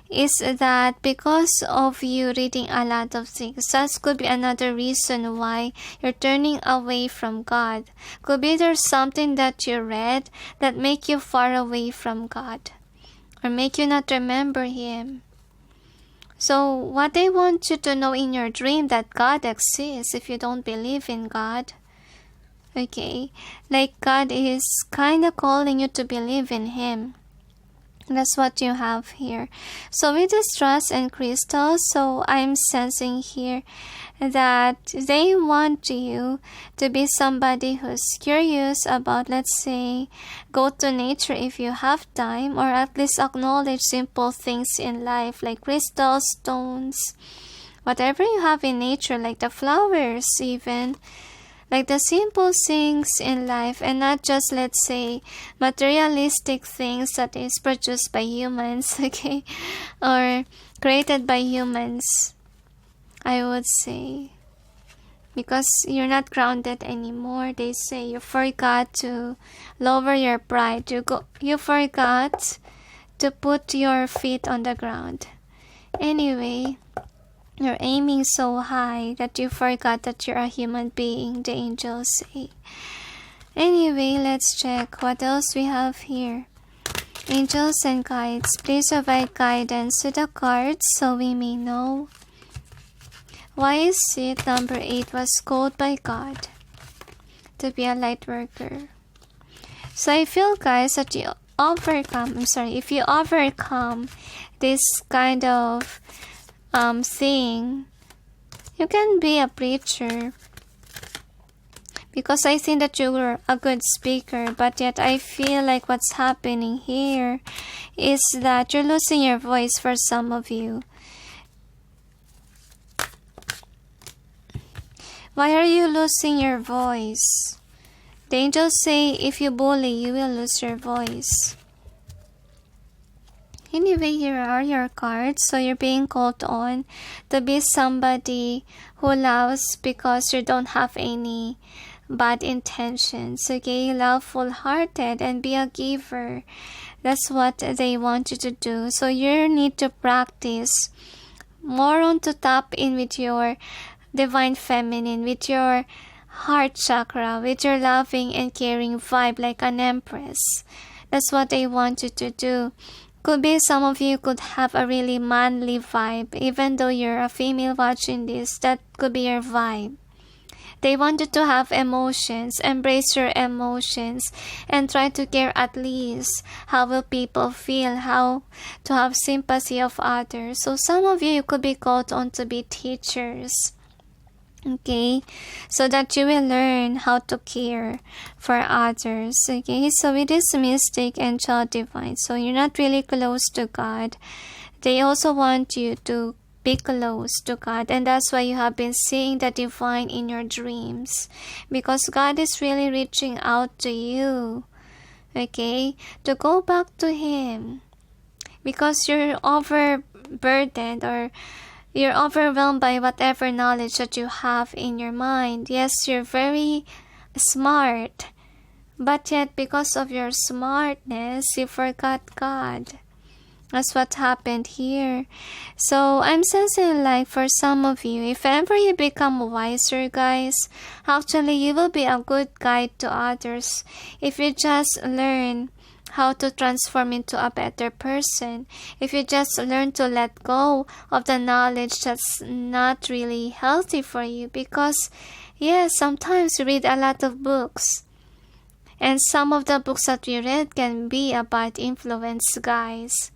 is that because of you reading a lot of things, that could be another reason why you're turning away from God. Could be there's something that you read that make you far away from God, or make you not remember Him. So what they want you to know in your dream, that God exists if you don't believe in God. Okay, like God is kind of calling you to believe in Him. That's what you have here. So with this trust and crystals, so I'm sensing here that they want you to be somebody who's curious about, let's say, go to nature if you have time, or at least acknowledge simple things in life like crystals, stones, whatever you have in nature, like the flowers even. Like the simple things in life, and not just, let's say, materialistic things that is produced by humans, okay, or created by humans, I would say. Because you're not grounded anymore. They say you forgot to lower your pride. You forgot to put your feet on the ground. Anyway, you're aiming so high that you forgot that you're a human being, the angels say. Anyway, let's check what else we have here. Angels and guides, please provide guidance to the cards so we may know. Why is it number 8 was called by God to be a light worker? So I feel, guys, that you if you overcome this kind of thing, you can be a preacher. Because I think that you were a good speaker, but yet I feel like what's happening here is that you're losing your voice for some of you. Why are you losing your voice? The angels say if you bully, you will lose your voice. Anyway, here are your cards. So you're being called on to be somebody who loves because you don't have any bad intentions. Okay, love full-hearted and be a giver. That's what they want you to do. So you need to practice more on to tap in with your divine feminine, with your heart chakra, with your loving and caring vibe like an empress. That's what they want you to do. Could be some of you could have a really manly vibe. Even though you're a female watching this, that could be your vibe. They want you to have emotions, embrace your emotions, and try to care at least how will people feel, how to have sympathy of others. So some of you could be called on to be teachers. Okay, so that you will learn how to care for others. Okay, so it is Mystic and Child Divine. So you're not really close to God. They also want you to be close to God, and that's why you have been seeing the divine in your dreams, because God is really reaching out to you, okay, to go back to Him, because you're overburdened or you're overwhelmed by whatever knowledge that you have in your mind. Yes, you're very smart, but yet because of your smartness, you forgot God. That's what happened here. So I'm sensing like for some of you, if ever you become wiser, guys, actually you will be a good guide to others if you just learn how to transform into a better person. If you just learn to let go of the knowledge that's not really healthy for you. Because yes, sometimes we read a lot of books, and some of the books that we read can be a bad influence, guys,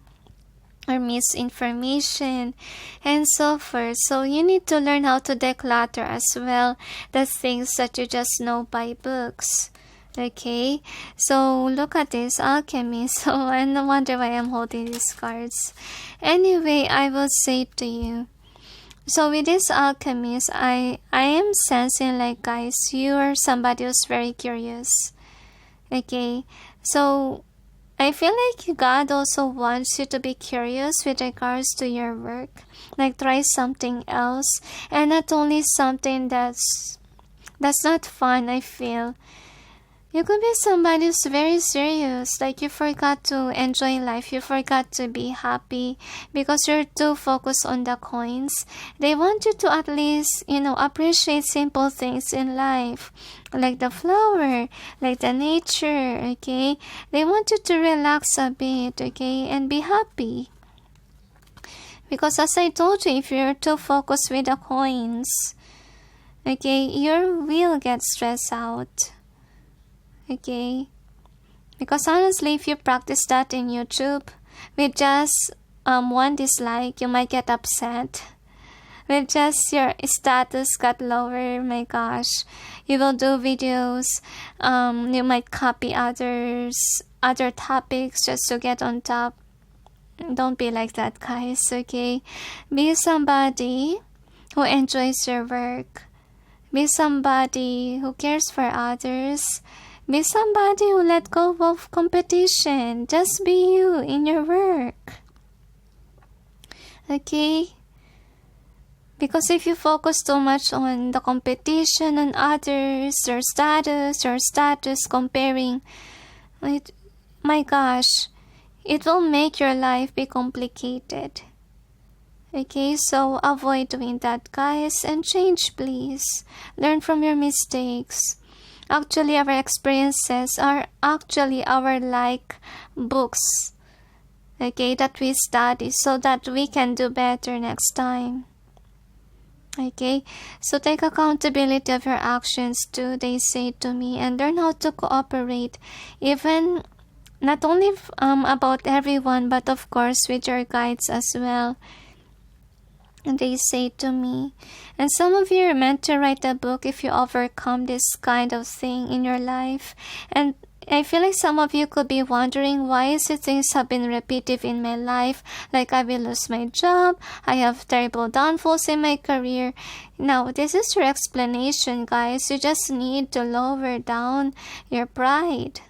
or misinformation and so forth. So you need to learn how to declutter as well the things that you just know by books. Okay, so look at this alchemy. So I no wonder why I'm holding these cards. Anyway, I will say to you, so with this alchemist, I am sensing like, guys, you are somebody who's very curious. Okay, so I feel like God also wants you to be curious with regards to your work. Like try something else, and not only something that's not fun. I feel you could be somebody who's very serious, like you forgot to enjoy life, you forgot to be happy because you're too focused on the coins. They want you to at least, appreciate simple things in life, like the flower, like the nature, okay? They want you to relax a bit, okay, and be happy. Because as I told you, if you're too focused with the coins, okay, you will get stressed out. Okay, because honestly, if you practice that in YouTube with just one dislike, you might get upset. With just your status got lower, my gosh, you will do videos. You might copy other topics just to get on top. Don't be like that, guys. Okay, be somebody who enjoys your work. Be somebody who cares for others. Be somebody who let go of competition. Just be you in your work. Okay? Because if you focus too much on the competition, on others, your status, comparing, my gosh, it will make your life be complicated. Okay, so avoid doing that, guys, and change, please. Learn from your mistakes. Actually, our experiences are actually our books, okay, that we study so that we can do better next time. Okay, so take accountability of your actions too, they say to me, and learn how to cooperate, even not only about everyone, but of course with your guides as well. And they say to me, and some of you are meant to write a book if you overcome this kind of thing in your life. And I feel like some of you could be wondering, why is it things have been repetitive in my life? Like I will lose my job, I have terrible downfalls in my career. Now, this is your explanation, guys. You just need to lower down your pride.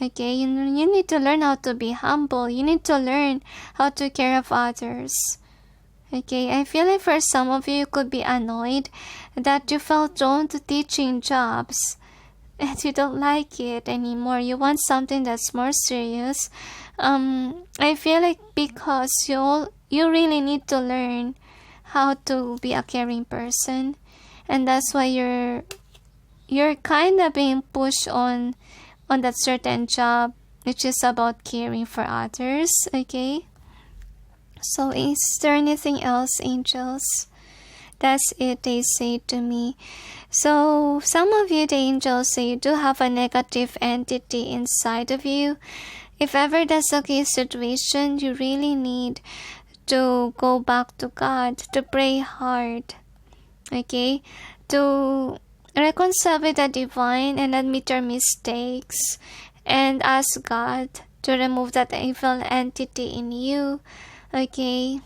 Okay, you need to learn how to be humble. You need to learn how to care of others. Okay, I feel like for some of you could be annoyed that you felt drawn to teaching jobs and you don't like it anymore. You want something that's more serious. I feel like because you really need to learn how to be a caring person, and that's why you're kind of being pushed on that certain job which is about caring for others. Okay, so is there anything else, angels? That's it, they say to me. So some of you, the angels say, you do have a negative entity inside of you. If ever that's the case situation, you really need to go back to God, to pray hard, okay, to reconcile with the divine and admit your mistakes and ask God to remove that evil entity in you, okay.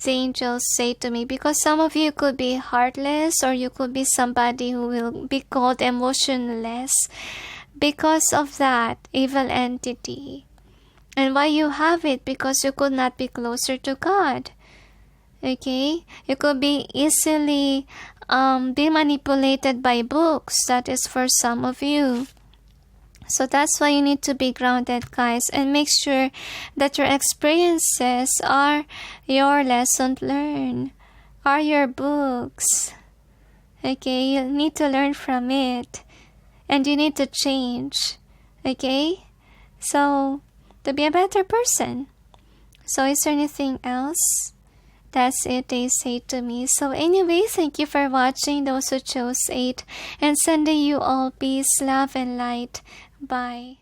The angels say to me, because some of you could be heartless, or you could be somebody who will be called emotionless because of that evil entity. And why you have it? Because you could not be closer to God. Okay? You could be easily be manipulated by books. That is for some of you. So that's why you need to be grounded, guys, and make sure that your experiences are your lesson learned, are your books. Okay? You need to learn from it. And you need to change. Okay? So, to be a better person. So is there anything else? That's it, they say to me. So anyway, thank you for watching, those who chose 8. And sending you all peace, love, and light. Bye.